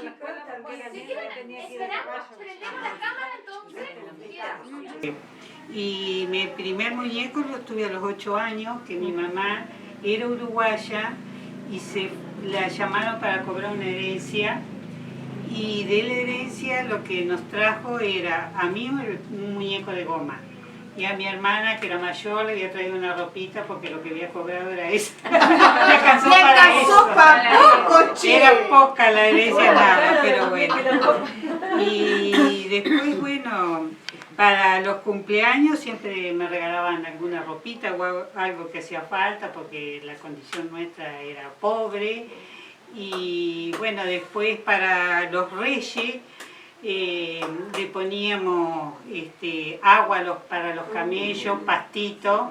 Si quieren, esperamos, prendemos la cámara entonces. Y mi primer muñeco lo tuve a los 8 años, que mi mamá era uruguaya y la llamaron para cobrar una herencia. Y de la herencia lo que nos trajo era a mí un muñeco de goma. Y a mi hermana, que era mayor, le había traído una ropita porque lo que había cobrado era esa. Le alcanzó para eso. Poco, che. Era poca la herencia, nada, pero bueno. Y después, bueno, para los cumpleaños siempre me regalaban alguna ropita o algo que hacía falta porque la condición nuestra era pobre. Y bueno, después para los reyes le poníamos agua para los camellos, pastito,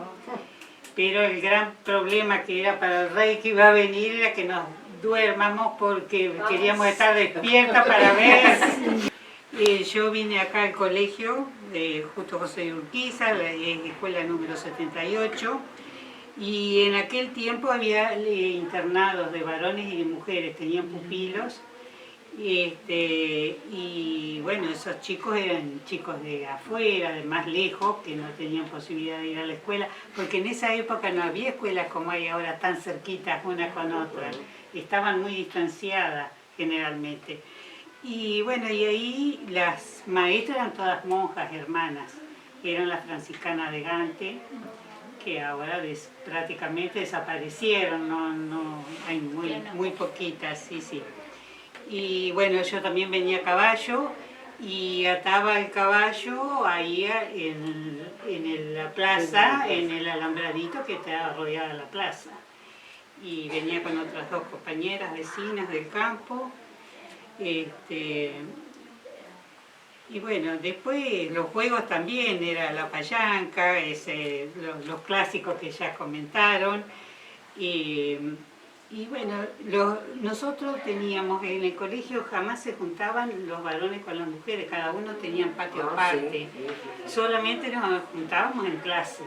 pero el gran problema que era para el rey que iba a venir era que nos duermamos porque queríamos estar despiertas para ver. Yo vine acá al colegio, Justo José de Urquiza, la escuela número 78, y en aquel tiempo había internados de varones y de mujeres, tenían pupilos. Y bueno, esos chicos eran chicos de afuera, de más lejos, que no tenían posibilidad de ir a la escuela, porque en esa época no había escuelas como hay ahora, tan cerquitas una con otra, estaban muy distanciadas generalmente. Y bueno, y ahí las maestras eran todas monjas, hermanas, eran las franciscanas de Gante, que ahora prácticamente desaparecieron, no hay muy poquitas, sí. Y bueno, yo también venía a caballo y ataba el caballo ahí en la plaza, en el alambradito que estaba rodeada la plaza. Y venía con otras dos compañeras vecinas del campo. Y bueno, después los juegos también, era la payanca, los clásicos que ya comentaron. Y bueno, nosotros teníamos en el colegio, jamás se juntaban los varones con las mujeres, cada uno tenía un patio aparte. Solamente nos juntábamos en clase,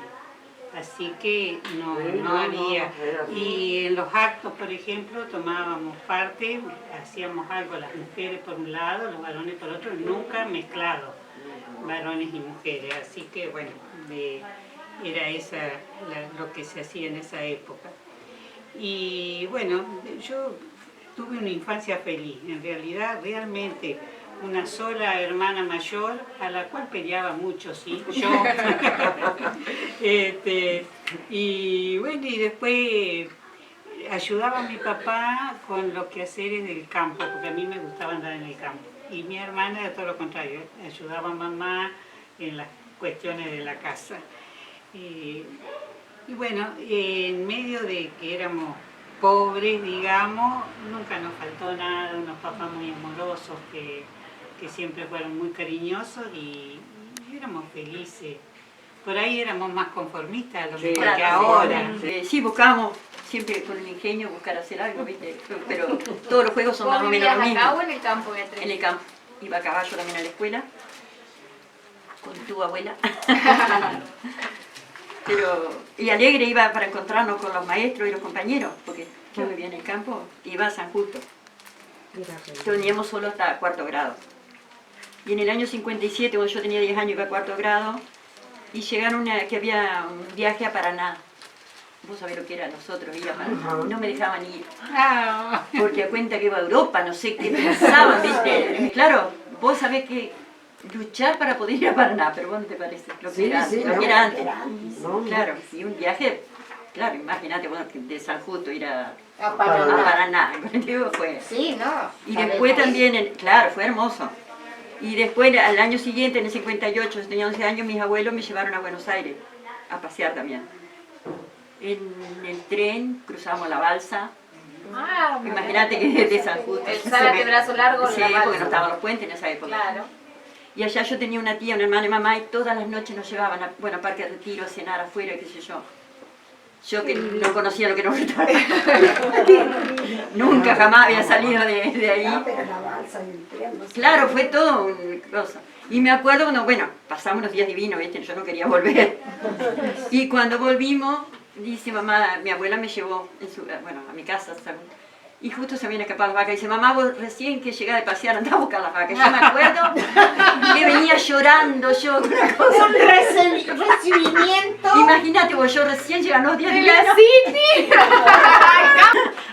así que no había. Y en los actos, por ejemplo, tomábamos parte, hacíamos algo las mujeres por un lado, los varones por otro, nunca mezclados, varones y mujeres. Así que bueno, era lo que se hacía en esa época. Y bueno, yo tuve una infancia feliz, en realidad, realmente una sola hermana mayor, a la cual peleaba mucho, sí, yo. Y bueno, y después ayudaba a mi papá con los quehaceres del campo, porque a mí me gustaba andar en el campo. Y mi hermana era todo lo contrario, ayudaba a mamá en las cuestiones de la casa. Y bueno, en medio de que éramos pobres, digamos, nunca nos faltó nada, unos papás muy amorosos que siempre fueron muy cariñosos y éramos felices. Por ahí éramos más conformistas a lo mejor que ahora. Sí, buscábamos siempre con el ingenio buscar hacer algo, ¿viste? Pero todos los juegos son más o menos lo mismo. ¿Acá o en el campo, Beatriz? En el campo. Iba a caballo también a la escuela, con tu abuela. Y alegre iba para encontrarnos con los maestros y los compañeros, porque yo vivía en el campo, iba a San Justo. Teníamos solo hasta 4º grado. Y en el año 57, cuando yo tenía 10 años, iba a 4º grado, y llegaron que había un viaje a Paraná. Vos sabés lo que era nosotros, ir a Paraná. No me dejaban ir, porque a cuenta que iba a Europa, no sé qué pensaban, ¿viste? Claro, vos sabés que luchar para poder ir a Paraná, pero ¿cómo te parece? Lo que era antes. Claro, y un viaje, claro, imagínate, bueno, de San Justo ir a Paraná. Fue. Sí, ¿no? Y después también, claro, fue hermoso. Y después, al año siguiente, en el 58, yo tenía 11 años, mis abuelos me llevaron a Buenos Aires a pasear también. En el tren cruzamos la balsa. Imagínate que de San Justo. El Zárate brazo largo. Sí, porque no estaban los puentes en esa época. Claro. Y allá yo tenía una tía, una hermana y mamá, y todas las noches nos llevaban a Parque Retiro, a cenar afuera, qué sé yo. Yo que no conocía lo que nos gustaba. Nunca jamás había salido de ahí. Claro, fue todo una cosa. Y me acuerdo cuando, bueno, pasamos unos días divinos, ¿viste? Yo no quería volver. Y cuando volvimos, dice mamá, mi abuela me llevó a mi casa, Y justo se viene a escapar las vacas y dice, mamá, vos recién que llegás de pasear andá a buscar las vacas. Yo me acuerdo que venía llorando yo, una cosa. Un recibimiento. Imagínate, vos, yo recién llegan los 10 de días. la City.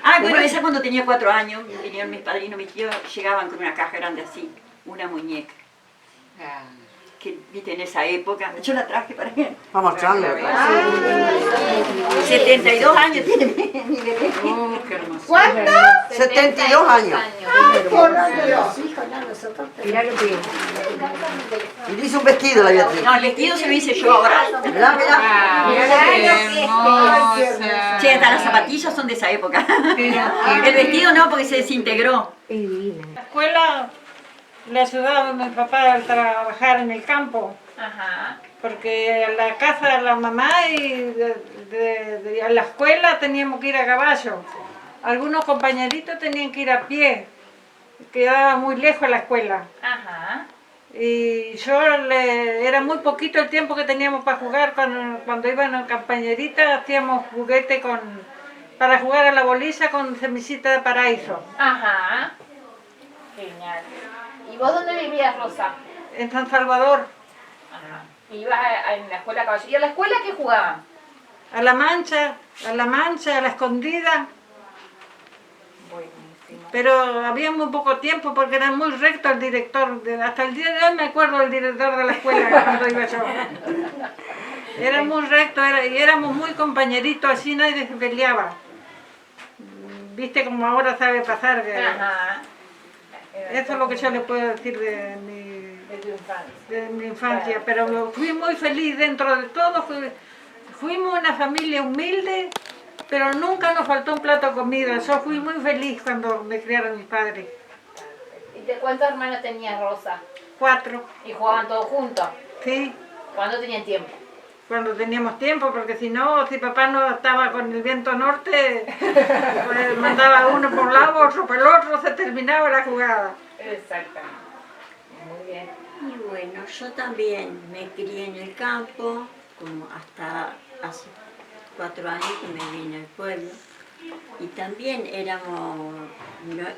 Ah, bueno, esa cuando tenía 4 años, vinieron mis padrinos, mis tíos, llegaban con una caja grande así, una muñeca. Que viste en esa época, yo la traje para él. Vamos a mostrarlo. 72 años tiene mi bebé. Qué hermoso. ¿Cuánto? 72 años. Por Dios. Mirá que bien. Y le hizo un vestido la Beatriz. No, el vestido se lo hice yo ahora. Mirá, mirá. Qué hermosa. Che, hasta las zapatillas son de esa época. El vestido no, porque se desintegró. Es divina. La escuela le ayudaba a mi papá a trabajar en el campo, Ajá. porque a la casa de la mamá y a la escuela teníamos que ir a caballo. Algunos compañeritos tenían que ir a pie, quedaba muy lejos la escuela. Ajá. Y era muy poquito el tiempo que teníamos para jugar. Cuando iban a compañeritas hacíamos juguete para jugar a la bolilla con semillita de paraíso. Ajá. Genial. ¿Y vos dónde vivías, Rosa? En San Salvador, Ajá. ¿Ibas en la escuela caballo? ¿Y a la escuela qué jugaban? a la mancha, a la escondida. Buenísimo. Pero había muy poco tiempo porque era muy recto el director. Hasta el día de hoy me acuerdo del director de la escuela cuando iba yo. Era muy recto y éramos muy compañeritos, así nadie se peleaba. Viste como ahora sabe pasar. Ajá. Eso es lo que yo le puedo decir De tu infancia. de mi infancia. Pero fui muy feliz dentro de todo. Fuimos una familia humilde, pero nunca nos faltó un plato de comida. Yo fui muy feliz cuando me criaron mis padres. ¿Y cuántos hermanos tenías, Rosa? 4, ¿Y jugaban todos juntos? sí, ¿Cuándo tenían tiempo? cuando teníamos tiempo, porque si no, si papá no estaba con el viento norte, pues mandaba uno por un lado, otro por el otro, se terminaba la jugada. Exactamente. Muy bien. Y bueno, yo también me crié en el campo, como hasta hace 4 años que me vine al pueblo. Y también éramos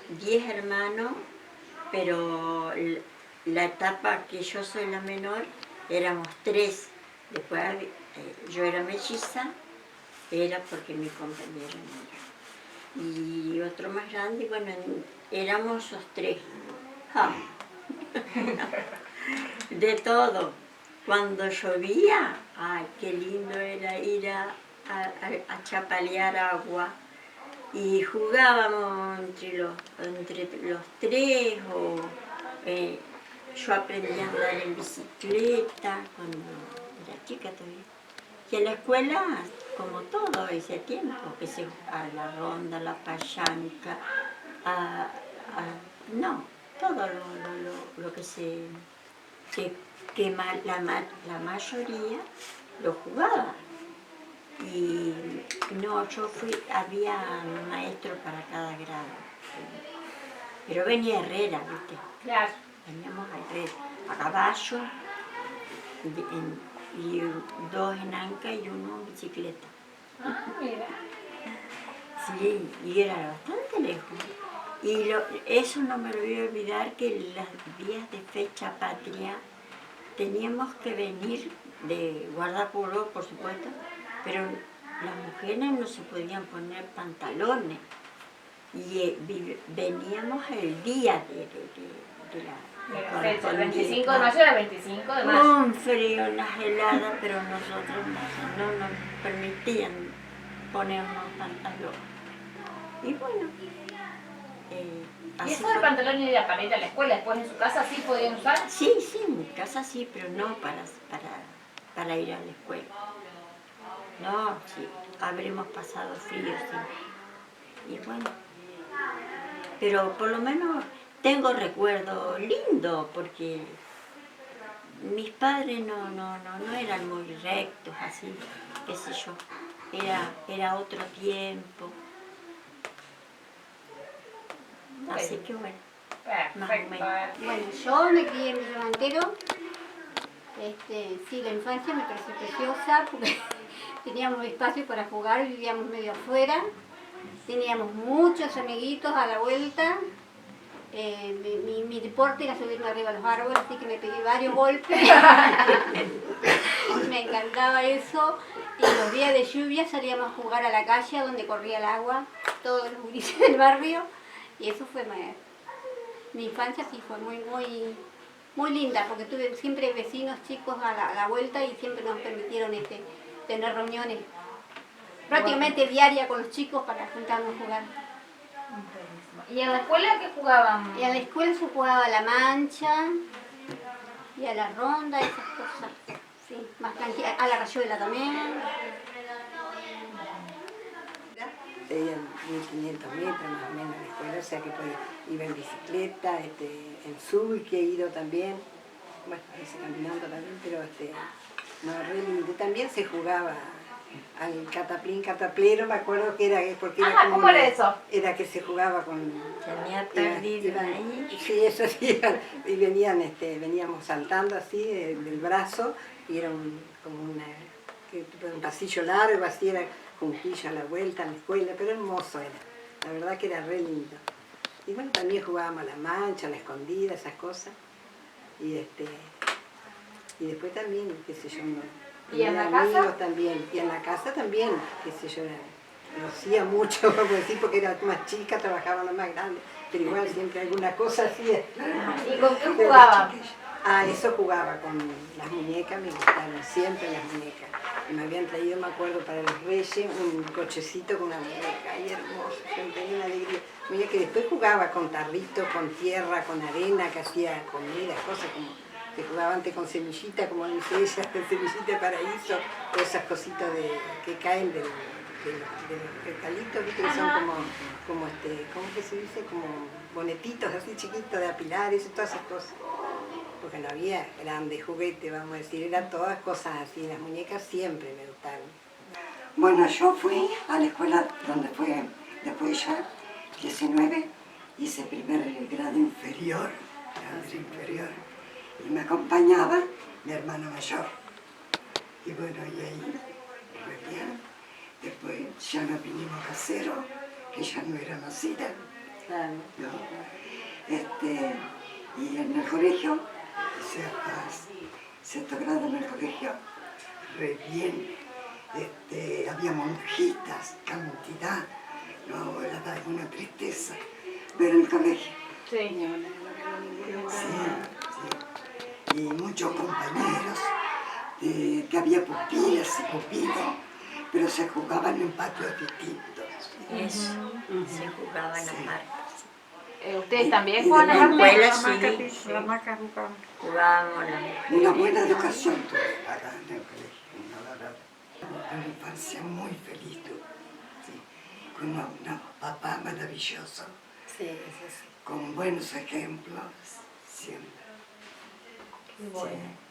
10 hermanos, pero la etapa que yo soy la menor, éramos 3. Después yo era melliza, era porque mi compañero no era. Y otro más grande, bueno, éramos los 3. Ja. De todo. Cuando llovía, ay, qué lindo era ir a chapalear agua. Y jugábamos entre los 3, o yo aprendí a andar en bicicleta cuando era chica todavía. Y en la escuela, como todo ese tiempo, que se a la ronda, a la payanca, no, todo lo que la mayoría lo jugaba. Y no, había un maestro para cada grado. Pero venía Herrera, ¿viste? Claro. Veníamos a Herrera, a caballo, y 2 en anca y 1 en bicicleta. Ah, mira. Sí, y era bastante lejos. Y eso no me lo voy a olvidar, que las días de fecha patria teníamos que venir de guardapolvo, por supuesto, pero las mujeres no se podían poner pantalones. Y veníamos el día de la El 25 de mayo era el 25 de mayo. un frío, unas heladas, pero nosotros no nos permitían ponernos pantalones. Y bueno, ¿Y así eso del fue. pantalón era para ir a la escuela? ¿Después en su casa sí podían usar? Sí, en mi casa sí, pero no para ir a la escuela. No, sí, habremos pasado frío, sí. Y bueno, pero por lo menos tengo recuerdos lindos, porque mis padres no eran muy rectos, así, qué sé yo. Era otro tiempo. Así que bueno, más o Perfecto. menos. Bueno, yo me crié en Villa Mantero. Sí, la infancia me pareció preciosa porque teníamos espacio para jugar, vivíamos medio afuera. Teníamos muchos amiguitos a la vuelta. Mi deporte era subirme arriba de los árboles, así que me pegué varios golpes. Me encantaba eso. Y los días de lluvia salíamos a jugar a la calle donde corría el agua, todos los gurises del barrio. Y eso fue mi infancia, sí fue muy linda, porque tuve siempre vecinos chicos a la vuelta y siempre nos permitieron tener reuniones prácticamente diarias con los chicos para juntarnos a jugar. ¿Y en la escuela qué jugaban? Y a la escuela se jugaba a la mancha y a la ronda, esas cosas. Sí, más tranquila. A la rayuela también. Tenían 1500 metros más o menos en la escuela, o sea que iba en bicicleta, en Zulki he ido también, bueno, a veces caminando también, pero no, re lindo. También se jugaba al cataplín, cataplero, me acuerdo que era, porque era como ¿cómo era eso? Era que se jugaba con... Tenía perdido ahí. Sí, eso sí, y veníamos saltando así del brazo, y era como un pasillo largo, así era junquillo a la vuelta en la escuela, pero hermoso era, la verdad que era re lindo. Y bueno, también jugábamos a la mancha, a la escondida, esas cosas, y después también, qué sé yo, ¿Y en la casa? También, y en la casa también, qué sé yo, lo hacía mucho, como decir, porque era más chica, trabajaba la más grande, pero igual siempre alguna cosa hacía. ¿Y con qué jugaban? Ah, eso jugaba con las muñecas, me gustaban siempre las muñecas. Y me habían traído, me acuerdo, para los Reyes, un cochecito con una muñeca, y hermoso, siempre tenía una alegría. Muñeca que después jugaba con tarrito, con tierra, con arena, que hacía comidas, cosas como que jugaba antes con semillita, como dice ella, semillita de paraíso, o esas cositas que caen de los eucaliptos, ¿viste? Que son ¿cómo que se dice? Como bonetitos así chiquitos de apilares y todas esas cosas. Porque no había grandes juguetes, vamos a decir, eran todas cosas así, las muñecas siempre me gustaron. Bueno, yo fui a la escuela donde fue, después ya, 19, hice primer grado inferior, y me acompañaba mi hermano mayor. Y bueno, y ahí, re bien. Después ya nos vinimos a Casero, que ya no era nacida. Claro. ¿No? Y en el colegio, hice hasta sexto grado en el colegio, re bien. Había monjitas, cantidad, no, era una tristeza ver el colegio. Sí. Sí. Y muchos compañeros, que había pupilas y pupilos, pero se jugaban en patios distintos. Eso, se jugaba en las marcas. ¿Ustedes también Y juegan de a la la escuela, marca? sí. Las macas jugaban. Jugábamos las mujeres. Una buena educación tuve acá en el colegio, una infancia muy feliz tuve, sí, con un papá maravilloso, Sí, eso sí. con buenos ejemplos, siempre. Qué bueno.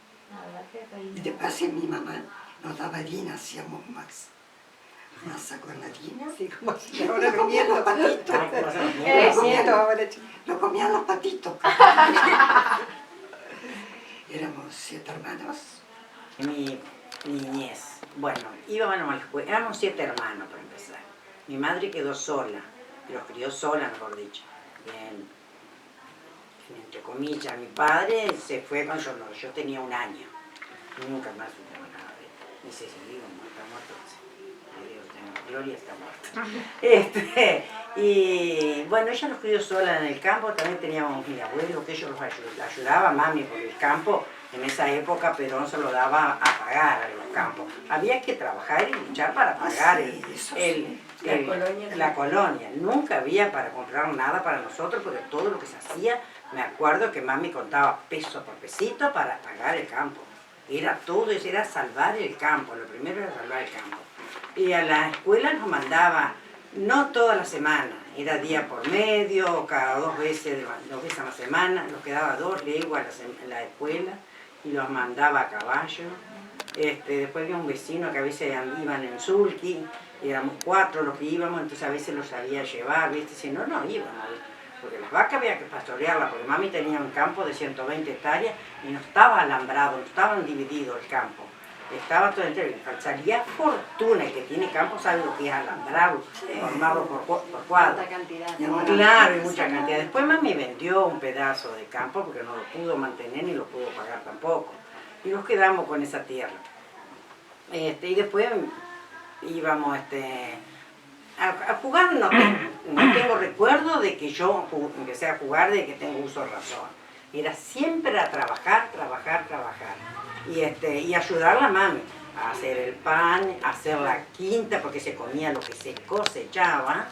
Y de paso mi mamá nos daba harina, hacíamos masa con harina. Sí, como si ahora comían los patitos. Lo comían los patitos. Éramos 7 hermanos. Mi niñez. Bueno, íbamos a la escuela, éramos 7 hermanos para empezar. Mi madre quedó sola, los crió sola, mejor dicho. Bien, entre comillas, mi padre se fue cuando yo tenía 1 año. Nunca más supe nada de él. Ni sé si vivo o está muerto. Gloria está muerta. Y bueno, ella nos crió sola en el campo, también teníamos mi abuelo, que ellos los ayudaba, mami, porque el campo en esa época Perón se lo daba a pagar a los campos. Había que trabajar y luchar para pagar la colonia. Nunca había para comprar nada para nosotros, porque todo lo que se hacía, me acuerdo que mami contaba peso por pesito para pagar el campo. Era todo eso, era salvar el campo, lo primero era salvar el campo. Y a la escuela nos mandaba, no toda la semana, era día por medio, cada 2 veces a la semana, nos quedaba 2 leguas en la escuela y los mandaba a caballo. Después había un vecino que a veces iban en Zulki, y éramos 4 los que íbamos, entonces a veces los sabía llevar, ¿viste? Si no, no íbamos, porque las vacas había que pastorearlas, porque mami tenía un campo de 120 hectáreas y no estaba alambrado, no estaban divididos el campo. estaba todo entero, salía fortuna, el que tiene campo sabe lo que es alambrarlo, formarlo por cuadro. Claro, y mucha cantidad. Después mami vendió un pedazo de campo porque no lo pudo mantener ni lo pudo pagar tampoco. Y nos quedamos con esa tierra. Y después íbamos a jugar, no tengo recuerdo de que yo empecé a jugar de que tengo uso de razón. Era siempre a trabajar. Y ayudar a la mami a hacer el pan, a hacer la quinta, porque se comía lo que se cosechaba.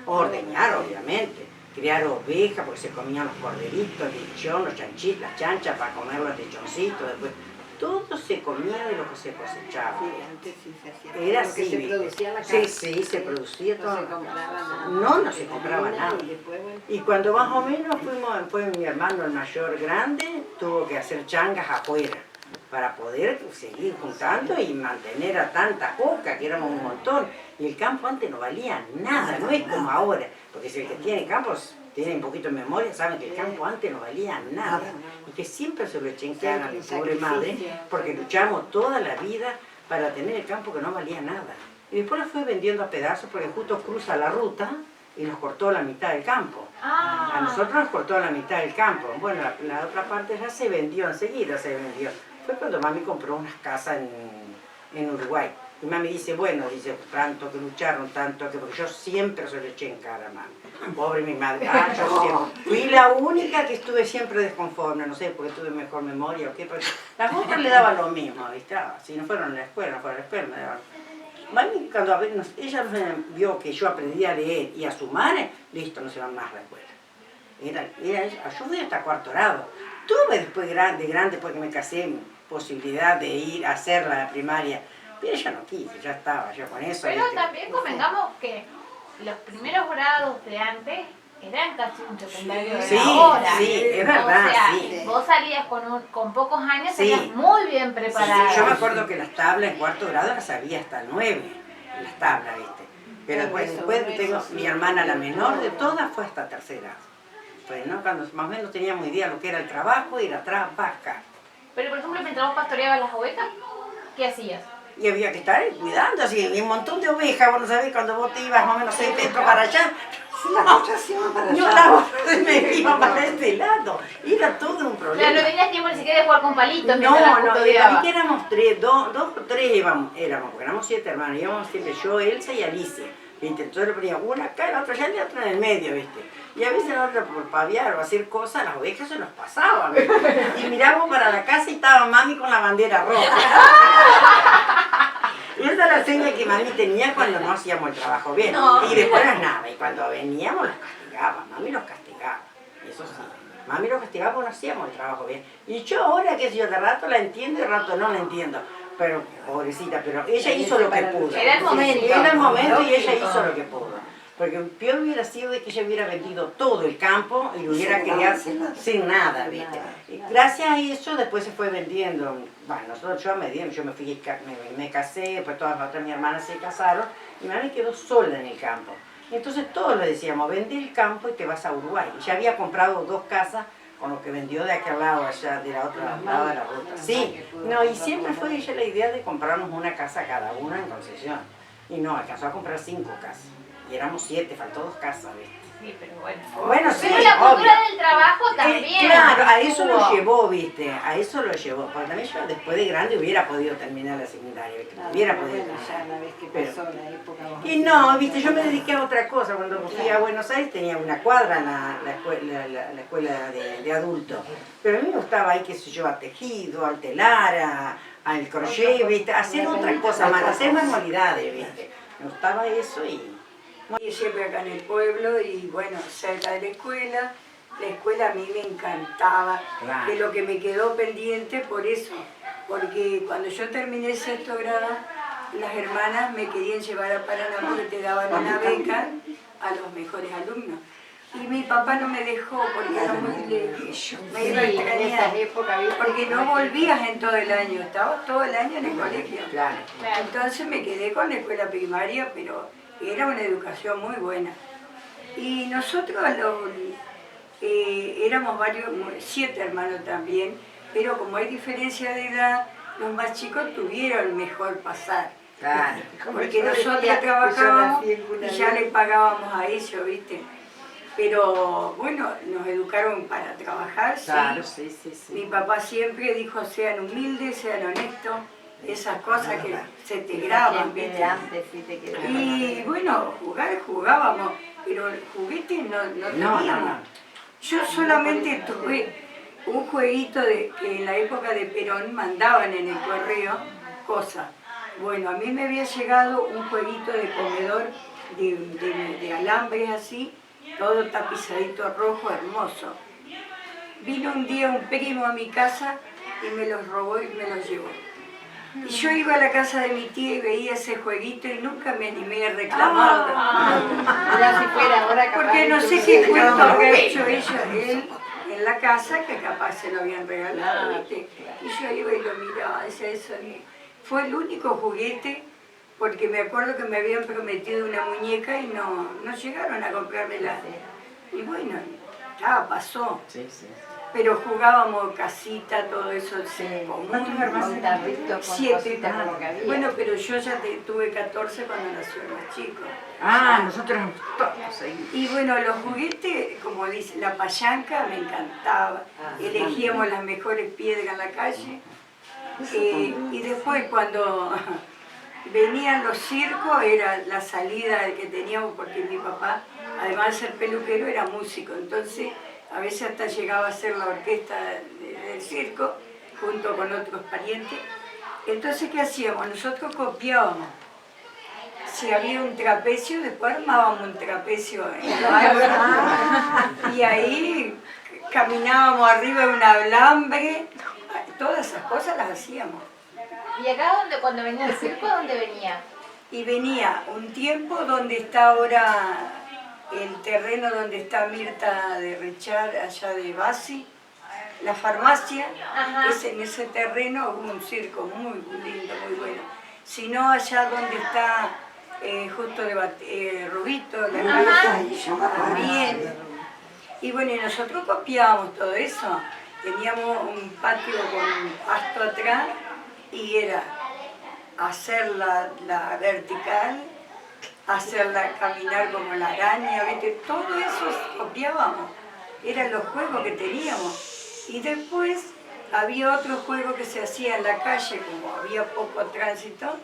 Ordeñar, obviamente. Criar ovejas, porque se comían los corderitos, el lechón, los chanchitos, las chanchas para comer los lechoncitos. Después, todo se comía de lo que se cosechaba. Sí, antes sí se hacía. Era Lo que así, se ¿viste? producía en la casa. Sí, se producía todo. No se compraba nada. No se compraba nada. Y después, bueno, Y cuando más o menos fue mi hermano el mayor grande, tuvo que hacer changas afuera para poder seguir juntando y mantener a tanta coca, que éramos un montón. Y el campo antes no valía nada, no es como ahora, porque si el que tiene campos tiene un poquito de memoria, saben que el campo antes no valía nada. Y que siempre se lo eché en cara a mi pobre madre, porque luchamos toda la vida para tener el campo que no valía nada. Y después lo fue vendiendo a pedazos porque justo cruza la ruta y nos cortó la mitad del campo. A nosotros nos cortó la mitad del campo. Bueno, la otra parte ya se vendió, enseguida se vendió. Fue cuando mami compró unas casas en Uruguay. Y mami dice, bueno, dice, tanto que lucharon, tanto que... Porque yo siempre se lo eché en cara, mami. Pobre mi madre. Yo siempre. Fui la única que estuve siempre desconforme, no sé, porque tuve mejor memoria o qué. Pero las otras le daban lo mismo, ¿viste? Si no fueron a la escuela, me daban... Mami, cuando ella vio que yo aprendí a leer y a sumar, listo, no se van más a la escuela. Yo fui hasta cuarto grado. Tuve después de grande, después que me casé, posibilidad de ir a hacer la primaria. Pero ella no quise, ya estaba yo con eso. Pero también convengamos que los primeros grados de antes eran casi un secundario de ahora. Sí, es verdad, o sea, sí. Vos salías con pocos años, Sí. salías muy bien preparada. Sí, yo me acuerdo que las tablas en cuarto grado las sabía hasta 9, las tablas, ¿viste? Pero después tengo mi hermana, la menor de todas, fue hasta tercer grado. Pues, ¿no? Cuando más o menos teníamos idea de lo que era el trabajo y la trabajar. Pero por ejemplo, mientras vos pastoreabas las ovejas, ¿qué hacías? Y había que estar cuidando, así, y un montón de ovejas, vos no sabés, cuando vos te ibas más o menos 6 metros para allá, La otra se iba para yo allá. la otra me iba para este lado. Era todo un problema. Claro, no tenías tiempo ni siquiera de jugar con palitos No, mientras la y custodiaba. que éramos 3, 2 o 3 éramos, porque éramos 7 hermanos, íbamos siempre yo, Elsa y Alicia, ¿viste? Entonces le poníamos una acá, la otra allá y la otra en el medio, ¿viste? Y a veces la otra por paviar o hacer cosas, las ovejas se nos pasaban, ¿viste? Y miramos para la casa y estaba mami con la bandera roja. Y esa era la seña que mami tenía cuando no hacíamos el trabajo bien. No. Y después nada, y cuando veníamos los castigaba, mami los castigaba, eso sí. Mami los castigaba porque no hacíamos el trabajo bien. Y yo ahora, qué sé yo, de rato la entiendo y de rato no la entiendo. Pero, pobrecita, pero ella hizo lo que pudo. Era el momento. Era el momento y ella hizo lo que pudo. Porque peor hubiera sido de que ella hubiera vendido todo el campo y lo hubiera criado sin nada, ¿viste? Y gracias a eso después se fue vendiendo. Bueno, yo me fui, me casé, pues todas las otras mis hermanas se casaron y mi mamá quedó sola en el campo. Entonces todos le decíamos, vende el campo y te vas a Uruguay. Y ya había comprado 2 casas con lo que vendió de aquel lado, allá de la otra lado de la ruta. Sí, no, y siempre fue ella la idea de comprarnos una casa cada una en concesión. Y no, alcanzó a comprar 5 casas. Y éramos 7, faltó 2 casas, ¿viste? Sí, pero bueno. Bueno, sí, Pero la cultura obvio. del trabajo también. Claro, a eso lo estuvo. llevó, ¿viste? A eso lo llevó. Porque también yo después de grande hubiera podido terminar la secundaria, ¿viste? Hubiera podido bueno, ya terminar. la vez que Pero- pasó la época... vos Y no, viste, yo me dediqué a otra cosa. Cuando fui a Buenos Aires tenía una cuadra en la escuela de adultos. Pero a mí me gustaba ahí, qué sé yo, a tejido, al telar, al crochet, viste, hacer otras cosas más, hacer manualidades, viste. Me gustaba eso y... Y siempre acá en el pueblo y bueno, cerca de la escuela a mí me encantaba, Claro. que lo que me quedó pendiente por eso, porque cuando yo terminé el 6º grado, las hermanas me querían llevar a Paraná porque te daban una beca a los mejores alumnos. Y mi papá no me dejó porque era muy lejos, me iba a en esas extrañar, épocas, ¿viste? porque no volvías en todo el año, estabas todo el año en el colegio. Claro. Entonces me quedé con la escuela primaria, pero era una educación muy buena. Y nosotros éramos varios, 7 hermanos también, pero como hay diferencia de edad, los más chicos tuvieron mejor pasar. Claro. Porque nosotros trabajábamos y ya le pagábamos a ellos, ¿viste? Pero bueno, nos educaron para trabajar, Claro, sí. sí. Mi papá siempre dijo, sean humildes, sean honestos, esas cosas que se te graban, ¿viste? Y bueno, jugábamos, pero el juguete no teníamos. Yo solamente tuve un jueguito que en la época de Perón mandaban en el correo cosas. Bueno, a mí me había llegado un jueguito de comedor de alambres así, todo tapizadito rojo, hermoso. Vino un día un primo a mi casa y me los robó y me los llevó. Y yo iba a la casa de mi tía y veía ese jueguito y nunca me animé a reclamarlo. Porque no sé qué cuento había hecho él en la casa, que capaz se lo habían regalado, ¿viste? Y yo iba y lo miraba, decía, eso fue el único juguete, porque me acuerdo que me habían prometido una muñeca y no llegaron a comprármela. Y bueno, ya pasó. Pero jugábamos casita, todo eso común. ¿Cuántos hermanos? 7. Bueno, pero yo ya tuve 14 cuando nació el más chico. Nosotros todos ahí. Y bueno, los juguetes, como dice, la payanca me encantaba. Elegíamos las mejores piedras en la calle. Y después cuando venían los circos, era la salida que teníamos, porque mi papá, además de ser peluquero, era músico. Entonces, a veces hasta llegaba a ser la orquesta del circo, junto con otros parientes. Entonces, ¿qué hacíamos? Nosotros copiábamos. Si había un trapecio, después armábamos un trapecio en el árbol. Y ahí caminábamos arriba de un alambre. Todas esas cosas las hacíamos. ¿Y acá cuando venía el circo, dónde venía? Y venía un tiempo donde está ahora el terreno donde está Mirta de Richard, allá de Basi, la farmacia. En ese terreno hubo un circo muy lindo, muy bueno. Si no, allá donde está justo de Rubito, la casa, también. Y bueno, y nosotros copiábamos todo eso. Teníamos un patio con pasto atrás y era hacer la vertical, hacerla caminar como la araña, ¿viste? Todo eso copiábamos, eran los juegos que teníamos. Y después había otro juego que se hacía en la calle, como había poco tránsito,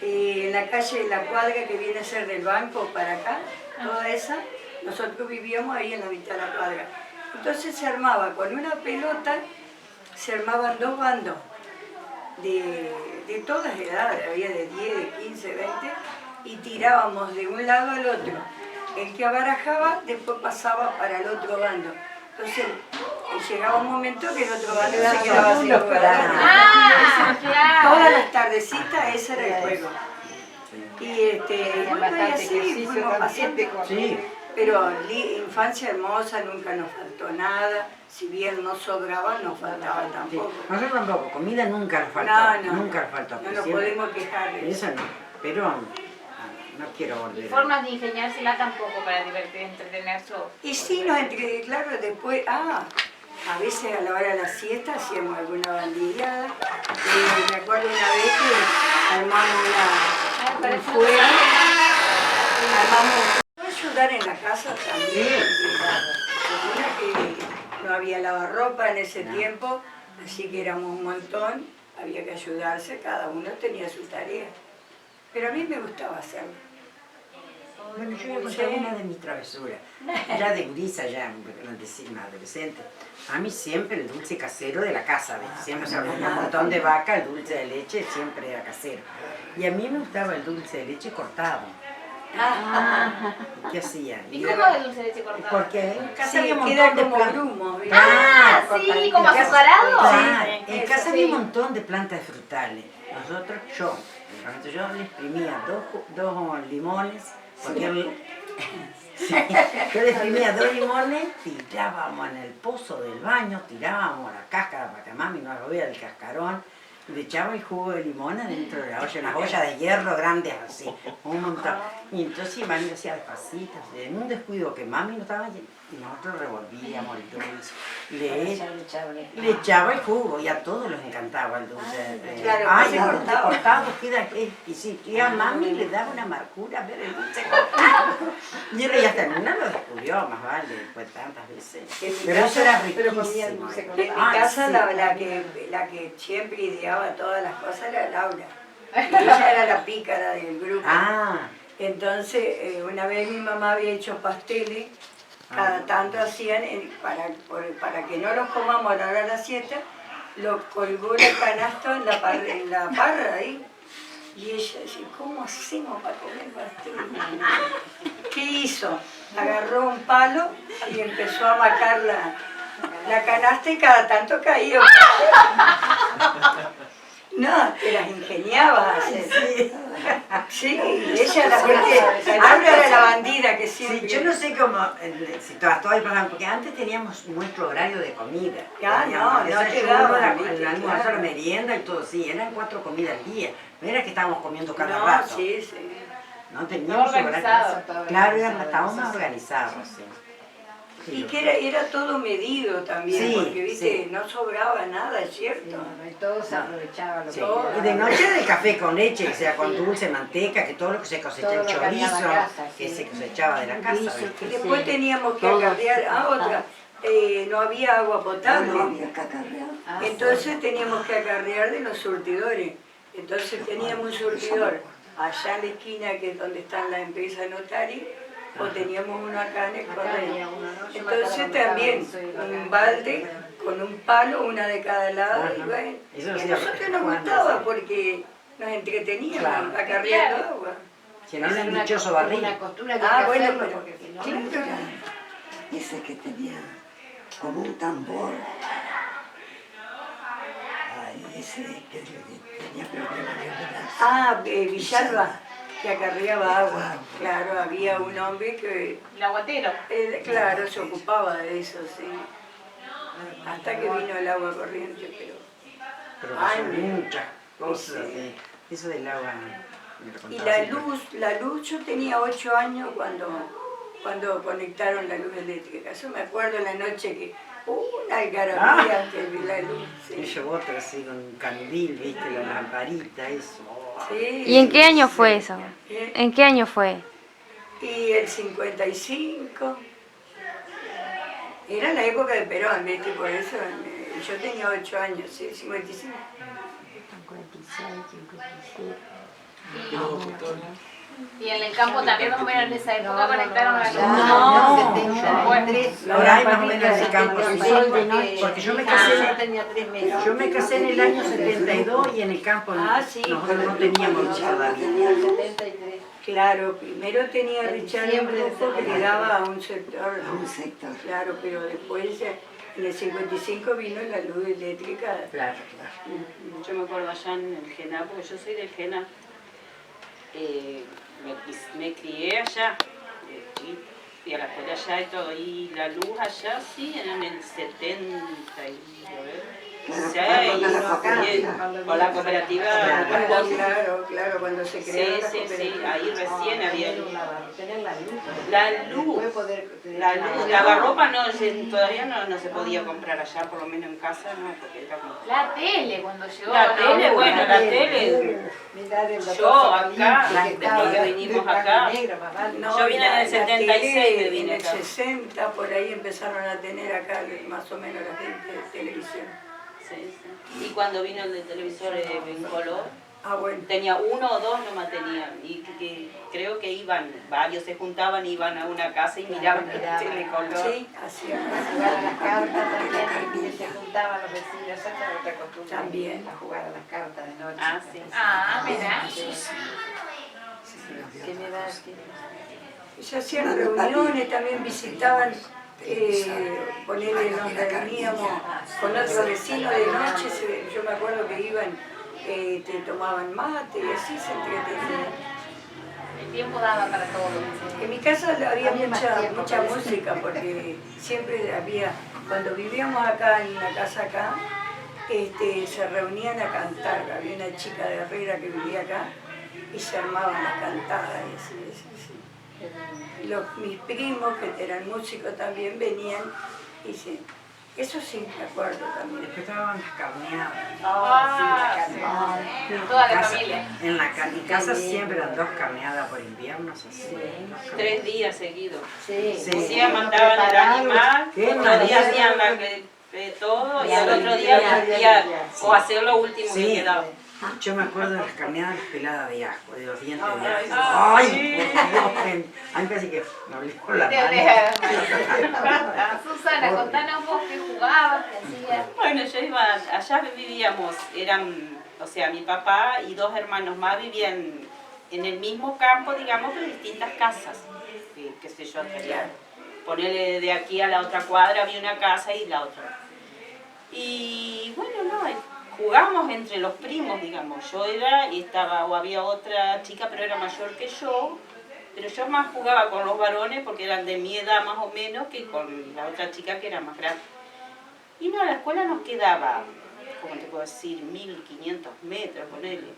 en la calle de la cuadra que viene a ser del banco para acá, toda esa, nosotros vivíamos ahí en la mitad de la cuadra. Entonces se armaba con una pelota, se armaban 2 bandos de todas edades, había de 10, de 15, 20, y tirábamos de un lado al otro. El que abarajaba después pasaba para el otro bando. Entonces llegaba un momento que el otro bando se quedaba sin jugar. Todas las tardecitas ese era el juego. Y bueno, y así fuimos pasando. Pero infancia hermosa, nunca nos faltó nada. Si bien no sobraba, no faltaba tampoco. Nosotros tampoco, comida nunca nos faltó. Nunca nos faltó. No nos podemos quejar de eso. No, pero no quiero volver. Y formas de ingeniársela tampoco para entretenerse. Y sí, claro, después, a veces a la hora de la siesta hacíamos alguna bandillada. Me acuerdo una vez que armamos un fuego, ayudar en la casa también. Que no había lavarropa en ese tiempo, así que éramos un montón, había que ayudarse, cada uno tenía su tarea. Pero a mí me gustaba hacerlo. Bueno, yo voy a contar una de mis travesuras. Ya de gurisa, ya una adolescente. A mí siempre el dulce casero de la casa, ¿ves? Siempre se ponía un montón de vaca, el dulce de leche siempre era casero. Y a mí me gustaba el dulce de leche cortado. ¿Qué hacía? ¿Y cómo el dulce de leche cortado? Porque en casa había un montón montón de como grumo. Sí, como azucarado. Sí, en casa había un montón de plantas frutales. Yo le exprimía dos limones, porque yo le exprimía 2 limones, tirábamos en el pozo del baño, tirábamos la cáscara para que mami no lo vea el cascarón, y le echaba el jugo de limón adentro de la olla, unas ollas de hierro grandes así, un montón. Y entonces mami lo hacía despacito, en un descuido que mami no estaba allí, y nosotros revolvíamos el dulce. Le echaba el jugo y a todos les encantaba el dulce. Claro, Ay, se no, cortaba. cortado, queda que. Y sí, y a mami le daba una amargura ver el dulce cortado. Y él ya hasta en una lo descubrió, más vale, después tantas veces. Pero eso era riquísimo. En mi casa la que siempre ideaba todas las cosas era Laura. Ella era la pícara del grupo. Ah. Entonces, una vez mi mamá había hecho pasteles, cada tanto hacían, para que no los comamos a la hora de la siesta, los colgó el canasto en la parra ahí. Y ella decía, ¿cómo hacemos para comer pasteles? ¿Qué hizo? Agarró un palo y empezó a macar la canasta y cada tanto caía. No, te las ingeniaba. Sí, ella la porque Laura era la bandida que siempre. Sí, yo no sé cómo, si todas pasaban, porque antes teníamos nuestro horario de comida. No te daba. daba. El almuerzo, la merienda y todo, sí, eran 4 comidas al día. No era que estábamos comiendo cada rato. Sí, sí. No teníamos organizado. Claro, estábamos más organizados, sí. Y que era todo medido también, Sí, porque viste, sí. no sobraba nada, es cierto. Y todo se aprovechaba lo Sí. que Y de noche del café con leche, o sea, con dulce, manteca, que todo lo que se cosecha, Todo el lo que había en la chorizo, casa, que sí. se cosechaba de la casa. ¿viste? Después teníamos que acarrear, otra, no había agua potable. No había que acarrear. Entonces teníamos que acarrear de los surtidores. Entonces teníamos un surtidor allá en la esquina, que es donde están las empresas notarias, o teníamos uno acá en el correo. Entonces también un balde con un palo, una de cada lado, y bueno, Eso y a hacía nosotros nos Juan, gustaba sí. porque nos entreteníamos Claro. acarreando agua. Si no, era un dichoso barril. Una costura que Ah, hay que bueno, hacerlo, pero porque si no... claro. Ese que tenía como un tambor. Ay, ese que tenía problemas de brazo. Ah, Villalba, que acarreaba agua. Claro, había un hombre que, El aguatero. claro, se ocupaba de eso, sí. Hasta que vino el agua corriente, Pero Ay, son muchas cosas. sí. Eso del agua. me lo Y contaba siempre. la luz, yo tenía 8 años cuando conectaron la luz eléctrica. Yo me acuerdo la noche que una algarabía que vi la luz. Y Sí. yo otra así con candil, viste, la lamparita, eso. Sí, ¿Y en qué año fue eso? ¿Eh? ¿En qué año fue? Y el 55. Era la época de Perón, ¿viste? Por eso yo tenía 8 años, sí, 55. 56, 57. Y en el campo también más o menos en esa época conectaron la luz. No, Bueno, por ahí más o menos en el campo, sí, Sol de noche. porque yo me casé, tenía 3 meses. yo me casé en el año 72 y en el campo Sí, nosotros no teníamos luz todavía. Tenía 73. Claro, primero tenía Richard un grupo que le daba a un sector. A un sector. Claro, pero después en el 55 vino la luz eléctrica. Claro, claro. Yo me acuerdo allá en el Gena, porque yo soy del Gena. Me crié allá, fui a la escuela allá y todo, y la luz allá sí, en el 76, con la cooperativa. Claro, cuando se creó la Sí, cooperativa. ahí recién había luz. Tener la luz. La luz, lavarropa no, todavía no se podía comprar allá, por lo menos en casa, no, porque era como... la tele cuando llegó. La ¿no? tele, bueno, la tele. Yo acá, que después que vinimos acá, No, yo vine en el la 76 tele, me vine en el acá. 60 por ahí empezaron a tener acá más o menos la gente de televisión. Sí, sí. Y cuando vino el de televisor en color, Bueno. tenía uno o dos nomás tenían. Y que creo que iban, varios se juntaban, iban a una casa y miraban el telecolor. Sí, así es. A jugar a las cartas también, y se juntaban los vecinos, esa era otra costumbre. También. A jugar a las cartas de noche. Ah, sí. Ah, mirá. ¿Qué me da? Se hacían reuniones, también visitaban, ponerle, nos reuníamos con otros vecinos de noche, yo me acuerdo que iban, te tomaban mate y así se entretenían. El tiempo daba para todo. En mi casa había mucha música porque siempre había, cuando vivíamos acá en la casa acá, se reunían a cantar. Había una chica de Herrera que vivía acá y se armaban las cantadas y así. Mis primos, que eran músicos también, venían y sí. Eso sí, me acuerdo también. Después estaban las carneadas. Toda la Casa- familia. En mi casa siempre eran 2 carneadas por invierno, así. 3 días seguidos. Sí. Un día mataban el animal, Qué otro día maravilla. hacían todo y al otro día limpiar o hacer lo último que Sí. quedaba. Yo me acuerdo de las carneadas peladas de ajo, de los dientes de ajo. Ay, ¡Ay! Por Dios, a mí casi que me hablé con la Te mano. oreja. Susana, contanos vos qué jugabas, qué hacías. Bueno, yo iba, allá vivíamos, o sea, mi papá y 2 hermanos más vivían en el mismo campo, digamos, pero en distintas casas. Qué sé yo, ponerle de aquí a la otra cuadra había una casa y la otra. Y bueno, no, jugábamos entre los primos, digamos. Yo era y estaba, o había otra chica, pero era mayor que yo. Pero yo más jugaba con los varones porque eran de mi edad más o menos que con la otra chica que era más grande. Y no, la escuela nos quedaba, como te puedo decir, 1500 metros, ponele,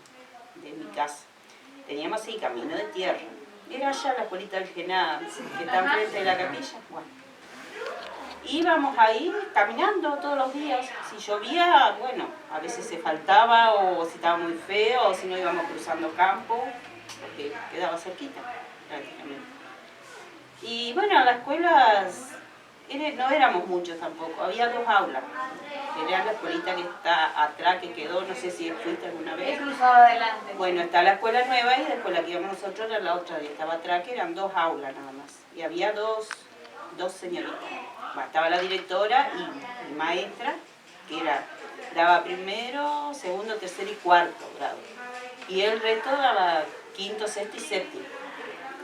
de mi casa. Teníamos así camino de tierra. Era allá la escuelita del Genad, que está enfrente de la capilla. Bueno. Íbamos ahí caminando todos los días. Si llovía, bueno, a veces se faltaba o si estaba muy feo o si no íbamos cruzando campo, porque quedaba cerquita prácticamente. Y bueno, las escuelas no éramos muchos tampoco, había 2 aulas. Era la escuelita que está atrás, que quedó, no sé si fuiste alguna vez. He cruzado adelante. Bueno, está la escuela nueva y después la que íbamos nosotros era la otra que estaba atrás, que eran 2 aulas nada más. Y había dos señoritas. Estaba la directora y maestra, que daba primero, segundo, tercer y cuarto grado. Y el resto daba quinto, sexto y séptimo.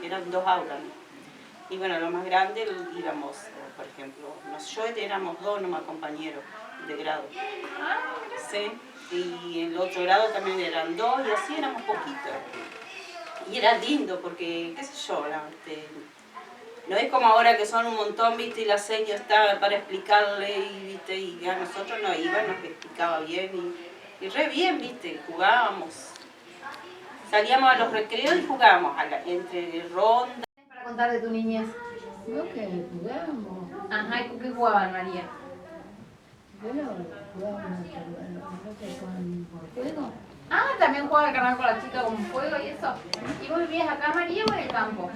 Eran 2 aulas, ¿no? Y bueno, lo más grande íbamos, por ejemplo, yo éramos 2 nomás compañeros de grado. Sí, y en el otro grado también eran 2 y así éramos poquitos. Y era lindo porque, qué sé yo, no es como ahora que son un montón, viste, y la señora está para explicarle, y, viste, y a nosotros no iba, nos explicaba bien, y re bien, viste, jugábamos. Salíamos a los recreos y jugábamos entre rondas. Para contar de tu niñez. No, que jugábamos. Ajá, ¿y con qué jugaban, María? Bueno, jugábamos con fuego. Ah, también jugaba al carnaval con la chica con fuego y eso. ¿Y vos vivías acá, María, o en el campo?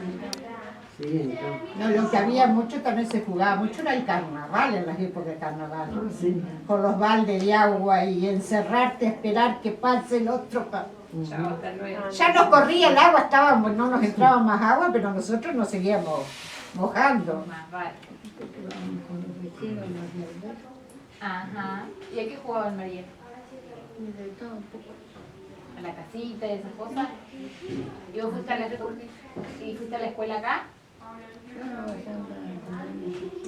Sí, No, lo que había mucho también se jugaba mucho era el carnaval, en las épocas de carnaval. Sí. Con los baldes de agua y encerrarte a esperar que pase el otro. Chao, hasta luego. Ya nos corría el agua, no nos entraba más agua, pero nosotros nos seguíamos mojando. Más vale. Con los vecinos, los de Ajá. ¿Y a qué jugaban, María? de todo un poco. ¿A la casita y esas cosas? ¿Y vos fuiste a la escuela acá?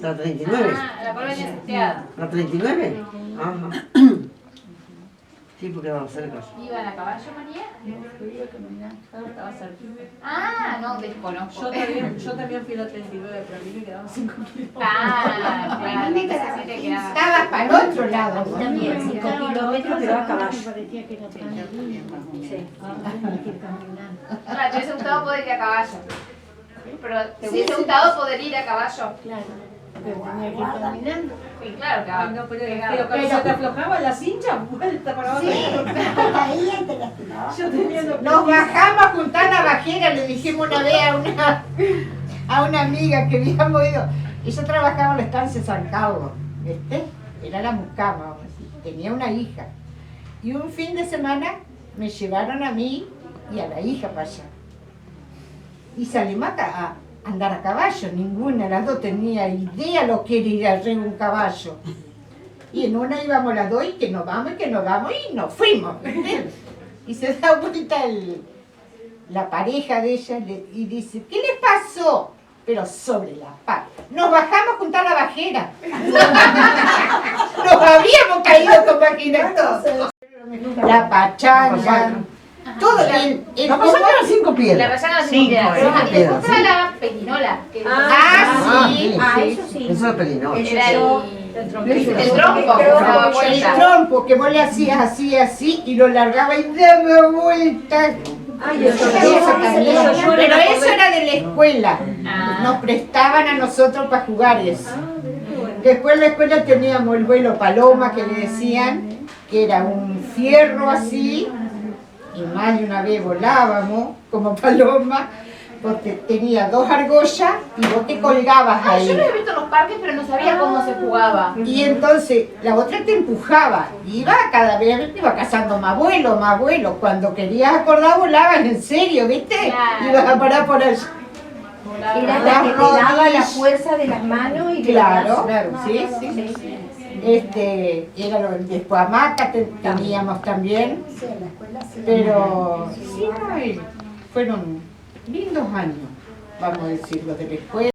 ¿La 39? Ah, la colonia Sesteada. ¿La 39? Ajá. Sí, porque vamos cerca. ¿Iban a caballo, María? No, yo iba caminando, estaba cerquita. Ah, no, desconozco. Yo también fui a la 39, pero a mí me quedaban 5 kilómetros. Ah, claro, entonces sí te quedaba. Estaba para el otro lado. También, 5 kilómetros, pero a caballo. Parecía que era tan lindo. Sí. Claro, te hubiese gustado poder ir a caballo. Pero te hubiese gustado poder ir a caballo. Claro, pero tenía que ir caminando. Sí, claro, Ah, no, pero pegado. cuando se te aflojaba la cincha, vuelta para abajo. Yo teniendo Nos bajamos a juntar la bajera, le dijimos una vez a una amiga que habíamos ido. Ella trabajaba en la estancia San Carlos, era la mucama, vamos a decir. Tenía una hija. Y un fin de semana me llevaron a mí y a la hija para allá. Y salimos a andar a caballo, ninguna de las dos tenía idea lo que era ir arriba de un caballo. Y en una íbamos las dos y que nos vamos y nos fuimos. Y se da vuelta la pareja de ella y dice, ¿qué les pasó? Pero sobre la pata. Nos bajamos a juntar la bajera. Nos habíamos caído con bajera todos. La pachanga. Todo La pasada eran 5 La piedras. pasaban a 5 Cinco piedras. piedras, Y después sí. está la perinola. Sí. Eso es pelino. Era el trompo que se daba El vuelta. trompo que vos le hacías así y lo largaba y daba vueltas. Ay, eso también. Pero eso era de la escuela. Nos prestaban a nosotros para jugar eso. Después en la escuela teníamos el vuelo paloma, que le decían, que era un fierro así, y más de una vez volábamos como paloma, porque tenía 2 argollas y vos te colgabas ahí. Yo lo he visto en los parques, pero no sabía cómo se jugaba. Y entonces la otra te empujaba, iba cada vez, iba cazando más vuelo. Cuando querías acordar volabas en serio, ¿viste? Claro. Ibas a parar por allá. Era la que te daba la fuerza de las manos y de los Claro, brazos. sí. Era después hamaca teníamos también, Sí, en la escuela sí. pero sí, no, fueron lindos años, vamos a decirlo, de la escuela.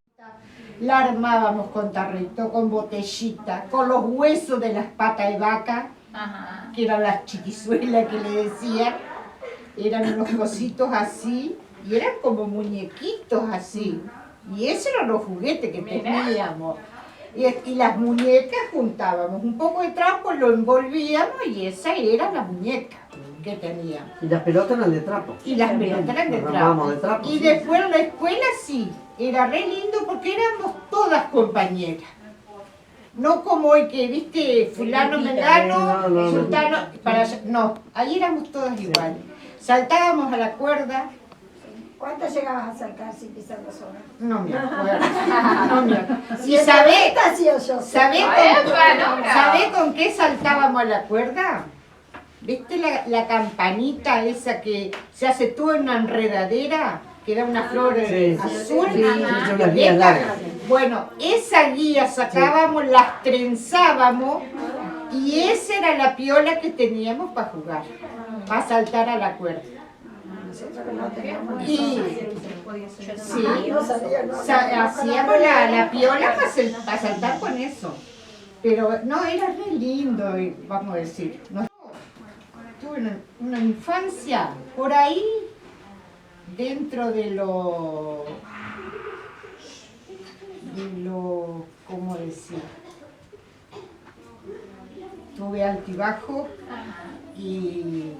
La armábamos con tarrito, con botellita, con los huesos de las patas de vaca, que eran las chiquizuelas que le decían. Eran unos cositos así, y eran como muñequitos así. Y esos eran los juguetes que teníamos. Y las muñecas juntábamos un poco de trapo, lo envolvíamos y esa era la muñeca que teníamos. Y las pelotas eran de trapo. Y las pelotas eran de Nos trapo. armábamos de trapo, Y sí. después en la escuela sí, era re lindo porque éramos todas compañeras. No como hoy que, viste, fulano, mengano, no. sultano, para allá. No, ahí éramos todas iguales. Saltábamos a la cuerda. ¿Cuántas llegabas a saltar sin pisar los horas? No me acuerdo. No me acuerdo. Si ¿Y sabés yo ¿Sabe con qué saltábamos a la cuerda? ¿Viste la campanita esa que se hace todo en una enredadera? Que da una flor Sí. azul. Sí, son unas guías violeta. largas. Bueno, esa guía sacábamos, las trenzábamos y esa era la piola que teníamos para jugar, para saltar a la cuerda. Y sí, hacíamos la piola para saltar con eso. Pero no, era re lindo, vamos a decir. Tuve una infancia por ahí, dentro de lo, ¿cómo decir? Tuve altibajo y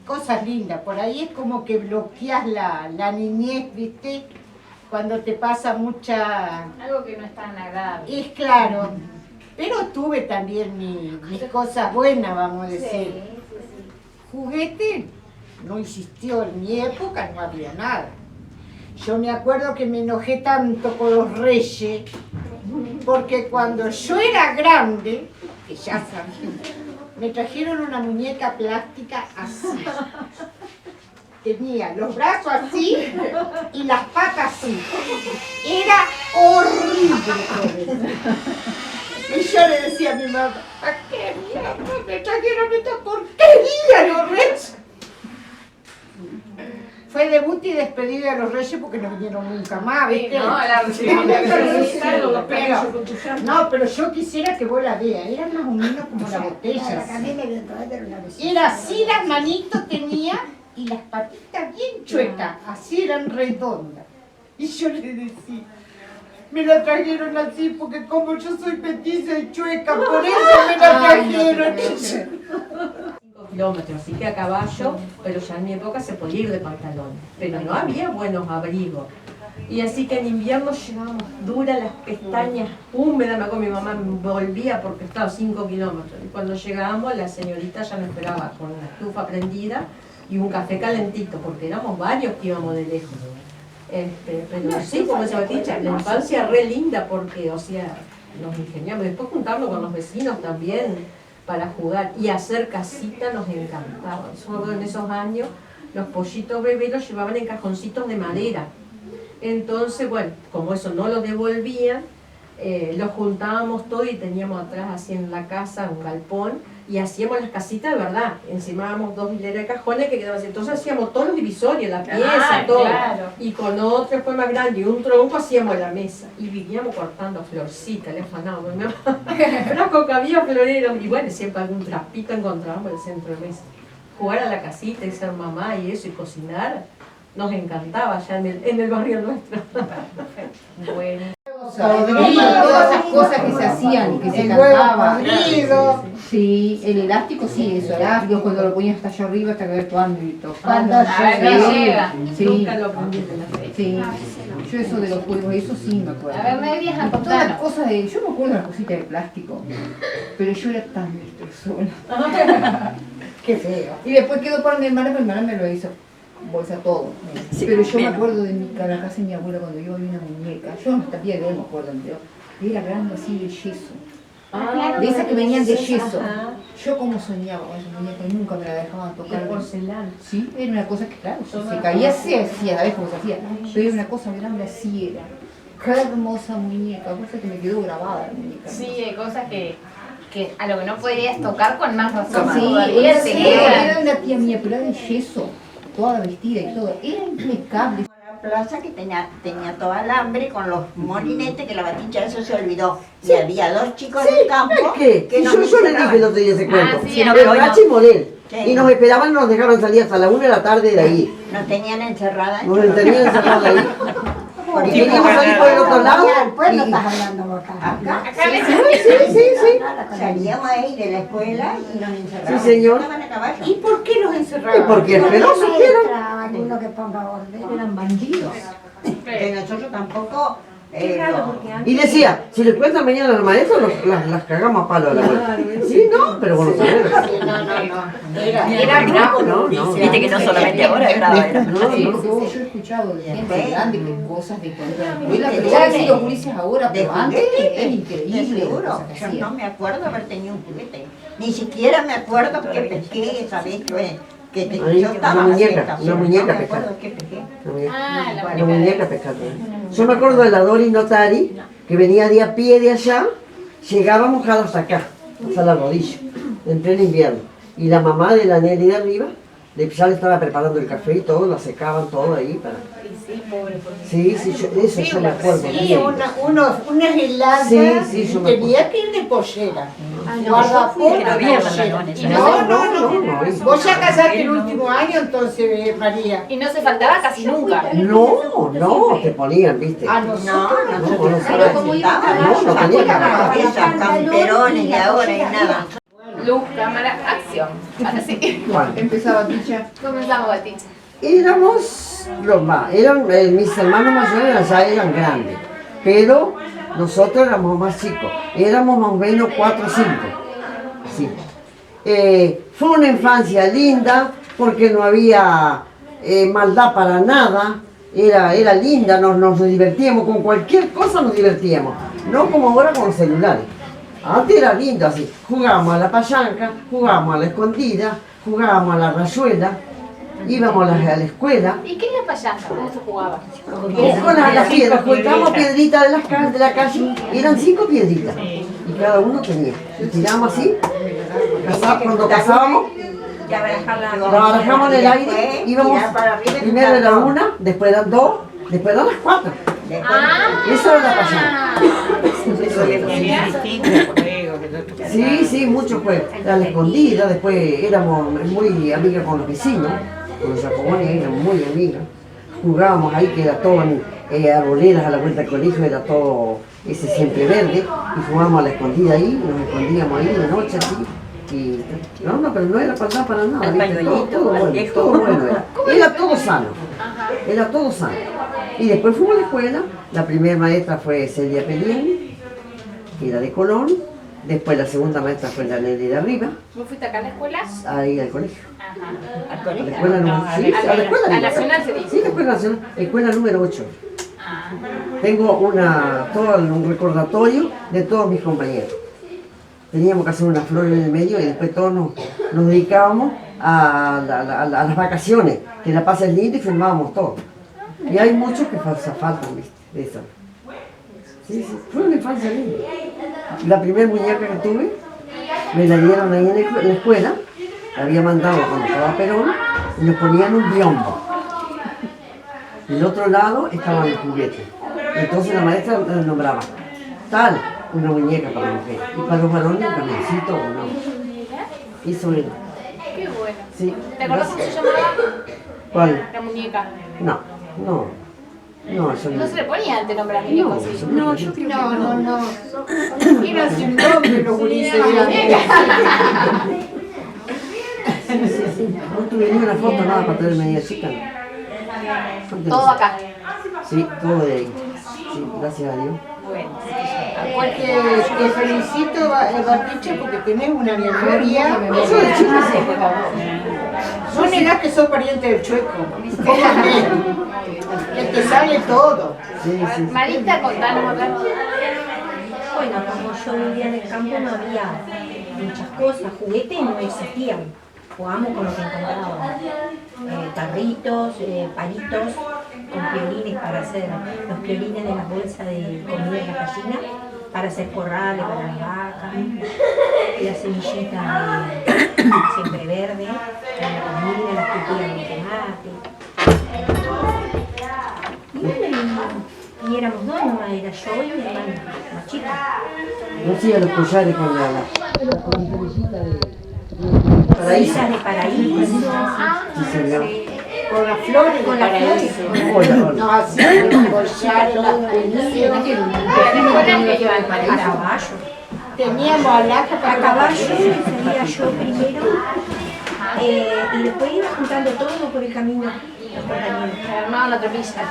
cosas lindas. Por ahí es como que bloqueas la niñez, ¿viste? Cuando te pasa mucha... Algo que no es tan agradable. Es claro, pero tuve también mis cosas buenas, vamos a decir. Juguete no existió, en mi época no había nada. Yo me acuerdo que me enojé tanto con los reyes, porque cuando yo era grande, que ya sabía, me trajeron una muñeca plástica así. Tenía los brazos así y las patas así. Era horrible. Y yo le decía a mi mamá, ¿a qué mierda me trajeron esta porquería los reyes? Fue debut y despedida de los reyes porque no vinieron nunca más, ¿viste? No, pero yo quisiera que vos la veas, era más o menos como la botella. Era así, las manitos tenía y las patitas bien chuecas, así eran redondas. Y yo le decía, me la trajeron así porque como yo soy petiza y chueca, por eso me la trajeron. 5 kilómetros, así que a caballo, pero ya en mi época se podía ir de pantalón, pero no había buenos abrigos. Y así que en invierno llegábamos duras, las pestañas húmedas, me acuerdo mi mamá me volvía porque estaba 5 kilómetros. Y cuando llegábamos la señorita ya nos esperaba con una estufa prendida y un café calentito, porque éramos varios que íbamos de lejos. Pero sí, como se dicho, la infancia re linda porque, o sea, nos ingeniamos. Después juntarnos con los vecinos también para jugar y hacer casita nos encantaba. Solo en esos años los pollitos bebés los llevaban en cajoncitos de madera. Entonces, bueno, como eso no lo devolvían, los juntábamos todo y teníamos atrás así en la casa un galpón y hacíamos las casitas de verdad. Encimábamos 2 hileras de cajones que quedaban así. Entonces hacíamos todos los divisorios, la pieza, todo. Claro. Y con otro después más grande y un tronco hacíamos la mesa. Y vivíamos cortando florcitas, le afanábamos. Frasco cabía floreros y bueno, siempre algún trapito encontrábamos en el centro de mesa. Jugar a la casita y ser mamá y eso y cocinar. Nos encantaba ya en el barrio nuestro. Bueno, cosas. Todas esas cosas que se hacían y que se cantaban. Sí, el elástico sí, eso, elástico cuando lo ponías hasta allá arriba hasta que ver tu ámbito. Cuando llega. Sí, Nunca lo aprendí de la fe. sí. Yo eso de los juegos, eso sí me acuerdo. A ver, me vieja, Todas contanos. las cosas de, yo me acuerdo de las cositas de plástico, pero yo era tan destrozona. Qué feo. Y después quedó para mi hermana me lo hizo bolsa todo. Pero yo me acuerdo de la casa de mi abuela cuando yo vi una muñeca, yo hasta el día de hoy me acuerdo, pero era grande así de yeso. De esas que venían de yeso. Yo como soñaba con esa muñeca y nunca me la dejaban tocar. De porcelana. Sí, era una cosa que claro, se caía así, a la vez como se hacía. Pero era una cosa grande así era. Qué hermosa muñeca, cosa que me quedó grabada la muñeca. Sí, hay cosas que a lo que no podrías tocar con más razón. Sí, todavía te era quedan. una tía mía, pero era de yeso, toda vestida y todo. Era impecable. Plaza que tenía todo alambre con los molinetes, que la baticha eso se olvidó. Y había dos chicos del campo ¿Qué? que nos Yo le encerraban. dije el otro día ese cuento. sí, El pero Rachi y Morel. Sí. Y nos esperaban y nos dejaban salir hasta la 1 de la tarde de ahí. Nos tenían encerradas. Nos tenían encerradas ahí. Porque queríamos salir por el otro lado. Al pueblo y- estás hablando vos acá. Sí. Salíamos ahí de la escuela y nos encerraban. Sí, señor. Estaban a caballo. ¿Y por qué los encerraban? Y porque el pelo supieron. Alguno que ponga orden. Eran bandidos. Que nosotros tampoco. Y decía, si les cuentan mañana a la maestra, las cagamos a palo a la vuelta. Sí, no, pero con los sombreros. Era bravo, ¿no? Viste que no solamente ahora es bravo. Yo he escuchado de gente grande que cosas de escuela, pero ya han sido juicios ahora, pero antes es increíble. Seguro. Yo no me acuerdo haber tenido un juguete. Ni siquiera me acuerdo que pesqué esa vez que Ahí, yo estaba una muñeca cerca, pescando. no me acuerdo qué pesqué. Una muñeca pescando. Yo me acuerdo de la Doris Notari, que venía de a pie de allá, llegaba mojada hasta acá, hasta la rodilla, en pleno invierno. Y la mamá de la Nelly de arriba, ya le estaba preparando el café y todo, la secaban todo ahí para... Sí, eso yo me acuerdo. Sí, bien. unas heladas, Sí, yo me tenía que ir de pollera. Que no había pantalones. No. Vos ya casaste el último año, entonces, María. Y no se faltaba casi nunca. No, te ponían, viste. A nosotros No tenía esos camperones de ahora y nada. Luz, cámara, acción. Ahora sí. Bueno. Empezaba Baticha. Comenzamos, Baticha. Éramos los más, mis hermanos mayores ya eran grandes, pero nosotros éramos más chicos, éramos más o menos 4 o 5. Sí. Fue una infancia linda porque no había maldad para nada, era linda, nos divertíamos, con cualquier cosa nos divertíamos, no como ahora con los celulares. Antes era lindo así, jugábamos a la payanca, jugábamos a la escondida, jugábamos a la rayuela. Íbamos a la escuela. ¿Y qué es la payanca? ¿Cómo se jugaba? Con las piedras, juntábamos piedritas de la calle, eran 5 piedritas. Y cada uno tenía. Y tirábamos así, cuando cazábamos, la barajamos en el aire, íbamos primero de la 1, después eran 2, después eran las 4. Eso era la payanca. Sí, muchos juegos. Era la escondida, después éramos muy amigas con los vecinos. Con los jacobones eran muy amigas. Jugábamos ahí que era todo en arboledas a la vuelta del colegio, era todo ese siempre verde. Y jugábamos a la escondida ahí, nos escondíamos ahí de noche así. Y, pero no era para nada. Todo bueno era todo sano. Era todo sano. Y después fuimos a la escuela. La primera maestra fue Celia Peliani, que era de Colón. Después la segunda maestra fue la Nelly de arriba. ¿Vos fuiste acá a la escuela? Ahí al colegio. Ajá. ¿Al colegio? A la escuela. A la nacional se dice. Sí, la escuela nacional. Escuela número 8. Tengo todo un recordatorio de todos mis compañeros. Teníamos que hacer una flor en el medio y después todos nos dedicábamos a las vacaciones, que la pasen linda y filmábamos todo. Y hay muchos que faltan, ¿viste? De eso. Sí, fue una infancia linda. La primera muñeca que tuve, me la dieron ahí en la escuela, la había mandado cuando estaba Perón, y nos ponían un biombo. Del otro lado estaban los juguetes. Entonces la maestra nombraba, tal, una muñeca para la mujer, y para los varones un camioncito o no. Eso era. Qué bueno. Sí. ¿Te acordás cómo se llamaba? ¿Cuál? La muñeca. No. No, eso No se le ponía antes nombre a muñecos así. No, yo creo que No. Era sin nombre los gurises. No tuve ni una foto nada para tener media chica. Todo acá. Sí, todo de ahí. Sí, gracias a Dios. Porque te felicito, Batiche, porque tenés una memoria. No negás que sos pariente del Chueco. Que te sale todo. Marita, contanos otra. Bueno, como yo vivía en el campo no había muchas cosas, juguetes no existían. Jugamos con lo que encontrábamos. Tarritos, palitos, con piolines para hacer los piolines de las bolsas de comida de la gallina, para hacer corrales para las vacas, las semillitas siempre verdes, la comida, las tutillas de tomate. Y éramos dos nomás, era yo y mi hermana, más chica. No hacía los collares con la florecita de paraíso. De paraíso. Sí, señor. Con las flores con de las paraíso. flores. No hacían los collares, las A caballo. Teníamos alhaja para a caballo, salía yo primero y después iba juntando todo por el camino. Los compañeros. Armaban la tropilla.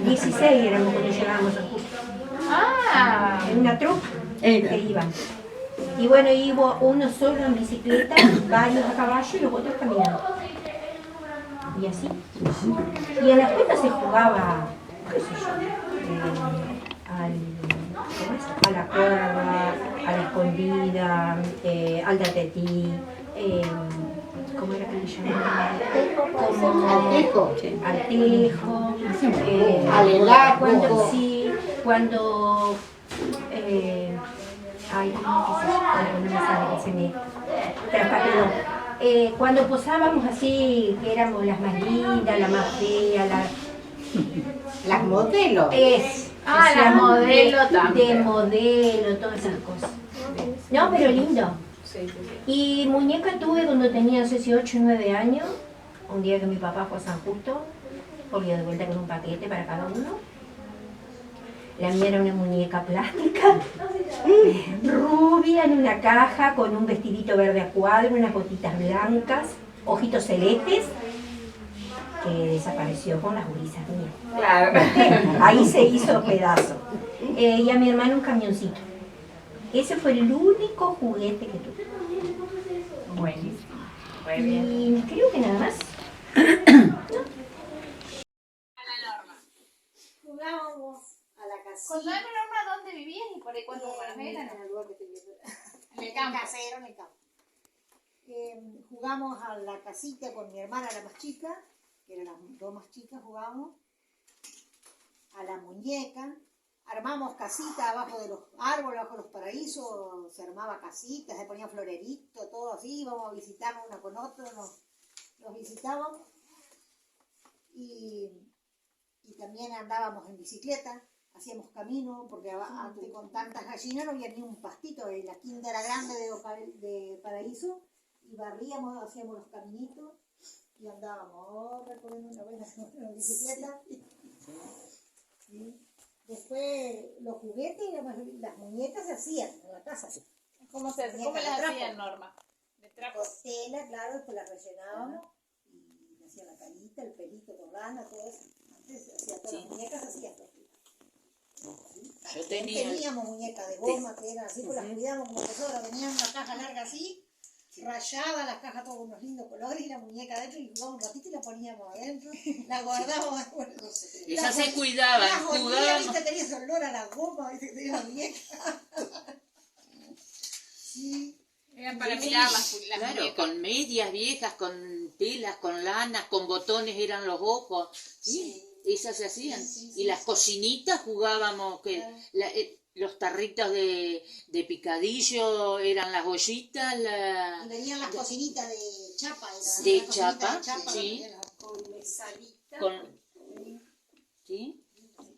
16 éramos cuando llegábamos a Justo. En una tropa que iban. Y bueno, iba uno solo en bicicleta, varios a caballo y los otros caminando. Y así. Y en la escuela se jugaba, qué sé yo, a la cuerda, a la escondida, al datetí, ¿cómo era que le llamaban? Al tejo. Al tejo, al helaco. Cuando ay, ¿cómo es que no me sale que se me traspapeló? Cuando posábamos así, que éramos las más lindas, la más fea, las modelos. La modelo también. De modelo, todas esas cosas. No, pero lindo. Y muñeca tuve cuando tenía, no sé si 8 o 9 años, un día que mi papá fue a San Justo, volvió de vuelta con un paquete para cada uno. La mía era una muñeca plástica, rubia en una caja, con un vestidito verde a cuadro, unas botitas blancas, ojitos celestes, que desapareció con las gurisas mías. Claro. Ahí se hizo pedazo. Y a mi hermano un camioncito. Ese fue el único juguete que tuve. Buenísimo. Muy bien. Y creo que nada más. Jugábamos a la casita. Contame, Norma, ¿dónde vivías y por ahí cuántos hermanos eran? En el lugar que te digo. En el campo. Casero, en el campo. Jugamos a la casita con mi hermana, la más chica, que eran las dos más chicas, jugábamos a la muñeca. Armamos casitas abajo de los árboles, abajo de los paraísos, se armaba casitas, se ponía florerito, todo así, íbamos a visitarnos una con otra, nos visitábamos. Y también andábamos en bicicleta, hacíamos camino, porque antes con tantas gallinas no había ni un pastito, la quinta era grande de paraíso, y barríamos, hacíamos los caminitos, y andábamos recorriendo una buena bicicleta. ¿Sí? Después los juguetes, las muñecas se hacían en la casa. ¿Cómo las hacían, Norma? De trapo. Con tela, claro, después las rellenábamos y le hacía la carita, el pelito con lana, todo eso. Antes hacía todas las muñecas, hacía todo. Yo teníamos muñecas de goma que eran así, pues las cuidábamos como nosotros, tenían una caja larga así, rayada, las cajas todos unos lindos colores y la muñeca adentro y jugábamos un ratito y la poníamos adentro, la guardábamos. Esas se cuidaban, jugábamos. Viste, tenía ese olor a la goma, viste, que tenía la muñeca. Sí. Eran para mirar las claro, muñecas. Con medias viejas, con telas, con lanas, con botones eran los ojos. Sí. Esas se hacían. Y las cocinitas jugábamos, que los tarritos de picadillo eran las ollitas. Y venían las cocinitas de chapa. De chapa, sí. Con mesadita. ¿Sí?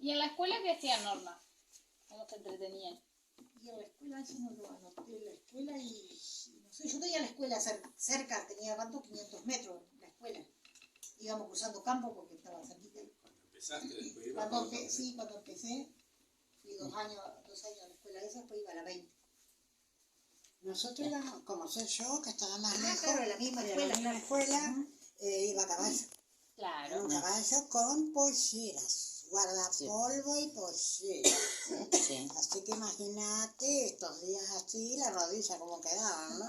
¿Y en la escuela qué hacían, Norma? ¿Cómo se entretenían? Y en la escuela, eso no lo anoté, la escuela y... No sé, yo tenía la escuela cerca, tenía ¿cuánto? 500 metros la escuela. Íbamos cruzando campo porque estaba cerquita. empezaste después. Cuando empecé, fui 2 años a la escuela esa, después iba a la 20. Nosotros íbamos, como soy yo, que estaba más lejos, de la misma escuela, iba a caballo. Claro. Un caballo con polleras, guardapolvo y polleras. Sí. Así que imagínate estos días así, la rodilla como quedaban, ¿no?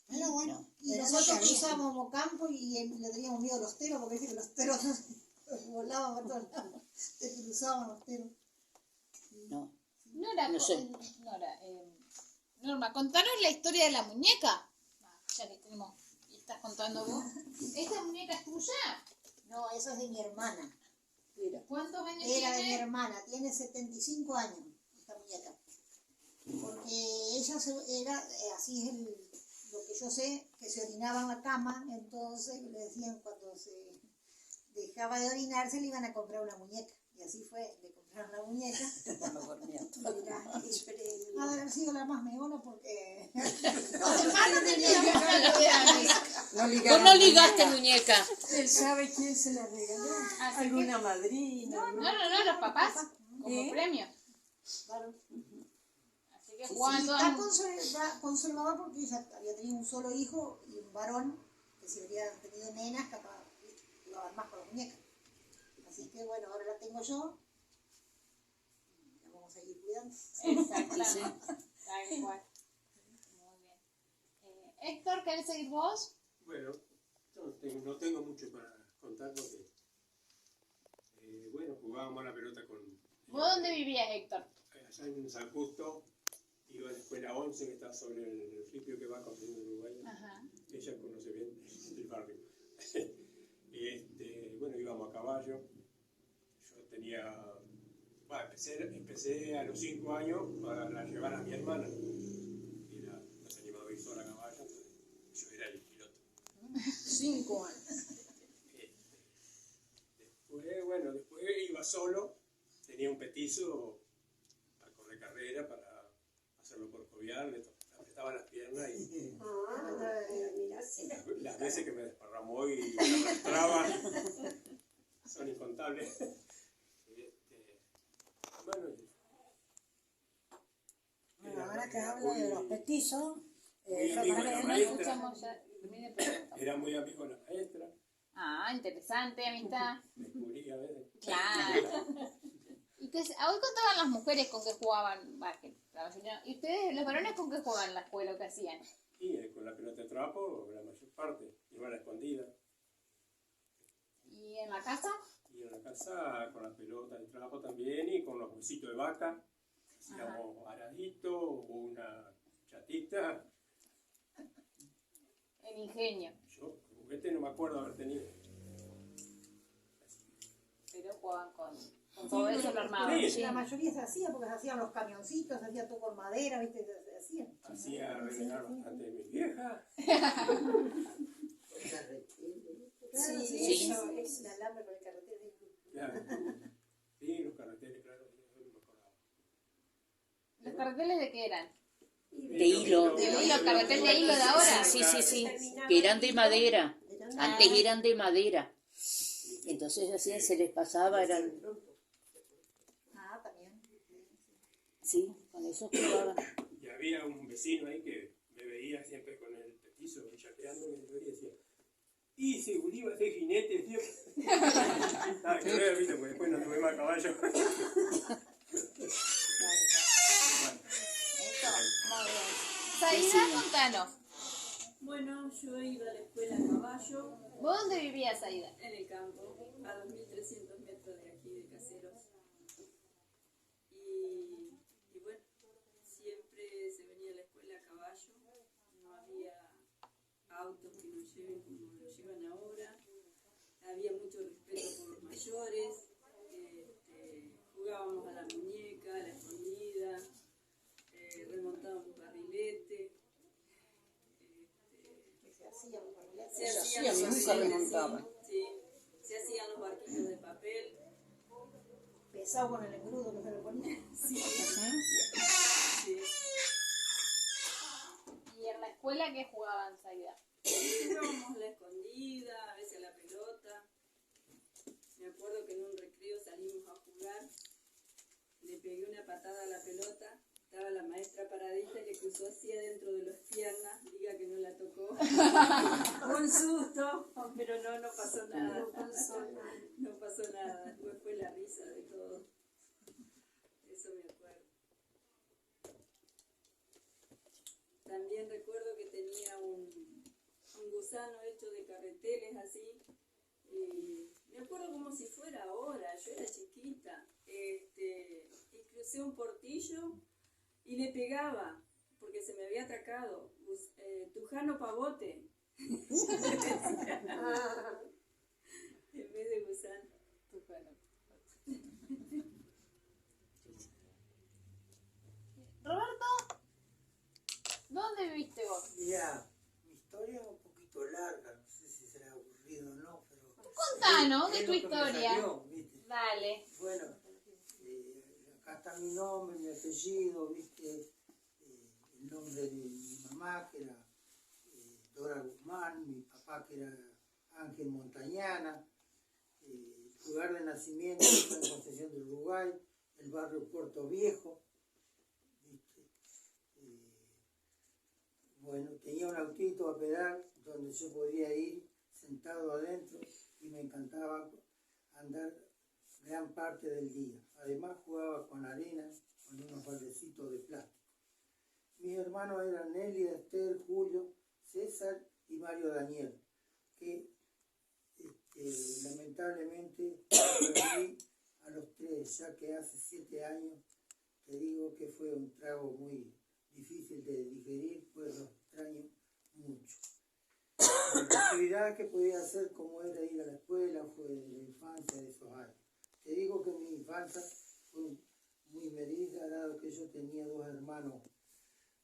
Pero bueno, y nosotros cruzábamos Mocampo y le teníamos miedo a los teros, porque dice que los teros volaban a todos lados, te cruzaban los teros. No. Nora, No sé. Norma, contanos la historia de la muñeca. Ya que tenemos, y estás contando vos. ¿Esta muñeca es tuya? No, eso es de mi hermana. ¿Cuántos años Era tiene? de mi hermana, tiene 75 años esta muñeca. Porque ella era, así es lo que yo sé, que se orinaba en la cama, entonces le decían cuando se dejaba de orinarse le iban a comprar una muñeca. Y así fue, le compraron la muñeca. Ha de haber sido la más meona porque los demás no tenían Vos no ligaste muñeca. ¿Él sabe quién se la regaló? ¿Alguna madrina? No, los papás, como premio. Claro. Así que jugaban todas. Está conservada porque ella había tenido un solo hijo y un varón, que si hubieran tenido nenas, capaz jugaban más con las muñecas. Así que bueno, ahora la tengo yo. La vamos a ir cuidando. Exactamente. Tal cual. Muy bien. Héctor, ¿querés seguir vos? Bueno, no tengo mucho para contar porque, bueno, jugábamos a la pelota con... ¿Vos dónde vivías, Héctor? Allá en San Justo, iba a la escuela 11, que está sobre el ripio que va con el Uruguay. Ajá. Ella conoce bien el barrio. Bueno, íbamos a caballo. Yo tenía... Bueno, empecé a los 5 años para llevar a mi hermana. No se animaba a ir sola a caballo, entonces yo era el piloto. 5 años. Después iba solo, tenía un petizo para correr carrera, para hacerlo por jovial, le apretaba las piernas y las veces que me desparramó y me arrastraba son incontables. Bueno, ahora que hablo de los petizos, era muy amigo de la maestra. Ah, interesante, amistad. Descubrí a veces. Claro. Y hoy contaban las mujeres con qué jugaban, y ustedes, los varones, con qué jugaban en la escuela o qué hacían. Y con la pelota de trapo, la mayor parte, iba a la escondida. ¿Y en la casa? Y en la casa con la pelota de trapo también y con los huesitos de vaca. Hacíamos aradito o una chatita. El ingenio. Yo, juguete no me acuerdo haber tenido. Pero jugaban con todo eso lo armaban. Sí. La mayoría se hacía porque se hacían los camioncitos, se hacía todo con madera, ¿viste? Se hacían. Hacía renegar bastante de mi vieja. Sí, eso es el alambre con el carretero. Claro. Sí, los carreteles, claro. ¿Los carteles de qué eran? De hilo. ¿De hilo? ¿Carretel de hilo de ahora? Sí, que eran de madera. Antes eran de madera. Entonces así se les pasaba, eran... Ah, también. Sí, con eso jugaban. Y había un vecino ahí que me veía siempre con el petizo chateando y me decía, y si Bolívar es jinete, tío. Nada que ver, viste, porque después no tuve más caballo. Saida, contanos. Bueno, yo iba a la escuela a caballo. ¿Vos dónde vivías, Saida? En el campo, a 2.300 metros de aquí de Caseros. Y bueno, siempre se venía a la escuela a caballo. No había autos que nos lleven como lo llevan ahora. Había mucho respeto por los mayores. Jugábamos a la muñeca, a la escondida. Remontábamos barrilete. Se hacían los barquitos de papel. Pesado con el engrudo que se le ponía. Sí. ¿Y en la escuela qué jugaban, Saida? Jugábamos a la escondida, a veces a la pelota. pegué una patada a la pelota. Estaba la maestra paradita y le cruzó así adentro de las piernas. Diga que no la tocó. Un susto, pero no pasó nada. No pasó nada. Después fue la risa de todo. Eso me acuerdo. También recuerdo que tenía un gusano hecho de carreteles así. Me acuerdo como si fuera ahora. Yo era chiquita. Y crucé un portillo y le pegaba, porque se me había atacado, Tujano Pavote. En vez de gusano. Tujano. Roberto, ¿dónde viviste vos? Mira, mi historia es un poquito larga, no sé si será aburrido o no, pero... Contanos de es tu lo que me historia. salió, ¿viste? Dale. Bueno, acá está mi nombre, mi apellido, ¿viste? El nombre de mi mamá, que era Dora Guzmán, mi papá, que era Ángel Montañana, el lugar de nacimiento está en Concepción del Uruguay, el barrio Puerto Viejo, ¿viste? Bueno, tenía un autito a pedal donde yo podía ir sentado adentro y me encantaba andar gran parte del día. Además jugaba con arena, con unos baldecitos de plástico. Mis hermanos eran Nelly, Esther, Julio, César y Mario Daniel, que lamentablemente perdí a los 3, ya que hace 7 años, te digo que fue un trago muy difícil de digerir, pues los extraño mucho. La actividad que podía hacer, como era ir a la escuela, fue de la infancia de esos años. Te digo que mi infancia fue muy medida, dado que yo tenía 2 hermanos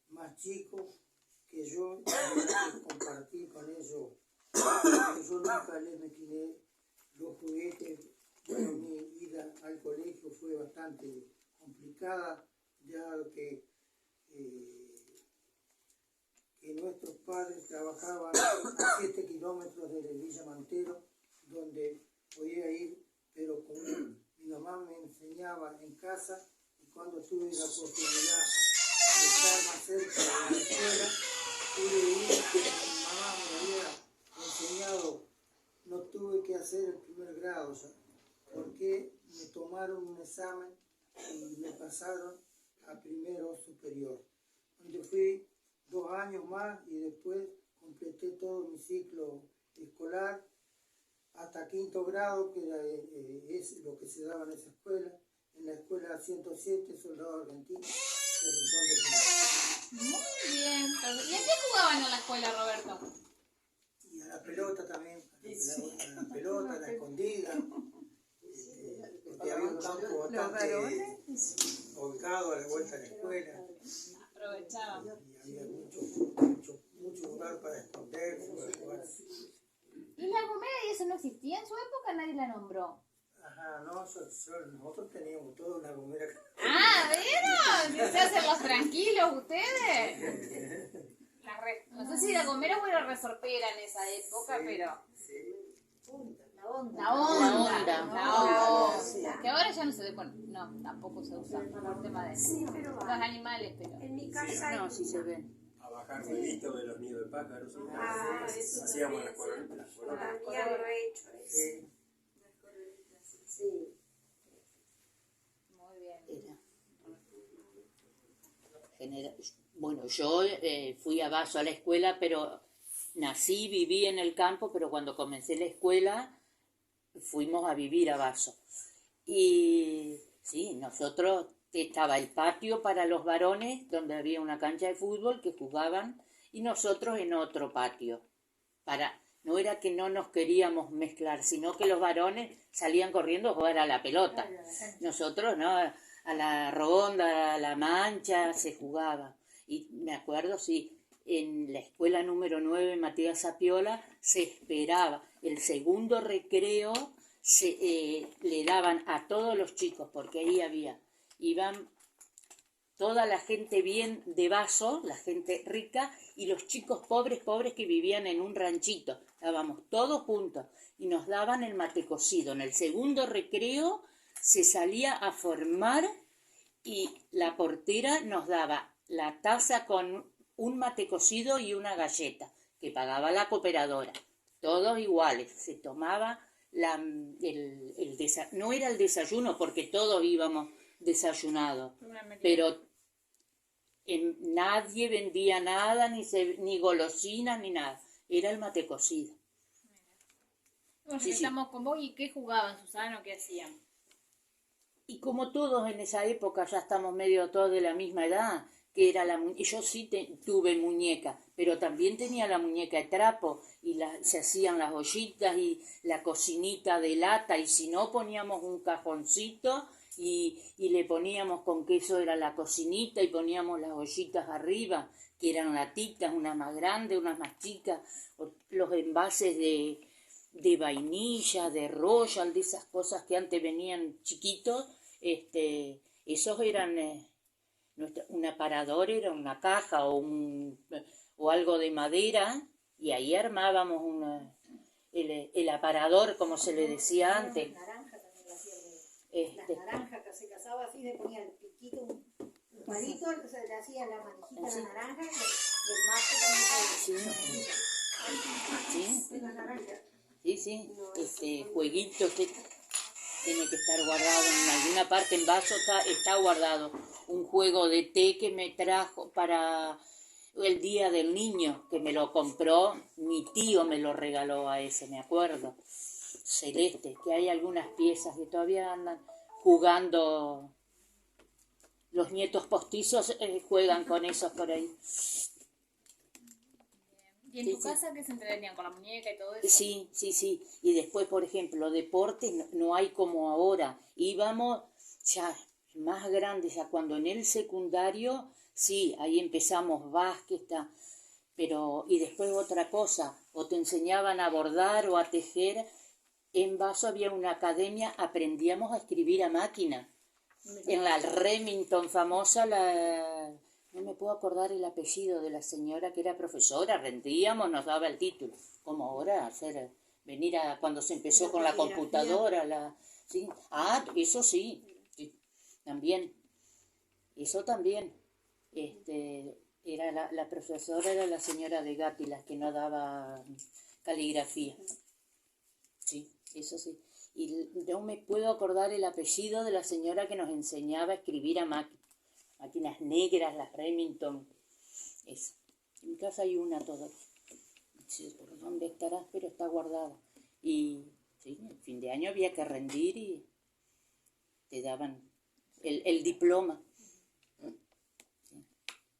más chicos que yo, tenía que compartir con ellos, porque yo nunca les mezclé los juguetes. Bueno, mi ida al colegio fue bastante complicada, dado que nuestros padres trabajaban a 7 kilómetros de Villa Mantero, donde podía ir, pero como mi mamá me enseñaba en casa, y cuando tuve la oportunidad de estar más cerca de la escuela, pude ir, porque mi mamá me había enseñado, no tuve que hacer el primer grado ya, porque me tomaron un examen y me pasaron a primero superior, donde fui 2 años más y después completé todo mi ciclo escolar hasta 5º grado, que era, es lo que se daba en esa escuela, en la escuela 107, Soldado Argentino, de Rincón de Tucumán. Muy bien. ¿Y a qué jugaban en la escuela, Roberto? Y a la pelota también, a la pelota, a la escondida, porque había un campo bastante ubicado a la vuelta de la escuela. Aprovechaban. Y había mucho lugar para esconderse, para jugar. ¿Y la Gomera y eso no existía en su época? Nadie la nombró. Ajá, no, nosotros teníamos toda una gomera. Ah, ¿vieron? ¿Se hacen los tranquilos ustedes? No sé si la Gomera o era resortera en esa época, pero... La onda. Que ahora ya no se ve, bueno, no, tampoco se usa por el tema de los animales, pero... En mi casa... No, sí se ven. A bajar ruiditos de los nidos de pájaros. Eso hacíamos las también, coronas. Todavía lo he hecho eso. Sí. Muy bien. Bueno, yo fui a Vaso a la escuela, pero nací, viví en el campo, pero cuando comencé la escuela fuimos a vivir a Vaso. Y sí, nosotros estaba el patio para los varones, donde había una cancha de fútbol que jugaban, y nosotros en otro patio. No era que no nos queríamos mezclar, sino que los varones salían corriendo a jugar a la pelota. Nosotros, ¿no? A la ronda, a la mancha, se jugaba. Y me acuerdo, sí, en la escuela número 9, Matías Sapiola, se esperaba. El segundo recreo le daban a todos los chicos, porque ahí iban toda la gente bien de Vaso, la gente rica, y los chicos pobres que vivían en un ranchito. Estábamos todos juntos y nos daban el mate cocido. En el segundo recreo se salía a formar y la portera nos daba la taza con un mate cocido y una galleta, que pagaba la cooperadora. Todos iguales, se tomaba no era el desayuno porque todos íbamos desayunados, pero nadie vendía nada, ni golosinas, ni nada, era el mate cocido. Bueno, Sí, sí. estamos con vos, ¿y qué jugaban, Susana, o qué hacían? Y como todos en esa época, ya estamos medio todos de la misma edad, que era y yo sí tuve muñeca, pero también tenía la muñeca de trapo, y se hacían las ollitas y la cocinita de lata, y si no poníamos un cajoncito y le poníamos con queso, era la cocinita, y poníamos las ollitas arriba, que eran latitas, unas más grandes, unas más chicas, los envases de vainilla, de royal, de esas cosas que antes venían chiquitos, esos eran, un aparador era una caja o algo de madera, y ahí armábamos el aparador, como se le decía antes. Las naranjas que se casaba así, le ponía el piquito, un palito, se le hacía la manijita a la naranja y el mate también. Sí, jueguitos que tiene que estar guardado en alguna parte, en vaso está guardado. Un juego de té que me trajo para el Día del Niño, que me lo compró, mi tío me lo regaló a ese, me acuerdo. Celeste, que hay algunas piezas que todavía andan jugando. Los nietos postizos juegan con esos por ahí. ¿Y en tu casa qué se entretenían, con la muñeca y todo eso? Sí. Y después, por ejemplo, deportes no hay como ahora. Íbamos ya más grandes, ya cuando en el secundario, sí, ahí empezamos básquet, pero y después otra cosa, o te enseñaban a bordar o a tejer. En Vaso había una academia, aprendíamos a escribir a máquina. En la Remington famosa, no me puedo acordar el apellido de la señora que era profesora, rendíamos, nos daba el título. Como ahora, cuando se empezó con la computadora, ¿sí? Eso sí, también. Eso también. Era la profesora era la señora de Gátilas, que no daba caligrafía. Sí, eso sí. Y no me puedo acordar el apellido de la señora que nos enseñaba a escribir a máquinas negras, las Remington. Esa. En mi casa hay una todavía. No sé por dónde estará, pero está guardada. Y sí, el fin de año había que rendir y te daban el diploma.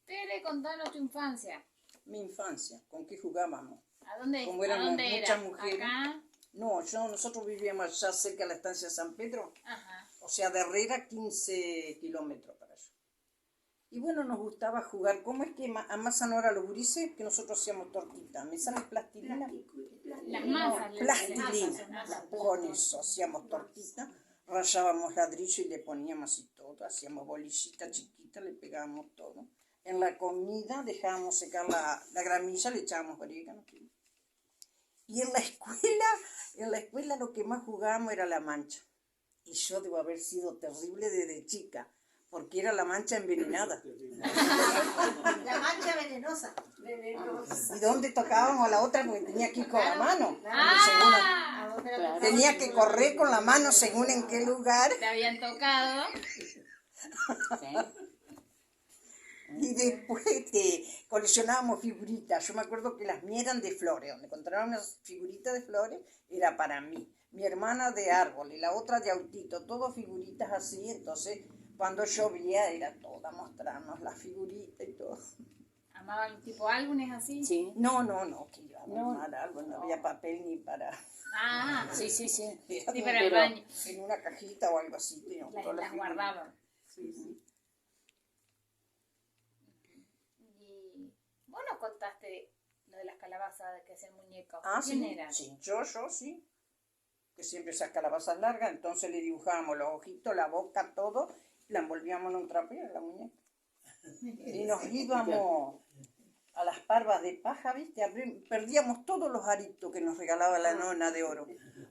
Tere, contanos tu infancia. Mi infancia, ¿con qué jugábamos? ¿A dónde, Como éramos muchas era? mujeres. ¿Acá? No, nosotros vivíamos allá cerca de la estancia de San Pedro, Ajá. o sea, de Herrera 15 kilómetros para allá. Y bueno, nos gustaba jugar. ¿Cómo es que amasan ahora los gurises? Que nosotros hacíamos tortitas. ¿Me sale plastilina? Las masas. Plastilina. Con eso hacíamos tortitas, rayábamos ladrillo y le poníamos así todo. Hacíamos bolillita chiquita, le pegábamos todo. En la comida dejábamos secar la gramilla, le echábamos orégano. Y en la escuela lo que más jugábamos era la mancha. Y yo debo haber sido terrible desde chica, porque era la mancha envenenada. La mancha venenosa. ¿Y dónde tocábamos a la otra? Porque tenía que ir con la mano. Tenía que correr con la mano según en qué lugar. Te habían tocado. Y después coleccionábamos figuritas. Yo me acuerdo que las mías eran de flores. Donde encontraban unas figuritas de flores era para mí. Mi hermana de árbol y la otra de autito. Todas figuritas así. Entonces, cuando llovía era toda mostrarnos las figuritas y todo. ¿Amaban tipo álbumes así? Sí. No, que iba a armar algo. No había papel ni para... Sí. Era Sí, para el baño. En una cajita o algo así. Las guardaban. Sí. Y vos nos contaste lo de las calabazas que hacían muñecos. ¿Quién era? Sí, yo sí. Que siempre esas calabazas largas, entonces le dibujábamos los ojitos, la boca, todo, y la envolvíamos en un trapo y en la muñeca. Y nos íbamos a las parvas de paja, ¿viste? Perdíamos todos los aritos que nos regalaba la nona de oro,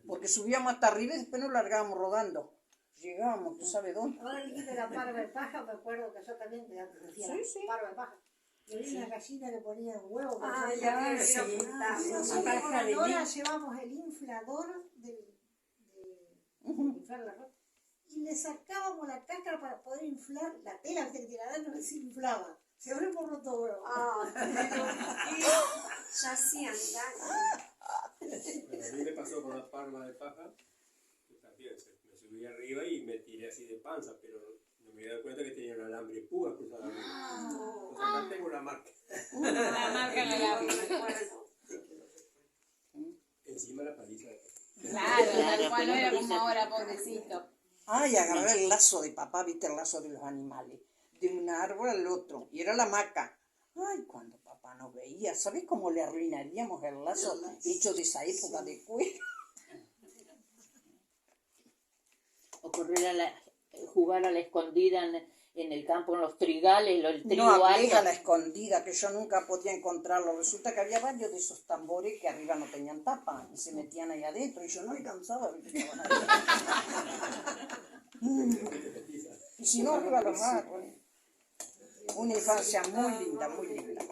porque subíamos hasta arriba y después nos largábamos rodando. llegábamos, ¿tú sabes dónde? Ahora dijiste la parva de paja, me acuerdo que yo también antes decía Sí. parva de paja. Y había una gallina que ponía un huevo. Ah, porque ya, era sí. fundamental. Una Nosotros paja con la de Nora lin. llevamos el inflador de inflar la ropa. Y le sacábamos la cáscara para poder inflar la tela que tiene adentro, que se inflaba. Se abre por roto huevo. Ya hacían daño. Bueno, a mí me pasó con la parva de paja, que también me subí arriba y me tiré así de panza, pero no me había dado cuenta que tenía un alambre púa cruzado arriba. O sea, acá tengo la marca. La marca en el alambre. Encima la paliza. Claro, tal cual no era como ahora, pobrecito. Ay, agarré el lazo de papá, viste el lazo de los animales, de un árbol al otro, y era la hamaca. Ay, cuando papá nos veía, ¿sabes cómo le arruinaríamos el lazo hecho de esa época de cuero? O jugar a la escondida en el campo, en los trigales, el trigo No alto. aplica la escondida, que yo nunca podía encontrarlo. Resulta que había varios de esos tambores que arriba no tenían tapa y se metían ahí adentro y yo no alcanzaba a ver que estaban ahí. Y si no, arriba los árboles. Una infancia muy linda, muy linda.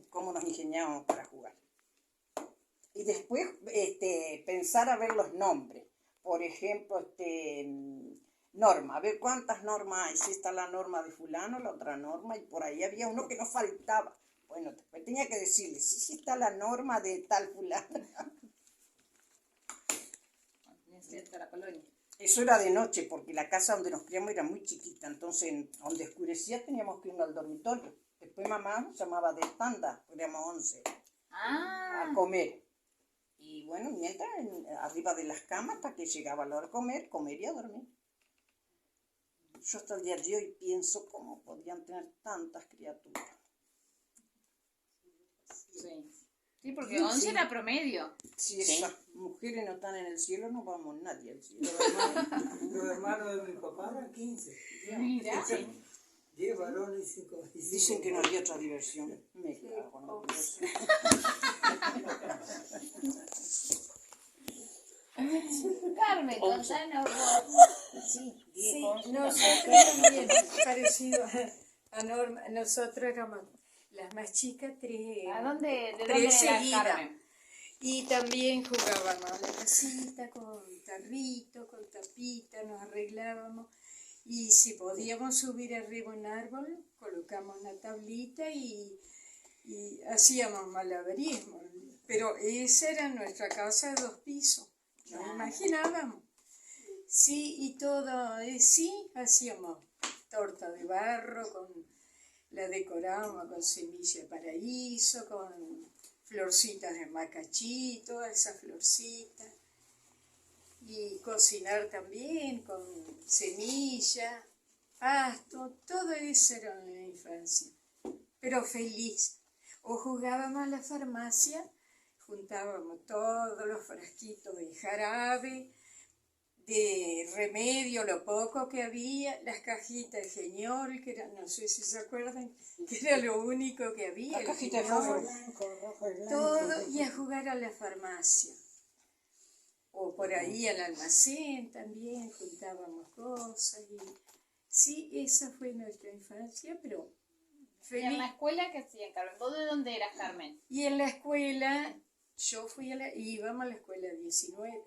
Cómo nos ingeniábamos para jugar. Y después pensar a ver los nombres. Por ejemplo, Norma, a ver cuántas normas hay. Si está la norma de fulano, la otra norma, y por ahí había uno que nos faltaba. Bueno, después tenía que decirle, sí está la norma de tal fulano. Eso era de noche, porque la casa donde nos criamos era muy chiquita, entonces donde oscurecía teníamos que irnos al dormitorio. Después mamá nos llamaba de tanda, éramos 11, a comer. Y bueno, mientras arriba de las camas hasta que llegaba la hora de comer y a dormir. Yo hasta el día de hoy pienso cómo podían tener tantas criaturas. Sí, porque 11 era promedio. Si esas mujeres no están en el cielo, no vamos nadie al cielo. Los hermanos de mi papá eran 15. Mira. 10 varones y 5 mujeres. Dicen que no había otra diversión. Me cago en la diversión. Carmen, contanos vos. Sí, nosotros también, parecido a Norma, nosotros éramos las más chicas, tres, ¿De dónde tres era seguidas. Carmen? Y también jugábamos a la casita con tarrito, con tapita, nos arreglábamos. Y si podíamos subir arriba un árbol, colocamos una tablita y hacíamos malabarismo. Pero esa era nuestra casa de 2 pisos, no imaginábamos. Sí, y todo, sí, hacíamos torta de barro, la decorábamos con semilla de paraíso, con florcitas de macachí, todas esas florcitas. Y cocinar también con semilla, pasto, todo eso era en la infancia, pero feliz. O jugábamos a la farmacia, juntábamos todos los frasquitos de jarabe, de remedio, lo poco que había, las cajitas de Geniol, que eran, no sé si se acuerdan, que era lo único que había. La cajita de Geniol, fósforo. todo, y a jugar a la farmacia. O por ahí al almacén también, juntábamos cosas. Y sí, esa fue nuestra infancia, pero ¿Y feliz. en la escuela qué hacían, Carmen? ¿Vos de dónde eras, Carmen? Y en la escuela, íbamos a la escuela 19.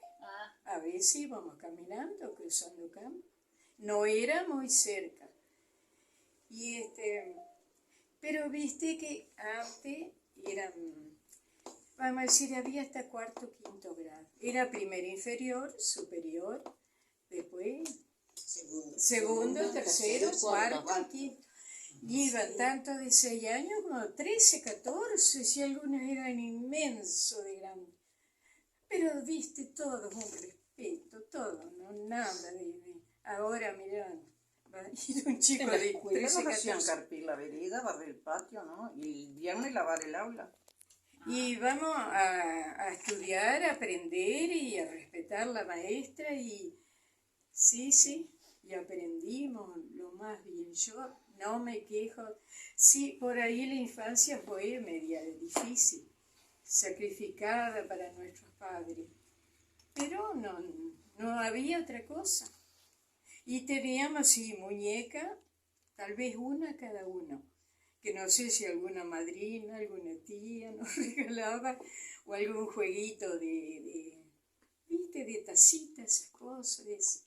A veces íbamos caminando, cruzando campo. No era muy cerca. Y pero viste que antes eran, vamos a decir, había hasta 4º, 5º grado. Era primero inferior, superior, después segundo, tercero, cuarto, quinto. Y iban tanto de 6 años como 13, 14, si algunos eran inmensos de grandes. Pero viste, todo un respeto, todo, no nada de ahora mirá, va a ir un chico En la de escuela 13, nos hacían 14. carpir la vereda, barrer el patio, ¿no? Y el viernes lavar el aula. Y vamos a estudiar, a aprender y a respetar la maestra y sí, y aprendimos lo más bien. Yo no me quejo. Sí, por ahí la infancia fue media difícil, sacrificada para nuestros padres, pero no había otra cosa. Y teníamos así muñeca, tal vez una cada uno, que no sé si alguna madrina, alguna tía nos regalaba, o algún jueguito ¿viste? De tacitas, esas cosas, eso.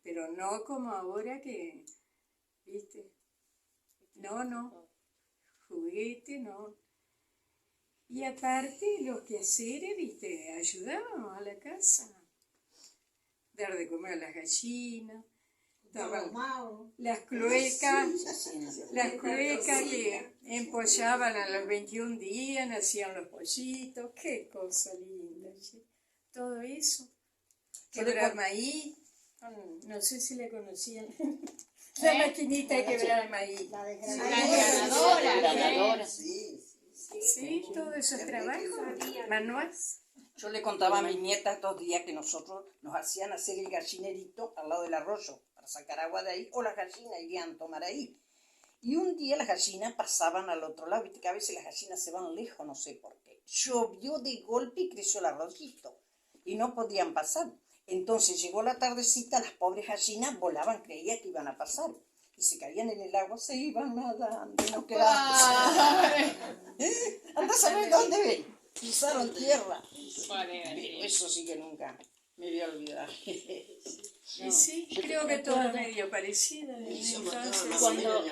Pero no como ahora que, ¿viste? No, juguete no. Y aparte los quehaceres, ¿viste? Ayudábamos a la casa, dar de comer a las gallinas. Las cloacas que empollaban a los 21 días, nacían los pollitos, qué cosa linda, che. Todo eso. Quebrar maíz, no sé si la conocían. La maquinita de quebrar maíz. La granadora. Sí, todo eso es trabajo manual. Yo le contaba a mis nietas 2 días que nosotros nos hacían hacer el gallinerito al lado del arroyo para sacar agua de ahí, o las gallinas irían a tomar ahí. Y un día las gallinas pasaban al otro lado, viste que a veces las gallinas se van lejos, no sé por qué. Llovió de golpe y creció el arroyito y no podían pasar. Entonces llegó la tardecita, las pobres gallinas volaban, creían que iban a pasar. Y se caían en el agua, se iban nadando, y nos quedábamos. Anda a saber dónde ven. Pisaron tierra. Pero eso sí que nunca me voy a olvidar. Y sí, creo que todo es medio parecido. Cuando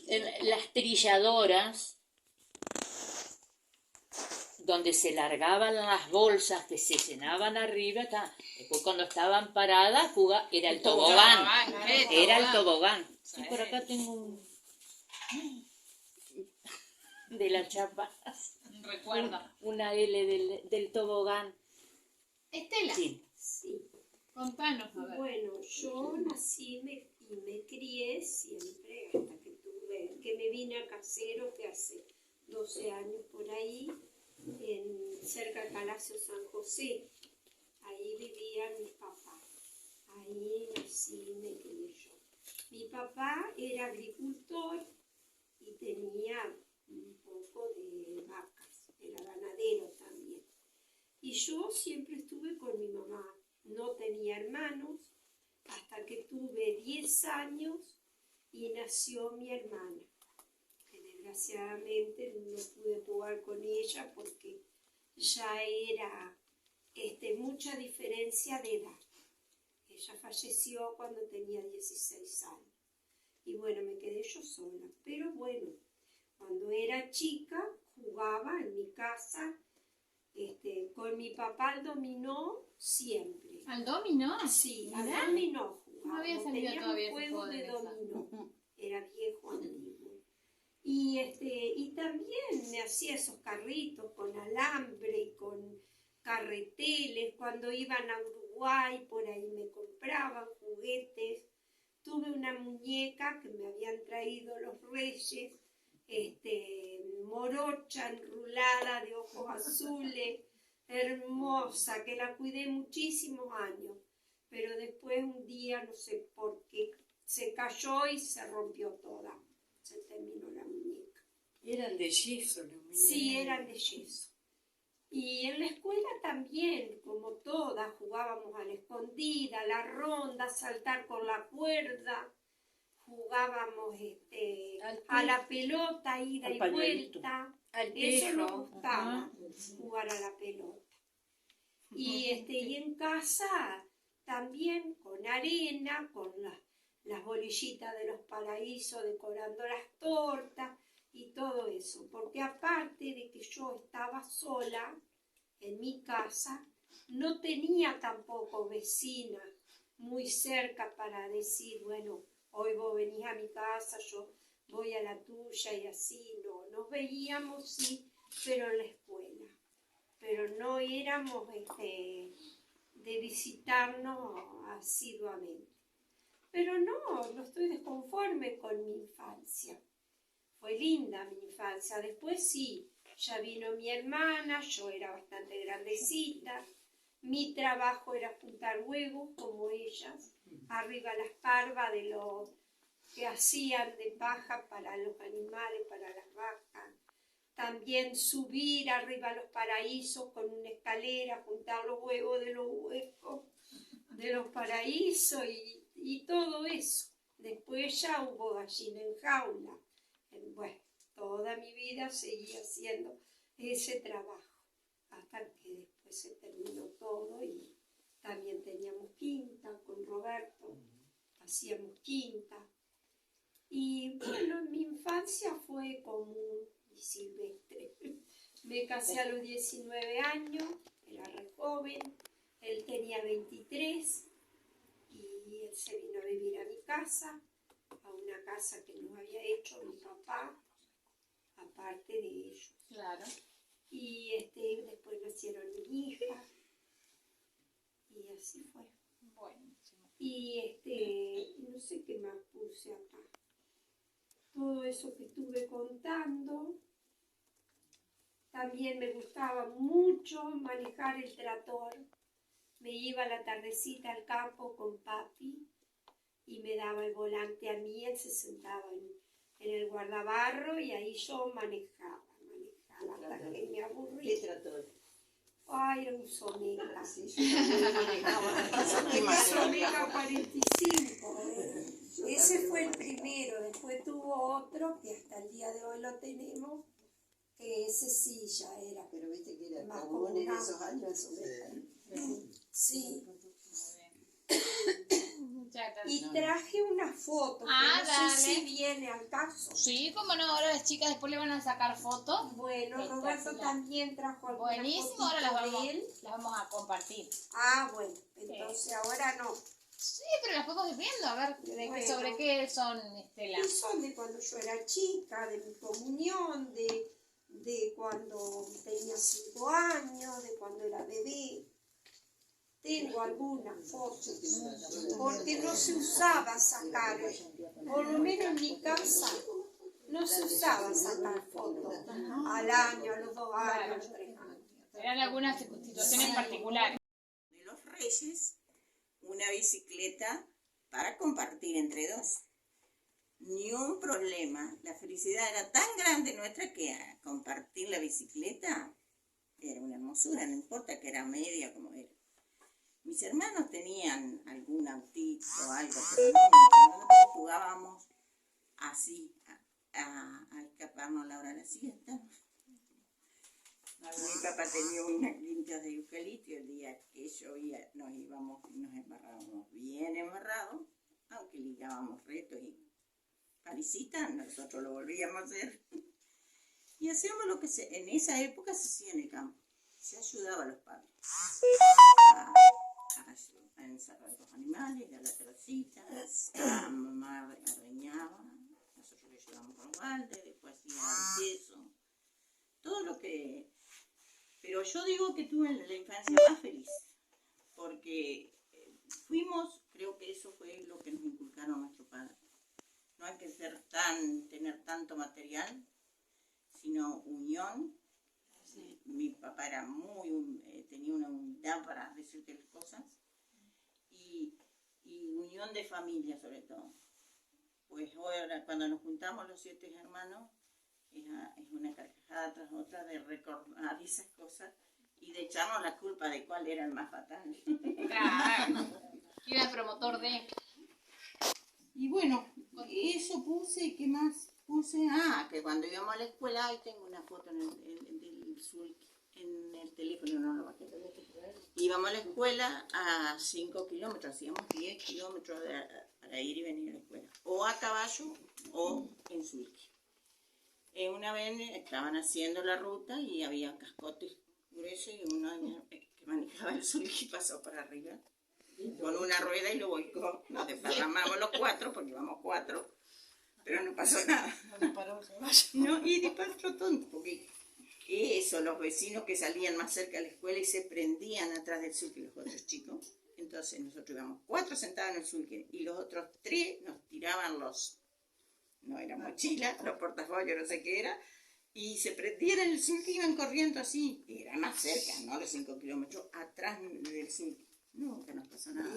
en las trilladoras, donde se largaban las bolsas que se llenaban arriba, después cuando estaban paradas, era el tobogán. Era el tobogán. Y por acá tengo un de la chapa. Recuerdo. Una L del tobogán. Estela. Sí. Sí. Contanos, a ver. Bueno, yo nací y me crié siempre hasta que me vine a Caseros, que hace 12 años por ahí, cerca del Palacio San José. Ahí vivían mis papás. Ahí nací y me crié yo. Mi papá era agricultor y tenía un poco de vacas, era ganadero también. Y yo siempre estuve con mi mamá. No tenía hermanos hasta que tuve 10 años y nació mi hermana, que desgraciadamente no pude jugar con ella porque ya era mucha diferencia de edad. Ella falleció cuando tenía 16 años y bueno, me quedé yo sola. Pero bueno, cuando era chica jugaba en mi casa con mi papá al dominó siempre. ¿Al dominó? Sí, al ¿Mirá? dominó jugaba. No había salido Teníamos todavía ese juego juego de de mesa. dominó. Era viejo, antiguo. Y también me hacía esos carritos con alambre y con carreteles. Cuando iban a Uruguay, por ahí me compraban juguetes. Tuve una muñeca que me habían traído los reyes, morocha enrulada de ojos azules, hermosa, que la cuidé muchísimos años, pero después un día, no sé por qué, se cayó y se rompió toda, se terminó la muñeca. Eran de yeso las muñecas. Sí, eran de yeso. Y en la escuela también, como todas, jugábamos a la escondida, a la ronda, a saltar con la cuerda. Jugábamos a la pelota, ida y vuelta. Eso nos gustaba, jugar a la pelota. Y en casa también con arena, con las bolillitas de los paraísos, decorando las tortas y todo eso. Porque aparte de que yo estaba sola en mi casa, no tenía tampoco vecinas muy cerca para decir, bueno, hoy vos venís a mi casa, yo voy a la tuya y así, no. Nos veíamos, sí, pero en la escuela. Pero no éramos de visitarnos asiduamente. Pero no estoy desconforme con mi infancia. Fue linda mi infancia. Después sí, ya vino mi hermana, yo era bastante grandecita. Mi trabajo era juntar huevos como ellas, arriba las parvas de los que hacían de paja para los animales, para las vacas. También subir arriba a los paraísos con una escalera, juntar los huevos de los huecos de los paraísos y y todo eso. Después ya hubo gallina en jaula. Bueno, toda mi vida seguí haciendo ese trabajo, hasta que después se terminó todo y también teníamos quinta con Roberto, hacíamos quinta. Y bueno, mi infancia fue común y silvestre. Me casé a los 19 años, era re joven, él tenía 23 y él se vino a vivir a mi casa, a una casa que nos había hecho mi papá, aparte de ellos. Claro. Y después nacieron mi hija y así fue. Buenísimo. Y no sé qué más puse acá. Todo eso que estuve contando. También me gustaba mucho manejar el tractor. Me iba a la tardecita al campo con papi y me daba el volante a mí, él se sentaba en el guardabarro y ahí yo manejaba hasta que me aburrí. ¿Qué tractor? Ay, era un Soneca. Sí, yo también manejaba. Soneca 45. Ese fue el primero. Después tuvo otro que hasta el día de hoy lo tenemos, que ese sí ya era. Pero viste que era más común en común. esos años. Soneca. Sí. Muchas gracias. Y traje una foto, que Ah, no dale. sé si viene al caso. Sí, como no, ahora las chicas después le van a sacar fotos. Bueno, Esta Roberto sí la- también trajo alguna Buenísimo, ahora las fotito vamos, de él. las vamos a compartir. Ah, bueno, entonces ahora no. Sí, pero las podemos ir viendo, a ver Bueno. sobre qué son Y las... son de cuando yo era chica, de mi comunión, de cuando tenía 5 años, de cuando era bebé. Tengo algunas fotos, porque no se usaba sacar, por lo menos en mi casa, no se usaba sacar fotos al año, a los 2 años, a los 3 años. Eran algunas situaciones particulares. De los Reyes, una bicicleta para compartir entre dos. Ni un problema. La felicidad era tan grande nuestra que a compartir la bicicleta era una hermosura, no importa que era media como era. Mis hermanos tenían algún autito o algo, pero no, nosotros jugábamos así, a escaparnos a la hora de la siesta. Mi papá tenía unas quintas de eucalipto y el día que llovía nos íbamos y nos embarrábamos bien embarrados, aunque ligábamos reto y parisita, nosotros lo volvíamos a hacer. Y hacíamos lo que en esa época se hacía en el campo, se ayudaba a los padres a encerrar los animales, a la trocita, a mamá arreñaba, nosotros le llevamos con balde, después hacía el queso, todo lo que... Pero yo digo que tuve la infancia más feliz, porque fuimos, creo que eso fue lo que nos inculcaron nuestros padres. No hay que tener tanto material, sino unión. Mi papá era tenía una humildad para decirte las cosas, y unión de familia sobre todo. Pues ahora cuando nos juntamos los 7 hermanos, es una carcajada tras otra de recordar esas cosas y de echarnos la culpa de cuál era el más fatal. Claro. ¿Quién era el promotor de...? Y bueno, eso puse, ¿qué más puse? Ah, que cuando íbamos a la escuela, ahí tengo una foto en el teléfono, no lo bajé. Íbamos a la escuela a 5 kilómetros, hacíamos 10 kilómetros para ir y venir a la escuela. O a caballo o en sulky. Una vez estaban haciendo la ruta y había cascotes gruesos y uno que manejaba el sulky pasó para arriba con una rueda y lo volcó. Nos desparramamos los 4 porque íbamos 4, pero no pasó nada. No, y de paso tonto, porque eso, los vecinos que salían más cerca de la escuela y se prendían atrás del sulky los otros chicos. Entonces nosotros íbamos 4 sentados en el sulky y los otros 3 nos tiraban no era mochila, los portafolios, no sé qué era, y se prendían en el sulky y iban corriendo así. Y era más cerca, ¿no? Los 5 kilómetros atrás del sulky. Nunca nos pasó nada.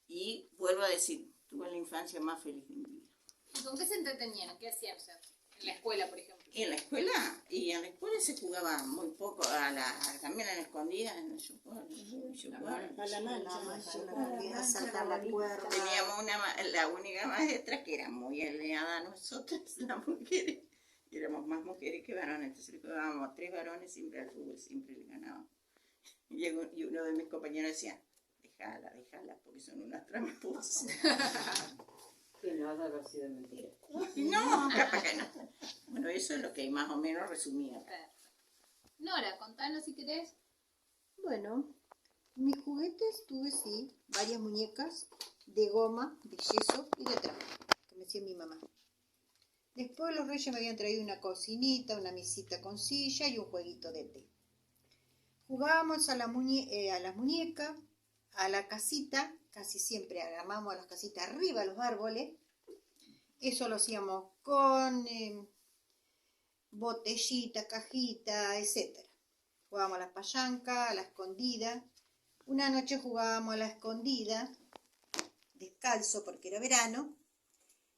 Y vuelvo a decir, tuve la infancia más feliz de mi vida. ¿Y con qué se entretenían? ¿Qué hacían? En la escuela, por ejemplo. En la escuela, y en la escuela se jugaba muy poco, también en la escondida, A la mancha, a saltar la cuerda. Teníamos la única maestra que era muy aliada a nosotras, las mujeres. Éramos más mujeres que varones, entonces le jugábamos 3 varones siempre al fútbol, siempre le ganábamos. Y uno de mis compañeros decía, déjala, porque son unas tramposas. Que no haya haber sido mentira. No, capaz que no. Bueno, eso es lo que más o menos resumía. Nora, contanos si querés. Bueno, mis juguetes tuve, sí, varias muñecas de goma, de yeso y de trapo, que me hacía mi mamá. Después los reyes me habían traído una cocinita, una mesita con silla y un jueguito de té. Jugábamos a las muñecas, a la casita, casi siempre agarramos a las casitas arriba de los árboles. Eso lo hacíamos con botellita, cajita, etc. Jugábamos a la payanca, a la escondida. Una noche jugábamos a la escondida, descalzo porque era verano.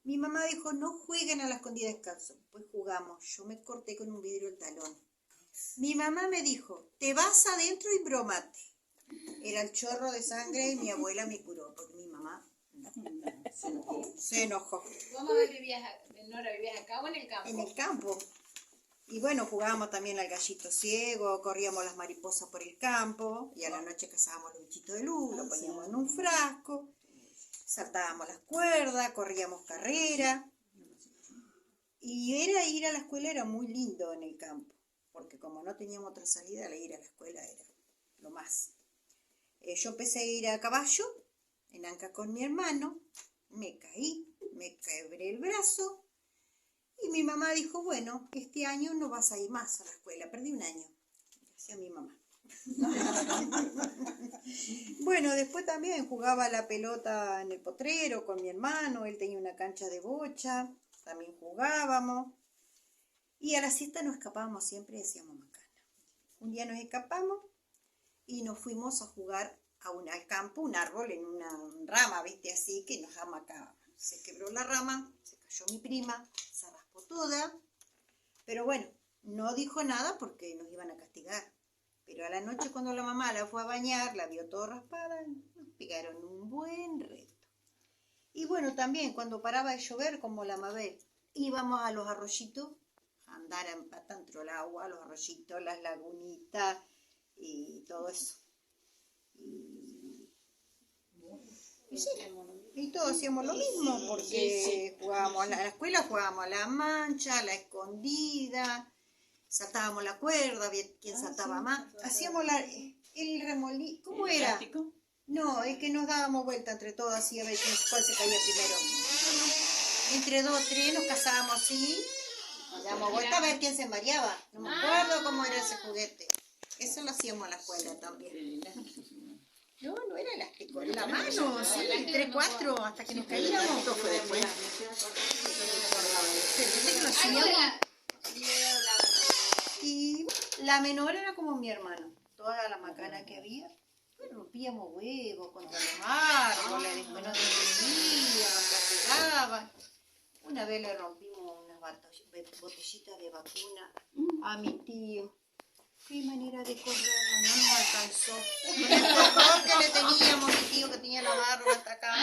Mi mamá dijo, no jueguen a la escondida descalzo. Pues jugamos, yo me corté con un vidrio el talón. Mi mamá me dijo, te vas adentro y bromate. Era el chorro de sangre y mi abuela me curó, porque mi mamá se enojó. ¿Vos, Nora, vivías acá o en el campo? En el campo. Y bueno, jugábamos también al gallito ciego, corríamos las mariposas por el campo, y a la noche cazábamos los bichitos de luz, lo poníamos en un frasco, saltábamos las cuerdas, corríamos carrera. Y ir a la escuela era muy lindo en el campo, porque como no teníamos otra salida, ir a la escuela era lo más. Yo empecé a ir a caballo, en Anca con mi hermano, me caí, me quebré el brazo, y mi mamá dijo, bueno, este año no vas a ir más a la escuela, perdí un año, decía mi mamá. Bueno, después también jugaba la pelota en el potrero con mi hermano, él tenía una cancha de bocha, también jugábamos, y a la siesta nos escapábamos siempre y hacíamos macana. Un día nos escapamos y nos fuimos a jugar al campo, un árbol en una rama, viste, así que nos amacábamos. Se quebró la rama, se cayó mi prima, se raspó toda, pero bueno, no dijo nada porque nos iban a castigar. Pero a la noche cuando la mamá la fue a bañar, la vio toda raspada, nos pegaron un buen reto. Y bueno, también cuando paraba de llover, como la Mabel, íbamos a los arroyitos, a andar en pata dentro del agua, los arroyitos, las lagunitas y todo eso. Y sí, y todos hacíamos lo mismo, porque jugábamos a la escuela, jugábamos a la mancha, a la escondida, saltábamos la cuerda, quién saltaba más. Hacíamos el remolino, ¿cómo era? No, es que nos dábamos vuelta entre todos así a ver cuál se caía primero. Entre 2 o 3 nos casábamos así, nos dábamos vuelta a ver quién se mareaba. No me acuerdo cómo era ese juguete. Eso lo hacíamos en la escuela también. No era elástico, en la mano, sí, 3, 4, hasta que nos caíamos. Esto fue después. Y la menor era como mi hermano. Toda la macana que había, rompíamos huevos contra los árboles, después nos defendíamos, nos pegaban. Una vez le rompimos unas botellitas de vacuna a mi tío. Qué manera de correr, no nos alcanzó. Con el dolor que le teníamos, mi tío que tenía la barba hasta acá.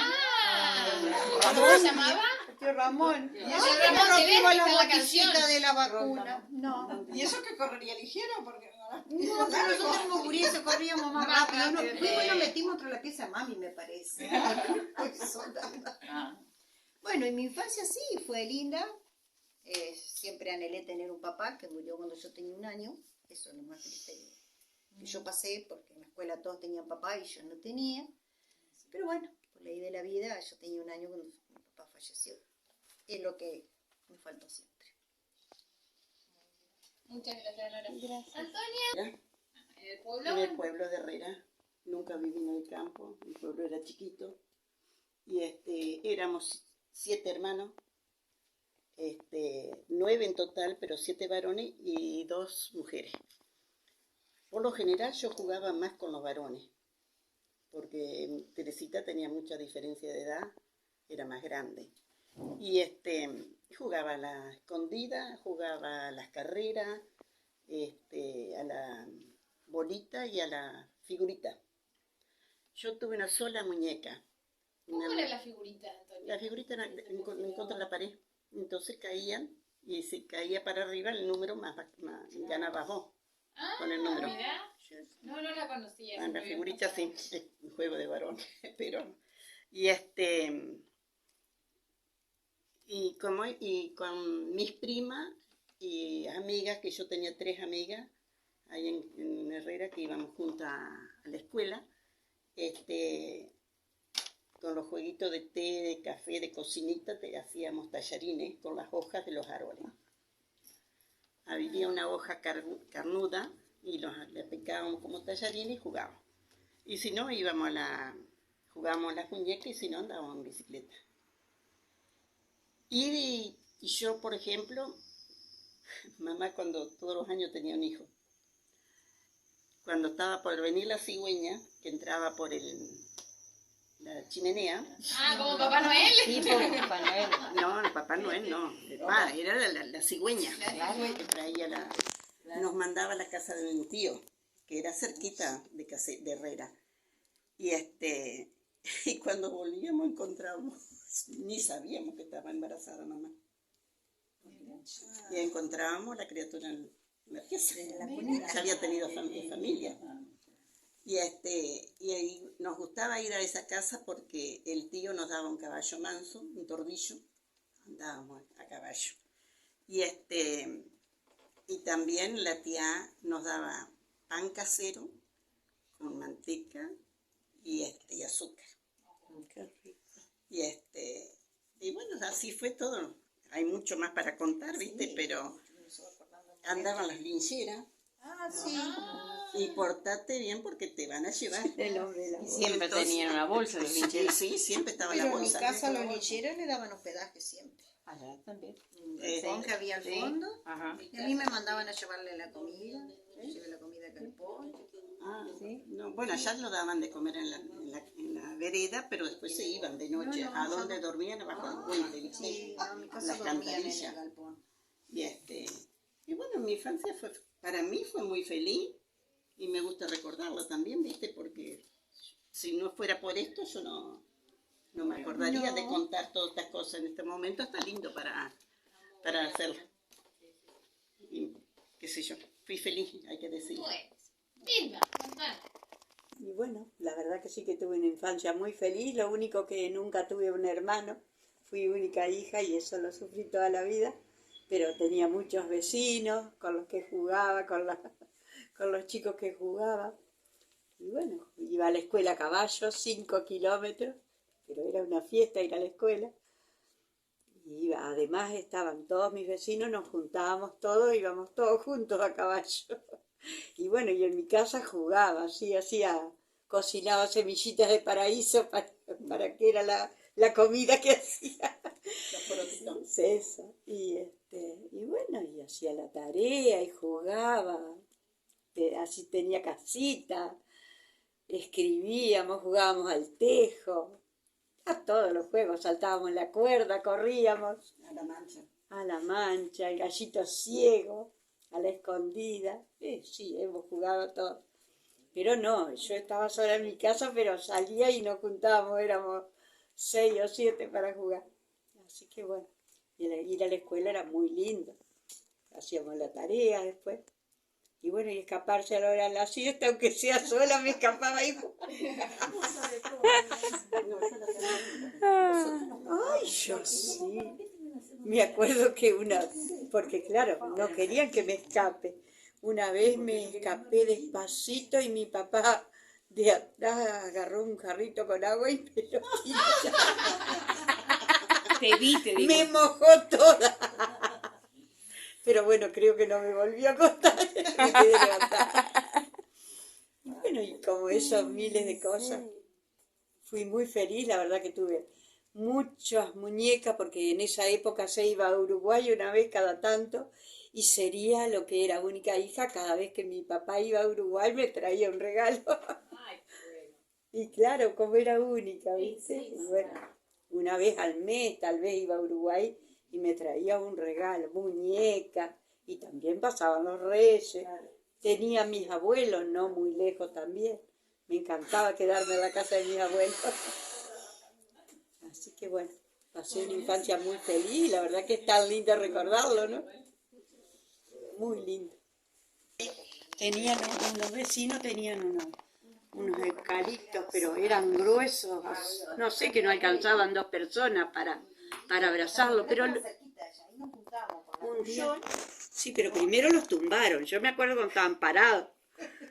¿Cómo se llamaba? El tío Ramón. Y Y ese eso Ramón, que rompimos te la ves, botellita está la de la vacuna. No. ¿Y eso que correría ligero? Porque No, pero nosotros como gurises corríamos más rápido. Fuimos y nos metimos entre la pieza de mami, me parece. Bueno, y mi infancia sí, fue linda. Siempre anhelé tener un papá que murió cuando yo tenía 1 año. Eso es lo más triste que yo pasé, porque en la escuela todos tenían papá y yo no tenía. Pero bueno, por ley de la vida, yo tenía 1 año cuando mi papá falleció. Es lo que me faltó siempre. Muchas gracias, Nora. Gracias. Antonia, ¿en el pueblo? En el pueblo de Herrera. Nunca viví en el campo, mi pueblo era chiquito. Y éramos 7 hermanos. 9 en total, pero 7 varones y 2 mujeres. Por lo general yo jugaba más con los varones, porque Teresita tenía mucha diferencia de edad, era más grande. Y Jugaba a la escondida, jugaba a las carreras, a la bolita y a la figurita. Yo tuve una sola muñeca. ¿Cómo era la figurita, Antonio? La figurita era en contra de la pared. Entonces caían y si caía para arriba el número más ganaba vos con el número. Mirá. No la conocía. La figurita sí, es un juego de varón, pero y con mis primas y amigas, que yo tenía 3 amigas ahí en Herrera que íbamos juntas a la escuela, con los jueguitos de té, de café, de cocinita, hacíamos tallarines con las hojas de los árboles. Había una hoja carnuda y le picábamos como tallarines y jugábamos. Y si no, jugábamos las muñecas y si no, andábamos en bicicleta. Y yo, por ejemplo, mamá cuando todos los años tenía un hijo, cuando estaba por venir la cigüeña, que entraba por la chimenea. Ah, ¿como Papá Noel? Sí, como Papá Noel. No, el Papá Noel no. Era la cigüeña. Que traía nos mandaba a la casa de un tío, que era cerquita de Herrera. Y cuando volvíamos encontramos, ni sabíamos que estaba embarazada mamá. Y encontrábamos la criatura en la pieza. Ya había tenido familia. Y ahí nos gustaba ir a esa casa porque el tío nos daba un caballo manso, un tordillo, andábamos a caballo. Y también la tía nos daba pan casero con manteca y azúcar. Qué rico. Y bueno, así fue todo. Hay mucho más para contar, ¿viste? Sí. Pero andaban las lincheras. Ah, sí. Y portate bien porque te van a llevar. El hombre de la bolsa. Siempre tenían una bolsa los lincheros. Sí, siempre estaba la bolsa. En mi casa los lincheros le daban hospedaje siempre. Allá también. El que había al fondo. Ajá. Y a mí me mandaban a llevarle la comida. Llevé la comida acá al pollo. Ah, sí. No, bueno, allá lo daban de comer en la vereda, pero después se iban de noche. ¿A dónde dormían? Abajo del puente, ¿viste? Sí, no, en mi casa las dormían en el cantarillas. galpón. Y bueno, mi infancia para mí fue muy feliz y me gusta recordarlo también, ¿viste? Porque si no fuera por esto, yo no me acordaría de contar todas estas cosas en este momento. Está lindo para hacerlo. Y qué sé yo, fui feliz, hay que decirlo. Vilma, contá. Y bueno, la verdad que sí que tuve una infancia muy feliz. Lo único que nunca tuve un hermano. Fui única hija y eso lo sufrí toda la vida. Pero tenía muchos vecinos con los que jugaba, con los chicos que jugaba. Y bueno, iba a la escuela a caballo, 5 kilómetros, pero era una fiesta ir a la escuela. Y además estaban todos mis vecinos, nos juntábamos todos, íbamos todos juntos a caballo. Y bueno, y en mi casa jugaba, así cocinaba semillitas de paraíso para que era la comida que hacía. Eso. Y bueno, y hacía la tarea y jugaba, así tenía casita, escribíamos, jugábamos al tejo, a todos los juegos, saltábamos en la cuerda, corríamos. A la mancha, el gallito ciego, a la escondida. Sí, hemos jugado todo. Pero no, yo estaba sola en mi casa, pero salía y nos juntábamos, éramos 6 o 7 para jugar. Así que bueno, ir a la escuela era muy lindo. Hacíamos la tarea después. Y bueno, y escaparse a la hora de la siesta, aunque sea sola, me escapaba ahí. Ay, yo sí. Me acuerdo que porque claro, no querían que me escape. Una vez me escapé despacito y mi papá de atrás agarró un jarrito con agua y me lo tiró. Te vi. Me mojó toda. Pero bueno, creo que no me volvió a contar. Me quedé levantada. Y bueno, y como eso, miles de cosas. Fui muy feliz, la verdad que tuve muchas muñecas, porque en esa época se iba a Uruguay una vez cada tanto, y sería lo que era única hija, cada vez que mi papá iba a Uruguay me traía un regalo. Y claro, como era única, ¿viste? Y bueno, una vez al mes tal vez iba a Uruguay y me traía un regalo, muñeca, y también pasaban los reyes. Tenía a mis abuelos, no muy lejos también. Me encantaba quedarme en la casa de mis abuelos. Así que bueno, pasé una infancia muy feliz y la verdad que es tan lindo recordarlo, ¿no? Muy lindo. Los vecinos tenían unos eucaliptos, pero eran gruesos, no sé, que no alcanzaban 2 personas para abrazarlo, pero un día, sí, pero primero los tumbaron. Yo me acuerdo cuando estaban parados,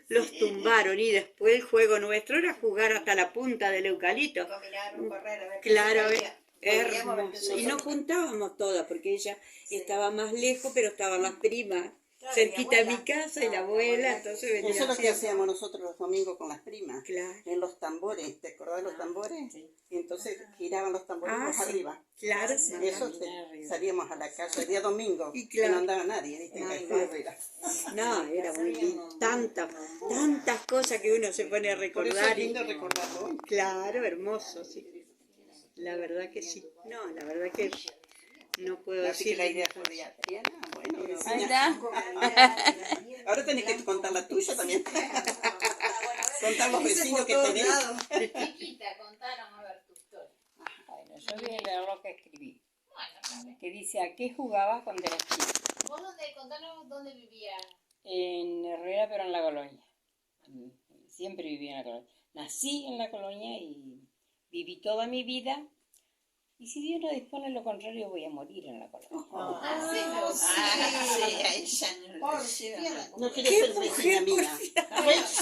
los tumbaron y después el juego nuestro era jugar hasta la punta del eucalipto. Claro, hermoso. Y nos juntábamos todas porque ella estaba más lejos, pero estaban las primas cerquita de mi casa y la abuela, entonces venía. Eso es lo que hacíamos nosotros los domingos con las primas. Claro. En los tambores, ¿te acordás de los tambores? Sí. Y entonces giraban los tambores más arriba. Claro. Y eso salíamos a la calle el día domingo, y que no andaba nadie, ¿viste? No, era muy lindo. Tantas cosas que uno se pone a recordar. Por eso es lindo recordarlo hoy. Claro, hermoso, sí. La verdad que sí. No, la verdad que no puedo Así decir. que la idea fue de Adriana. Bueno, Ahí está. Ahora tenés que contar la tuya también. Contar los vecinos que tenés. Chiquita, contaron a ver tu historia. Bueno, yo voy a leer lo que escribí. Que dice, ¿a qué jugabas cuando eras chico? ¿Vos contanos dónde vivías? En Herrera, pero en la Colonia. Siempre viví en la Colonia. Nací en la Colonia y viví toda mi vida. Y si Dios no dispone lo contrario, voy a morir en la Colonia. No quiero ser vecina mía.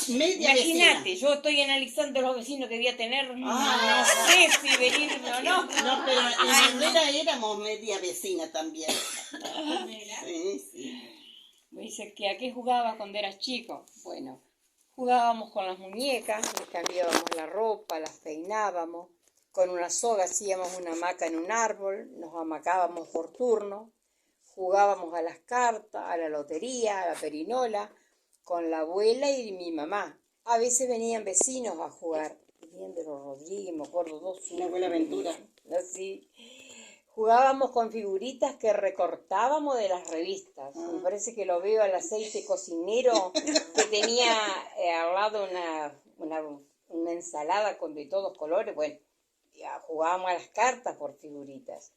Imagínate, yo estoy analizando los vecinos que voy a tener. No sé si venirme o no. No, pero en Herrera éramos media vecina también. Sí. Me dice que ¿a qué jugabas cuando eras chico? Bueno, jugábamos con las muñecas, les cambiábamos la ropa, las peinábamos. Con una soga hacíamos una hamaca en un árbol, nos hamacábamos por turno, jugábamos a las cartas, a la lotería, a la perinola, con la abuela y mi mamá. A veces venían vecinos a jugar, venían de los Rodríguez, me acuerdo, 2 Una buena aventura. Así. Jugábamos con figuritas que recortábamos de las revistas. Me parece que lo veo al aceite cocinero que tenía al lado una ensalada con de todos colores. Bueno, jugábamos a las cartas por figuritas.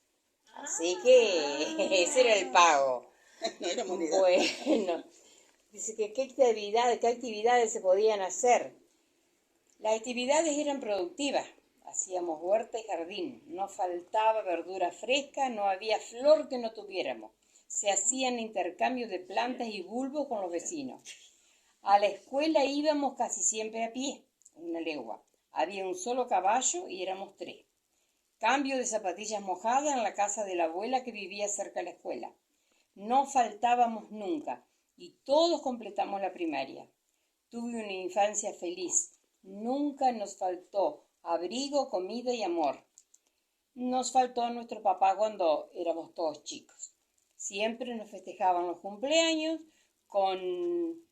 Así que ese era el pago. No era moneda. Bueno, dice que qué actividades se podían hacer. Las actividades eran productivas. Hacíamos huerta y jardín. No faltaba verdura fresca, no había flor que no tuviéramos. Se hacían intercambios de plantas y bulbos con los vecinos. A la escuela íbamos casi siempre a pie, una legua. Había un solo caballo y éramos 3. Cambio de zapatillas mojadas en la casa de la abuela que vivía cerca de la escuela. No faltábamos nunca y todos completamos la primaria. Tuve una infancia feliz. Nunca nos faltó abrigo, comida y amor. Nos faltó nuestro papá cuando éramos todos chicos. Siempre nos festejaban los cumpleaños con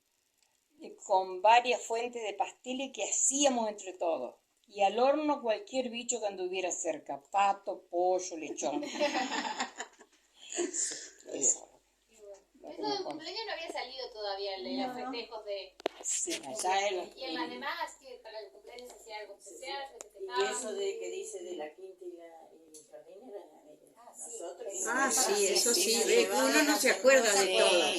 varias fuentes de pasteles que hacíamos entre todos. Y al horno cualquier bicho que anduviera cerca. Pato, pollo, lechón. Eso del cumpleaños no había salido todavía en los festejos de... Sí, allá en Y en las demás, que para el cumpleaños se hacía algo especial, se Y festejaban. eso de que dice de la quinta y el jardín era nosotros. Sí, eso sí, uno no se acuerda de todo.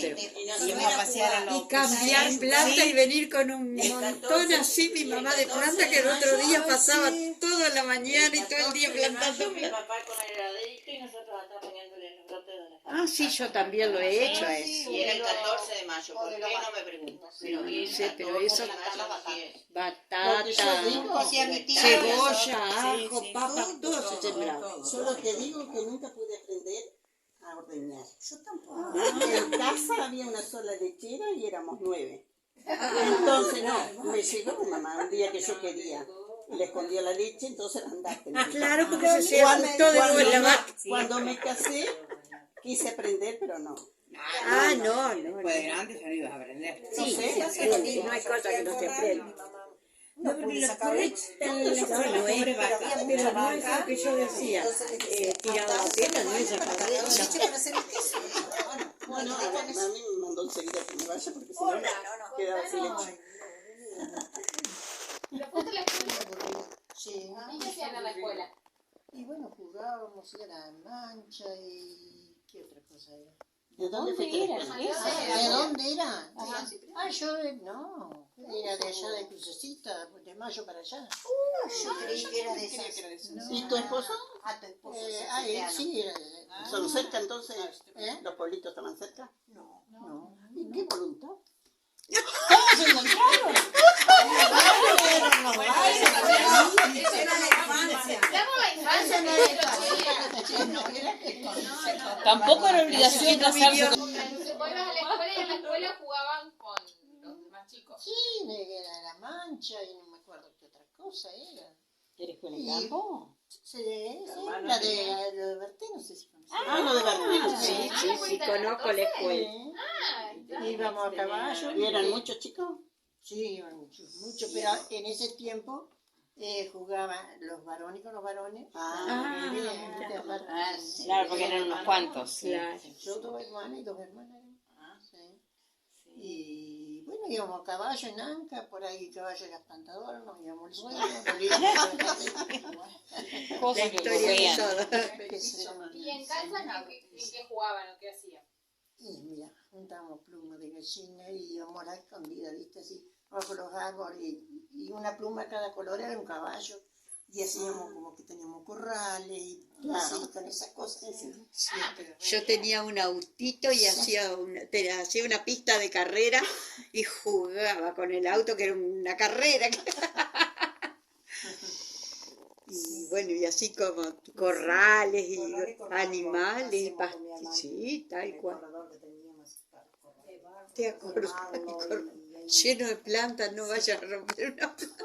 Y cambiar planta y venir con un montón así, mi mamá de planta que el otro día pasaba toda la mañana y todo el día plantando Mi planta. papá con el heladerito y nosotros acá poniéndole los brotes de la Ah, sí, yo también lo he hecho a eso. Y era el 14 de mayo, ¿por qué no me pregunto? Pero No sé, pero eso... Batata, cebolla, ajo, papas, todo se sembraba. Yo lo que digo es que nunca pude aprender a ordeñar. Yo tampoco. En casa había una sola lechera y éramos 9. Entonces, no, me llegó mi mamá un día que yo quería. Y le escondió la leche, entonces andaste. Claro, porque se hacía todo de vuelta. Cuando me casé, quise aprender, pero no. No. Después de grande ya no ibas a aprender. Sí, no hay cosa que no se aprenda. no pero pude los sacar corrales leche. están en la Pobre pobre vaca, vaca, había pero mucha no es vaca, lo que yo decía, tiraba la tela, no es sacar leche para hacer el queso. Bueno, a mí me mandó enseguida que me vaya porque si no quedaba sin leche. ¿Pero fuiste a la escuela? Sí. ¿Y qué hacían en la escuela? Y bueno, jugábamos, y a la mancha y... ¿Qué otra cosa era? ¿De dónde fuiste a la escuela? ¿De dónde era? Ajá. Ah, yo no, era de allá de Crucecita, de Mayo para allá. Yo creí que era de Creía esas. que era de esas. No. ¿Y tu esposo? Ah, tu esposo. Él sí era de... ¿Son cerca entonces? ¿Los pueblitos estaban cerca? No. ¿Y qué voluntad? ¿Cómo se encontraron? Era la infancia. Damos la infancia, Tampoco era obligación casarse con... Vos ibas a la escuela y en la escuela jugaban con los más chicos. Sí, era la mancha y no me acuerdo qué otra cosa era. ¿Eres con el campo? Sí, la de Berté, no sé si conoces. Lo de Berté. Sí, conozco la escuela. Íbamos a caballo. ¿Y eran muchos chicos? Sí, iban muchos, pero en ese tiempo jugaban los varones con los varones. Claro, porque eran unos cuantos. Claro. Yo 2 hermanas y 2 hermanas. Sí. Y bueno, íbamos a caballo en Anca, por ahí caballo era espantador, nos íbamos al suelo. Cosas que ocurrían. ¿Y en casa en qué jugaban o qué hacían? Y mira, juntábamos plumas de gallina y íbamos a la escondida, ¿viste? Así, bajo los árboles, y una pluma de cada color era un caballo. Y hacíamos como que teníamos corrales y así, con esas cosas. Yo tenía un autito y hacía una pista de carrera y jugaba con el auto, que era una carrera. Y bueno, y así como corrales y animales y pastillas, sí, tal cual. ¿Te acuerdas? Lleno de plantas, no vayas a romper una planta.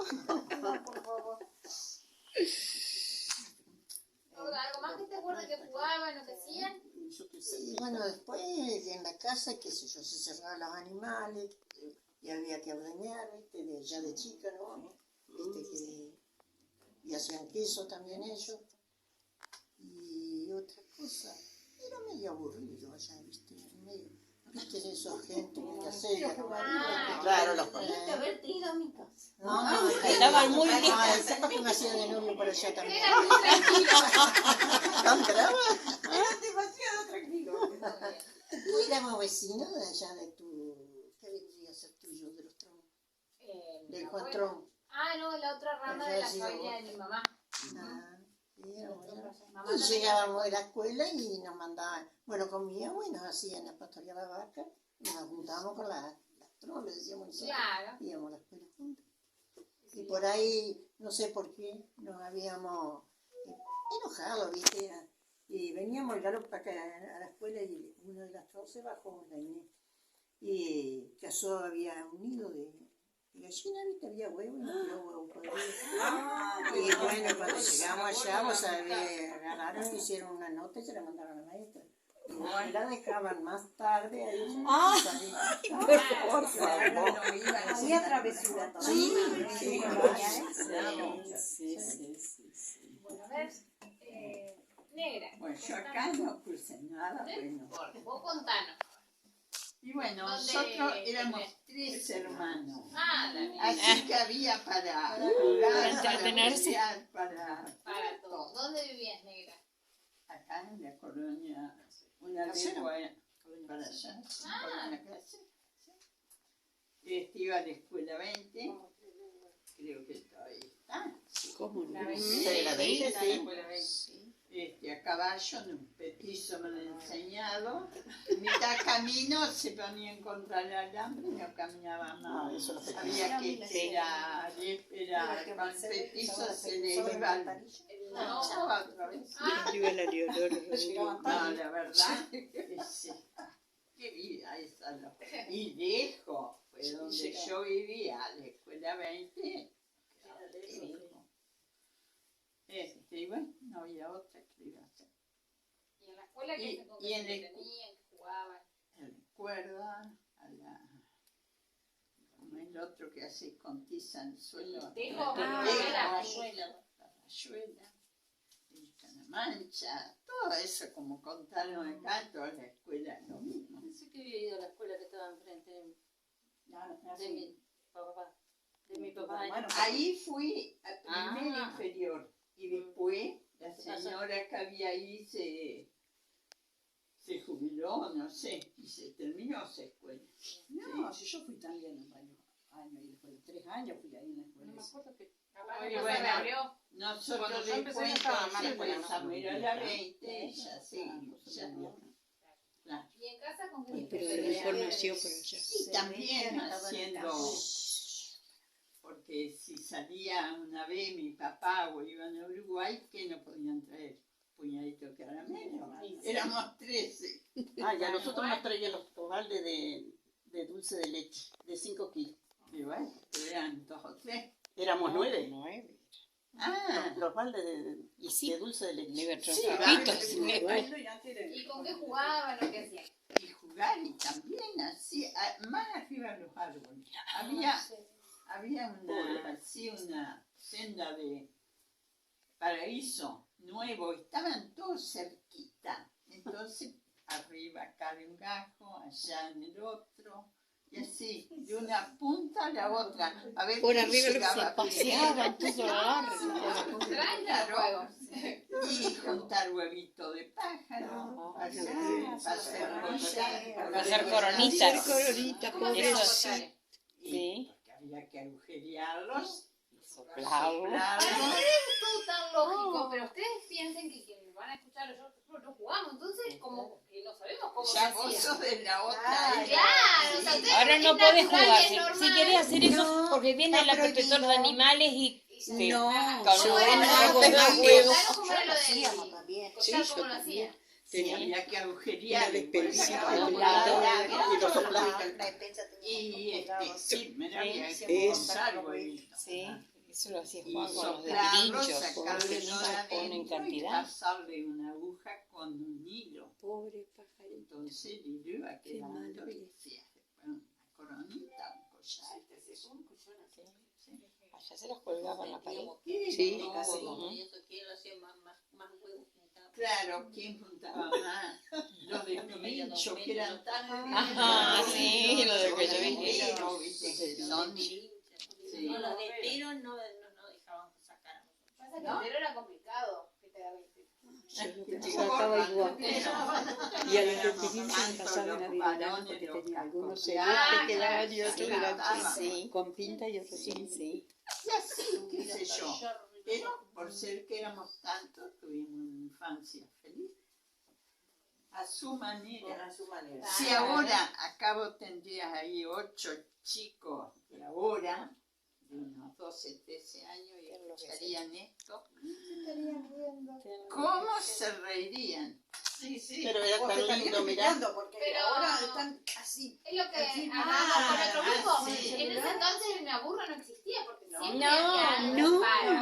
¿Algo más que te acuerdas que jugaban o que hacían? Y bueno, después en la casa, qué sé yo, se cerraban los animales y había que ordeñar, ¿viste? Ya de chica, ¿no? Y hacían queso también ellos. Y otra cosa, era medio aburrido allá, ¿viste? ¿Viste de esos gente que hacía? Claro, los Podrías haber tenido a mi casa. No, estaban muy lindos. Ay, sepa que me hacía de novio por allá también. Era muy tranquilo. ¿Tan brava? Era demasiado tranquilo. Tú éramos vecinos de allá de tu... ¿Qué vendría a ser tuyo? De los tronos. Del Juan Tron. No, de la otra rama de la familia de mi mamá. Y llegábamos de la escuela y nos mandaban, bueno, comíamos y nos hacían la pastorear la vaca y nos juntábamos con las tronos, le decíamos nosotros. Claro. Íbamos a la escuela juntos. Y por ahí, no sé por qué, nos habíamos enojado, ¿viste? Y veníamos el galope acá a la escuela y uno de las tronos se bajó, la Inés, y casó, había un nido de gallina, ¿viste? Había huevos, no tiró huevos podridos. Y bueno, cuando llegamos allá, vos sabés, agarraron, hicieron una nota y se la mandaron a la maestra. Y la dejaban más tarde ahí. Por favor. Hacía travesura. Sí. Bueno, a ver, negra. Bueno, yo acá no puse nada, bueno. Vos contanos. Y bueno, ¿Dónde nosotros éramos tenés? 3 hermanos. La Así que había para jugar, para entretenerse. pelear, para todo. ¿Dónde vivías, negra? acá en la colonia, una legua para allá, colonia Casa. Iba a la escuela 20, creo que todavía está. ¿Cómo no? Sí, la 20, Sí. A caballo, en un petizo me lo he enseñado. Mitad camino se ponían contra el alambre y no caminaba más. Había que esperar, con el petizo se le iba otra vez. No, la verdad, qué vida esa. Y lejos, fue donde yo vivía, la escuela 20. Y bueno, no había otra que iba a hacer. ¿Y en la escuela qué se entretenían, qué jugaban? A la cuerda, a el otro que hace con tiza en el suelo. Tejo, la rayuela. rayuela, la mancha, todo eso como contaron acá, en toda la escuela es lo mismo. Pensé que había ido a la escuela que estaba enfrente de mi papá. De mi papá. Bueno, ahí fui a primer Ah. inferior y después la señora que había ahí se jubiló, no sé, y se terminó esa escuela. No, si yo fui también varios años, y después de 3 años fui ahí en la escuela. No me acuerdo que... Capaz Y que bueno, se reabrió. nosotros Cuando yo empecé después no estaba mal la entonces escuela, ¿no? empezamos a ir a la 20, ya sí, ya claro. ¿Y en casa con qué? Pero se mejor pelean? nació por allá. Y también haciendo, porque si salía una vez mi papá o iban a Uruguay, ¿qué no podían traer? Puñadito de caramelo. Éramos 13. Ah, y a nosotros nos traían los baldes de dulce de leche, de 5 kilos. Y bueno, pero eran 2 o 3. Éramos 9. 9. Ah, Los baldes de dulce de leche. sí, ¿Y con qué jugaban o qué hacían? y jugar y también así, más arriba de los árboles. Había una senda de paraíso nuevo, estaban todos cerquita. Entonces, arriba acá de un gajo, allá en el otro, y así, de una punta a la otra. A ver Por quién arriba llegaba se paseaban primero. todo largo. Claro. Y juntar huevito de pájaro, hacer coronitas. Hacer coronitas, pobrecito. Sí. Porque había que agujerearlos, soplarlos. Es todo tan lógico, pero ustedes piensen que quienes van a escuchar, nosotros no jugamos, entonces como que no sabemos cómo ya se vos hacía. sos de la otra. Claro, o sea, ustedes Ahora es no podés natural, jugar. es Si normal. querés hacer eso, No, porque viene está la protector de animales y... No, ¿Cómo era lo de Claro, ¿Cómo era lo de Sí, ¿cómo lo hacían? Había que agujerear y sí, me había Eso. que montar huevito. Sí, eso lo hacía Y Juan con los de soplarlo, pirincho, sacarle porque todo nunca ponen adentro y cantidad. pasarle una aguja con un hilo. Pobre pajarito. Entonces el hilo iba Qué quedando malo. y hacía después una coronita, un collar. Allá se los colgaba en la pared. Sí, casi. Claro, ¿quién juntaba más? Los de pincho, que eran tan Ajá, sí, los de cuello pincho, viste, que son... Sí. Los de tiro no dejaban que sacáramos. Pasa que el tiro era complicado. Que te Sacaba igual. Y a los de pirincho no pasaban a Violán porque tenía algunos ceros que quedaban y otros eran con pinta y otros sin. Sí. Y así, qué sé yo. Pero por ser que éramos tantos, tuvimos una infancia feliz. A su manera. Si ahora acabo tendrías ahí 8 chicos de ahora, de unos 12, 13 años, y escucharían esto, ¿cómo se reirían? Sí, sí. Pero era Vos tan te estás lindo mirar. mirando porque Pero- ahora están así. Es lo que Así, hablábamos con otro grupo. sí. En ese entonces el me aburro no existía porque siempre No, había algo no, para-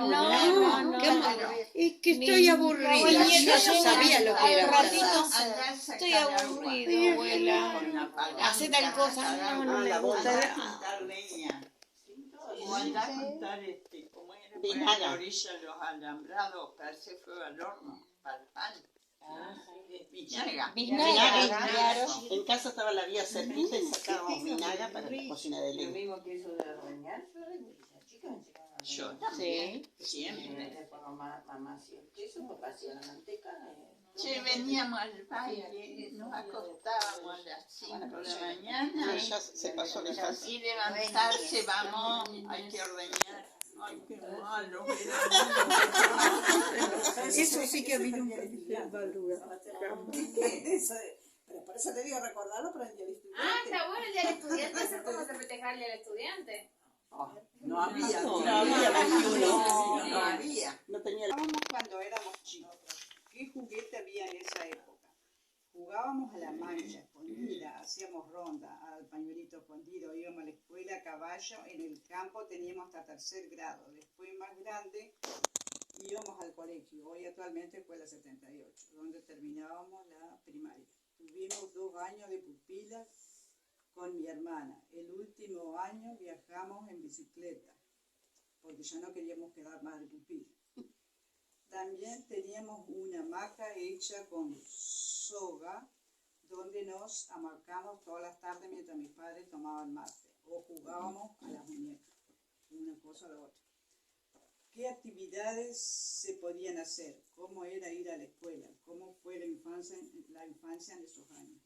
no, qué malo. Es que estoy aburrida. Yo sabía lo que era. Estoy aburrida, abuela. Hace tal cosa. No, no me gusta. Juntar leña. O andar a juntar ¿cómo era? Por Vinaga. la orilla de los alambrados para hacer fuego al horno, para el pan. Vinaga. Vinaga, claro. En casa estaba la vía cerquita y sacábamos vinaga para la cocina de Lo leña. mismo que eso de ordeñar, yo de chica me enseñaban a Yo ordeñar. también, Sí. siempre. Después mamá hacía el queso, papá hacía la manteca. Che, veníamos al baile, nos acostábamos a las 5 de la mañana. Ya se pasó la infancia. Y levantarse, vamos, hay que ordeñar. Ay, qué malo. Eso sí que a mí nunca me madruga. Pero por eso te digo, recordarlo para el día del estudiante. Ah, está bueno el día del estudiante. ¿Sabes cómo se festeja el día del estudiante? No había, No había 21. No había. No tenía Jugábamos cuando éramos chicos. ¿Qué juguete había en esa época? Jugábamos a la mancha, escondida, hacíamos ronda, al pañuelito escondido, íbamos a la escuela a caballo, en el campo teníamos hasta 3er grado. Después, más grande, íbamos al colegio, hoy actualmente escuela 78, donde terminábamos la primaria. Tuvimos 2 años de pupilas con mi hermana. El último año viajamos en bicicleta, porque ya no queríamos quedar más de pupil. También teníamos una hamaca hecha con soga, donde nos amarcamos todas las tardes mientras mis padres tomaban mate, o jugábamos a las muñecas, una cosa a la otra. ¿Qué actividades se podían hacer? ¿Cómo era ir a la escuela? ¿Cómo fue la infancia en esos años?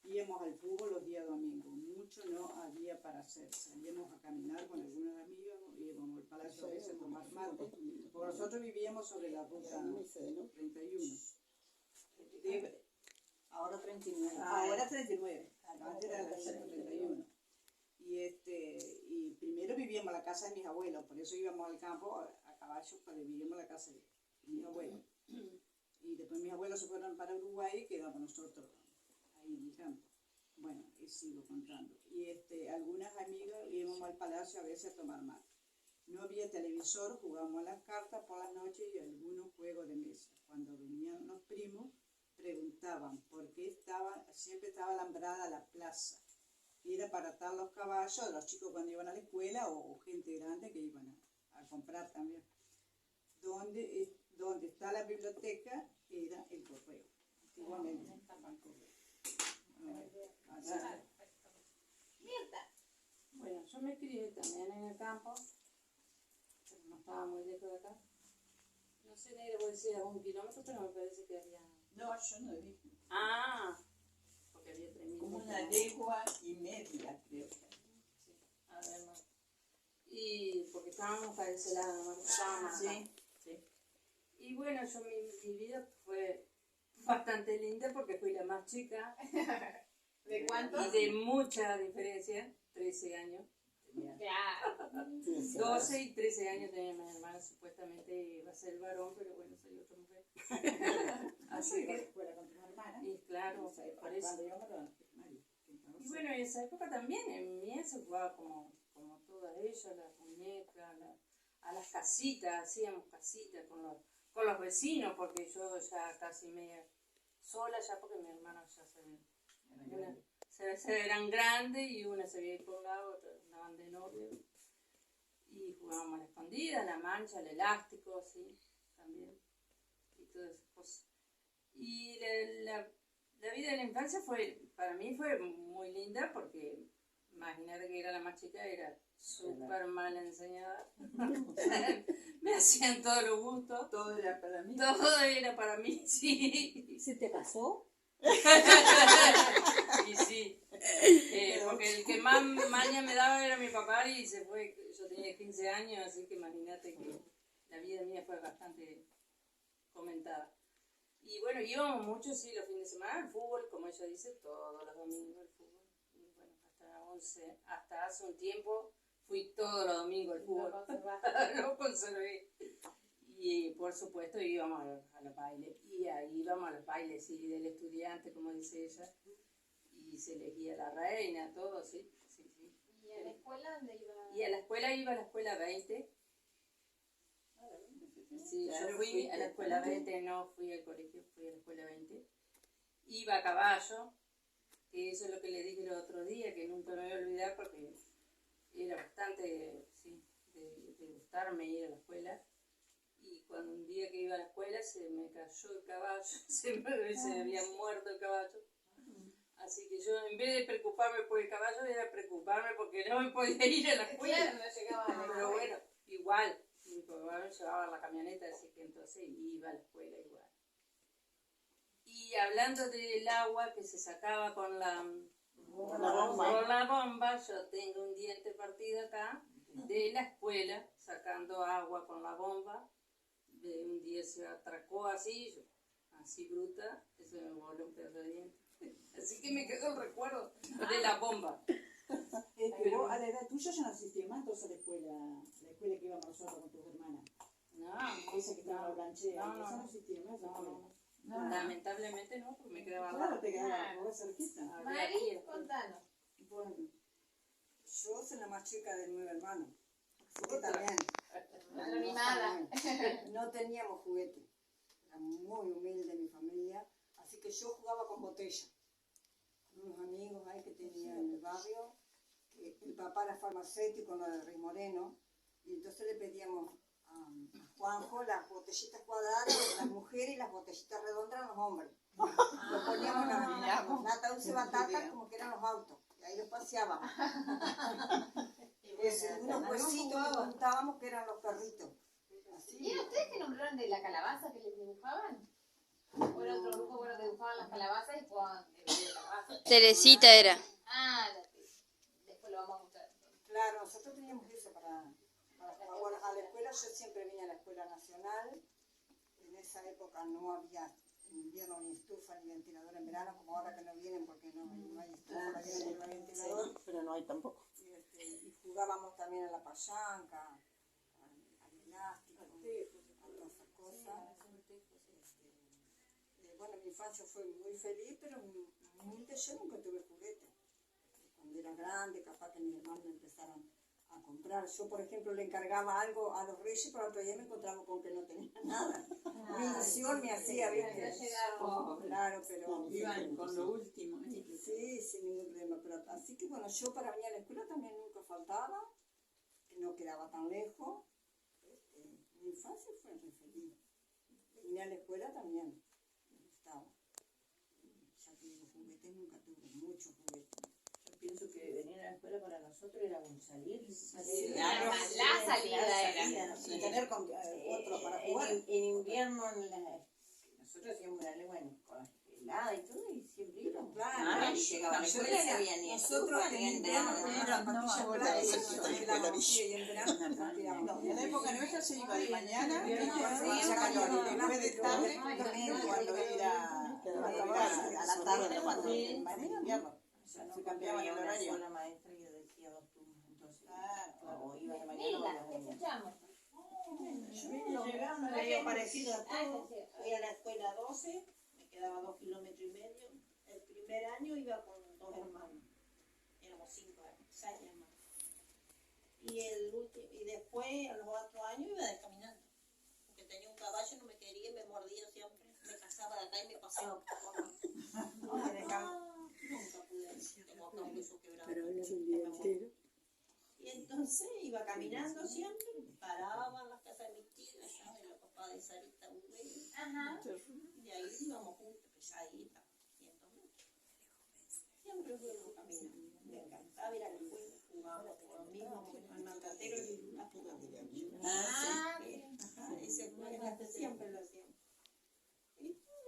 Íbamos al fútbol los días domingos, mucho no había para hacer. Salíamos a caminar con algunas amigas, íbamos al palacio a veces a tomar mate, porque nosotros vivíamos sobre la ruta 31. Ahora 39. Ahora 39, antes era la 131. Y primero vivíamos en la casa de mis abuelos, por eso íbamos al campo a caballo, cuando vivíamos en la casa de mis abuelos. Y después mis abuelos se fueron para Uruguay y quedamos nosotros ahí en el campo. Bueno, y sigo contando. Y algunas amigas íbamos al palacio a veces a tomar mate. No había televisor, jugábamos a las cartas por las noches y algunos juegos de mesa. Cuando venían los primos, preguntaban por qué siempre estaba alambrada la plaza. Era para atar los caballos, los chicos cuando iban a la escuela o gente grande que iban a comprar también. Donde está la biblioteca era el correo. Antiguamente. Bueno, yo me crié también en el campo, pero no estaba muy lejos de acá. No sé, Negra, voy a decir a 1 kilómetro, pero me parece que había... No, yo no vi. Ah, porque había 3.000. Como una legua y media, creo. Sí, a ver, más. Y porque estábamos para ese lado, ¿no? Estábamos acá. Sí. Y bueno, mi vida fue bastante linda porque fui la más chica. ¿De cuánto? Y de mucha diferencia, 13 años. Claro. 12 y 13 años tenía mi hermana, supuestamente iba a ser varón, pero bueno, soy otra mujer. Así que a la escuela con tu hermana. Y claro, por eso. Y bueno, en esa época también, en mi se jugaba como todas ellas, las muñecas, a las casitas, hacíamos casitas con los vecinos, porque yo ya casi media sola, ya porque mi hermana ya se eran grandes y una se había ido por un lado, otra andaban de novio. Y jugábamos a la escondida, a la mancha, al elástico, así, también. Y todas esas cosas. Y la vida de la infancia para mí fue muy linda porque imagínate que era la más chica, era súper mal enseñada. Me hacían todos los gustos. Todo era para mí. Todo era para mí, sí. ¿Se te pasó? Y sí, porque el que más maña me daba era mi papá y se fue, yo tenía 15 años, así que imagínate que la vida mía fue bastante comentada. Y bueno, íbamos mucho, sí, los fines de semana al fútbol, como ella dice, todos los domingos al fútbol. Y bueno, hasta hace un tiempo fui todos los domingos al fútbol. No conservé. Y por supuesto íbamos a los bailes. Y ahí íbamos a los bailes, sí, del estudiante, como dice ella. Y se elegía la reina, todo, sí. ¿Y a la escuela dónde iba? Y a la escuela iba a la escuela 20. Sí, yo fui a la escuela 20, no fui al colegio, fui a la escuela 20. Iba a caballo, que eso es lo que le dije el otro día, que nunca me voy a olvidar porque era bastante, sí, de gustarme ir a la escuela. Y cuando un día que iba a la escuela se me cayó el caballo, se había muerto el caballo. Así que yo, en vez de preocuparme por el caballo, era preocuparme porque no me podía ir a la escuela. Claro, no llegaba a la Pero escuela. bueno, igual, mi papá me llevaba la camioneta, así que entonces iba a la escuela igual. Y hablando del agua que se sacaba con la bomba, yo tengo un diente partido acá de la escuela, sacando agua con la bomba. Un día se atracó así bruta, eso me voló un pedazo de diente. Así que me quedó el recuerdo de la bomba. Vos a la edad tuya ya no asistías más entonces a la escuela que íbamos nosotros con tus hermanas. No, esa que estaba en la planchera, no, esa no asistía más. No. Lamentablemente no, porque me quedaba Claro, te quedaba cerquita. Mari, contanos. Bueno, yo soy la más chica de 9 hermanos. Yo también. La mimada. No teníamos juguetes. Era muy humilde mi familia. Así que yo jugaba con botella. Con unos amigos ahí que tenía en el barrio, que el papá era farmacéutico, no de Rey Moreno, y entonces le pedíamos a Juanjo las botellitas cuadradas, las mujeres, y las botellitas redondas los hombres. Lo poníamos en la ataúd de batata como que eran los autos, y ahí los paseábamos. Unos huesitos que contábamos que eran los perritos. ¿Y ustedes que nombraron de la calabaza que les dibujaban? ¿O era otro grupo bueno que dibujaban las calabazas y jugaban de calabazas? Teresita era. Ah, después lo vamos a buscar. Claro, nosotros teníamos eso para jugar. Bueno, a la escuela yo siempre vine a la escuela nacional. En esa época no había en invierno ni estufa ni ventilador en verano, como ahora que no vienen porque no hay estufa, no hay ventilador. Sí, pero no hay tampoco. Y jugábamos también a la payanca, al elástico, a todas esas cosas. Bueno, mi infancia fue muy feliz, pero humilde. Yo nunca tuve juguete. Cuando era grande, capaz que mis hermanos me empezaron a comprar. Yo, por ejemplo, le encargaba algo a los reyes, pero otro día me encontraba con que no tenía nada. Mi ilusión me hacía, ¿viste? Claro, pero... Iban con lo último. Sí, sin ningún problema. Pero, así que, bueno, yo para venir a la escuela también nunca faltaba, no quedaba tan lejos. Mi infancia fue muy feliz. Venir a la escuela también. Ya que digo, juguetes nunca tuve, muchos juguetes. Yo pienso que venir a la escuela para nosotros era un salir. Claro, la salida era. Y tener con otro para jugar. En invierno, nosotros hacíamos una lengua helada y todo, y siempre íbamos. Claro, y llegaba a la escuela y no había ni nosotros en invierno teníamos zapatillas En la época nuestra se iba de mañana, después de tarde, cuando era a la tarde, cuando era invierno. Se cambiaba el horario. La maestra y yo decía 2 turnos, entonces, o ibas de mañana o ibas de mañana. Yo vine llegando, medio parecido a todo. Fui a la escuela 12, me quedaba 2,5 kilómetros. El primer año iba con 2 hermanos. Éramos 5 años, 6 hermanos. Y después, a los 4 años, iba caminando. Porque tenía un caballo, no me quería, me mordía siempre. Me casaba de acá y me pasaba por acá. Nunca pude, tengo acá un hueso quebrado. Y entonces iba caminando siempre, paraba en las casas de mis tíos, allá de la papá de Sarita Urrey. Y ahí íbamos juntos, pesadita, 500 metros. Siempre fuimos caminando. Me encantaba ir a la escuela, jugábamos por lo mismo, con el maltratero y la puta ese fue, siempre lo hacíamos.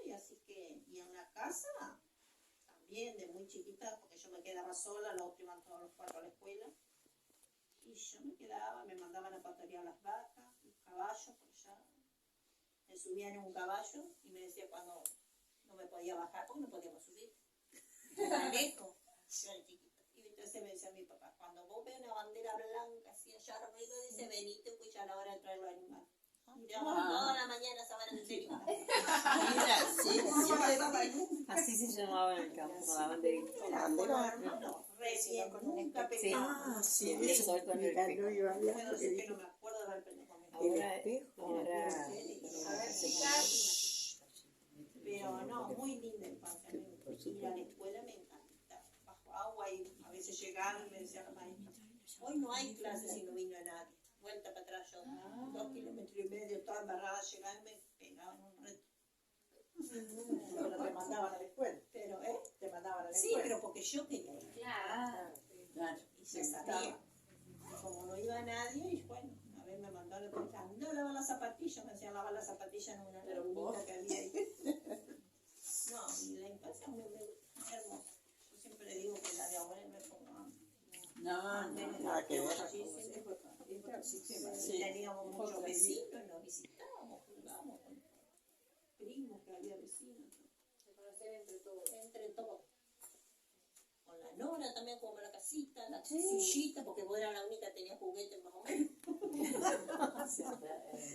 Y así que, y en la casa, también de muy chiquita, porque yo me quedaba sola, los otros iban todos los 4 a la escuela. Y yo me quedaba, me mandaban a pastorear las vacas, los caballos, por allá. Me subían en un caballo y me decía cuando no me podía bajar, porque no podíamos subir. Era lejos, yo era chiquita. Y entonces me decía mi papá, cuando vos veas una bandera blanca así allá arriba, dice, venite, pues ya a la hora de traer los animales. Miramos toda la mañana esa vara de serio. Así se llamaba el campo, la banderita. Recién, nunca Sí. pegaba. Sí, eso con el espejo. Puedo decir que no me acuerdo de haber peleado. Ahora, pero no, muy linda infancia. Ir a la escuela me encanta. Bajo agua y a veces llegaban y me decían la maestra, hoy no hay clases y no vino nadie. Vuelta para atrás yo, 2,5 kilómetros, toda embarrada, llegaba y me pegaban un reto. Pero te mandaban a la escuela. Pero, te mandaban a la escuela. Sí, pero porque yo quería ir. Claro. Y se sabía. Como no iba nadie, y bueno, una vez me mandó a la escuela, no lavar las zapatillas, me hacían lavar las zapatillas en una lagunita que había ahí. No, y la infancia es muy hermosa. Yo siempre digo que la de ahora me pongo. Nada que ver. Teníamos muchos vecinos, nos visitábamos, jugábamos con primos que había vecinos. Se conocían entre todos. Entre todos. Con la nora también jugamos la casita, la sillita, porque vos eras la única que tenía juguetes más o menos.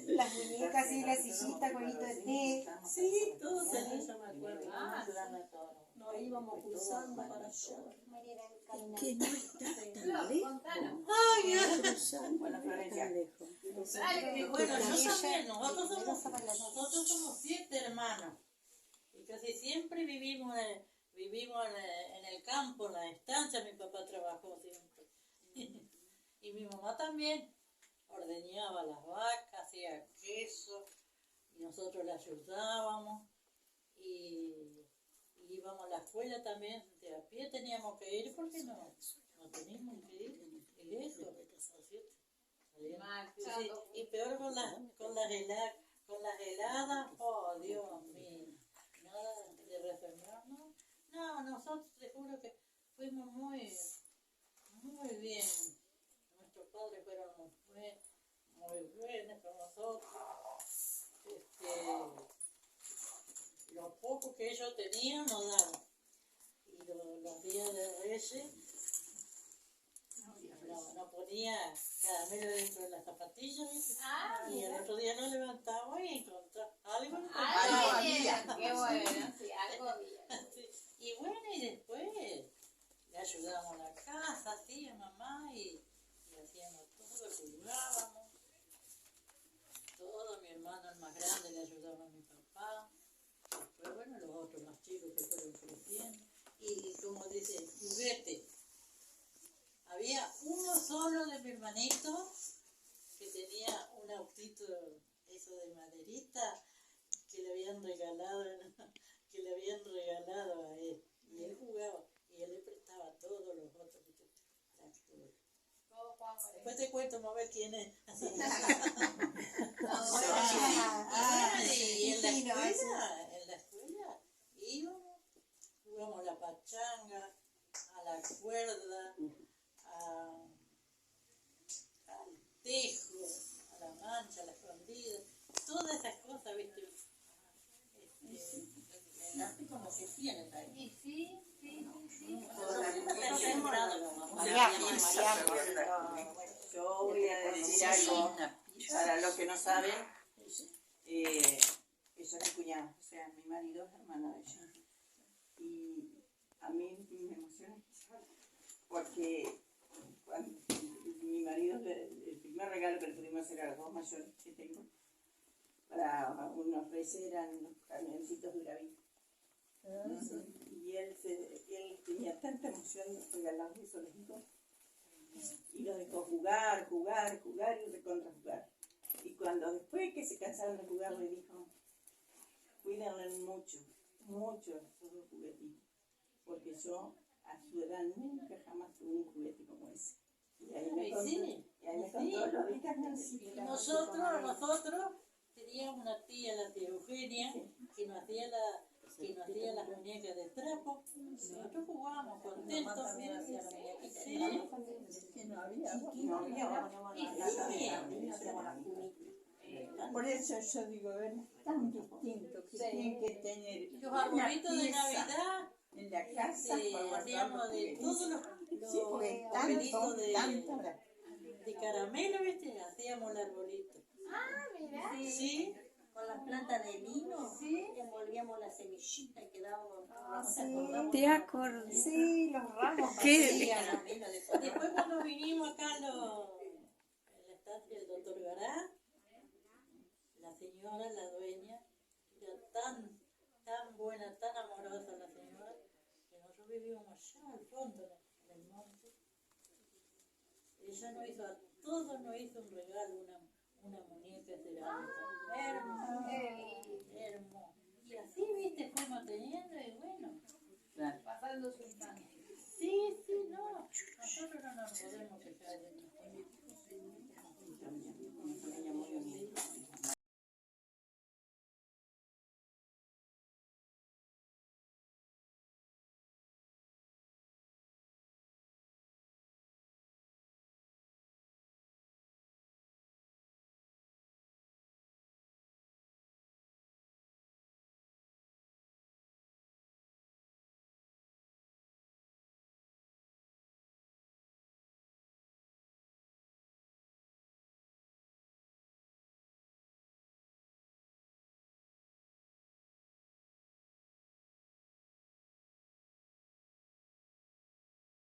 Las muñecas y la sillita, con de té. Sí, todos teníamos, yo me acuerdo. Nos íbamos pulsando para allá. Que no está tan lejos. Ay, Bueno, Florencia. Bueno, yo también, nosotros somos 7 hermanos. Y casi siempre vivimos vivimos en el campo, en la estancia, mi papá trabajó siempre. Y mi mamá también ordeñaba las vacas, hacía queso, y nosotros le ayudábamos. Y íbamos a la escuela también, de a pie teníamos que ir porque no teníamos que ir lejos. Sí, y peor con las heladas, oh Dios mío, nada de refermarnos. No, nosotros te juro que fuimos muy bien. Nuestros padres fueron muy buenos con nosotros. Lo poco que ellos tenían nos daban. Y los días de Reyes no ponía caramelo dentro de las zapatillas, ¿viste? Y el otro día nos levantamos y encontramos algo. Algo había, qué bueno, sí, algo había. Y bueno, y después le ayudábamos a la casa, así, a mamá, y hacíamos todo, jugábamos. Todo, mi hermano el más grande le ayudaba a mi papá. Después, bueno, los otros más chicos que fueron creciendo. Y como dice, juguete. Había uno solo de mi hermanito que tenía un autito, eso de maderita, que le habían regalado a él. Y él jugaba, y él le prestaba a todos los otros. Después te cuento, vamos a ver quién es. Y en la escuela íbamos, jugamos la pachanga, a la cuerda, al tejo, a la mancha, a la escondida, todas esas cosas, ¿viste? Como que tienes ahí. Sí. Yo voy a decir algo para los que no saben. Ella es mi cuñada, o sea, mi marido es hermano de ella. Y a mí me emociona porque cuando mi marido, el primer regalo que le pudimos hacer a los dos mayores que tengo, para unos reyes eran los camioncitos de Uraví. Y él tenía tanta emoción de regalarle eso a los hijos. Y los dejó jugar y recontra jugar. Y cuando después que se cansaron de jugar le dijo, cuídenle mucho esos dos juguetitos, porque yo a su edad nunca jamás tuve un juguete como ese. Y ahí me contó lo de camioncitos. Nosotros teníamos una tía, la tía Eugenia, que nos hacía las muñecas de trapo. Nosotros jugábamos contentos. Por eso yo digo, es tan distinto que tienen que tener los arbolitos de Navidad en la casa. Hacíamos de todos los arbolitos de caramelo, ¿viste? Hacíamos el arbolito. Mira. Sí. Con las plantas de lino, envolvíamos la semillita y quedábamos ¿Te acordás? Sí, los ramos. Después cuando vinimos acá en la estancia del doctor Gará, la señora, la dueña, era tan buena, tan amorosa la señora, que nosotros vivíamos allá al fondo, en el monte. Ella nos hizo, a todos nos hizo un regalo, una muñeca cerámica. Hermoso. Y así, viste, fuimos teniendo y bueno, pasando su infancia. Sí, no, nosotros no nos podemos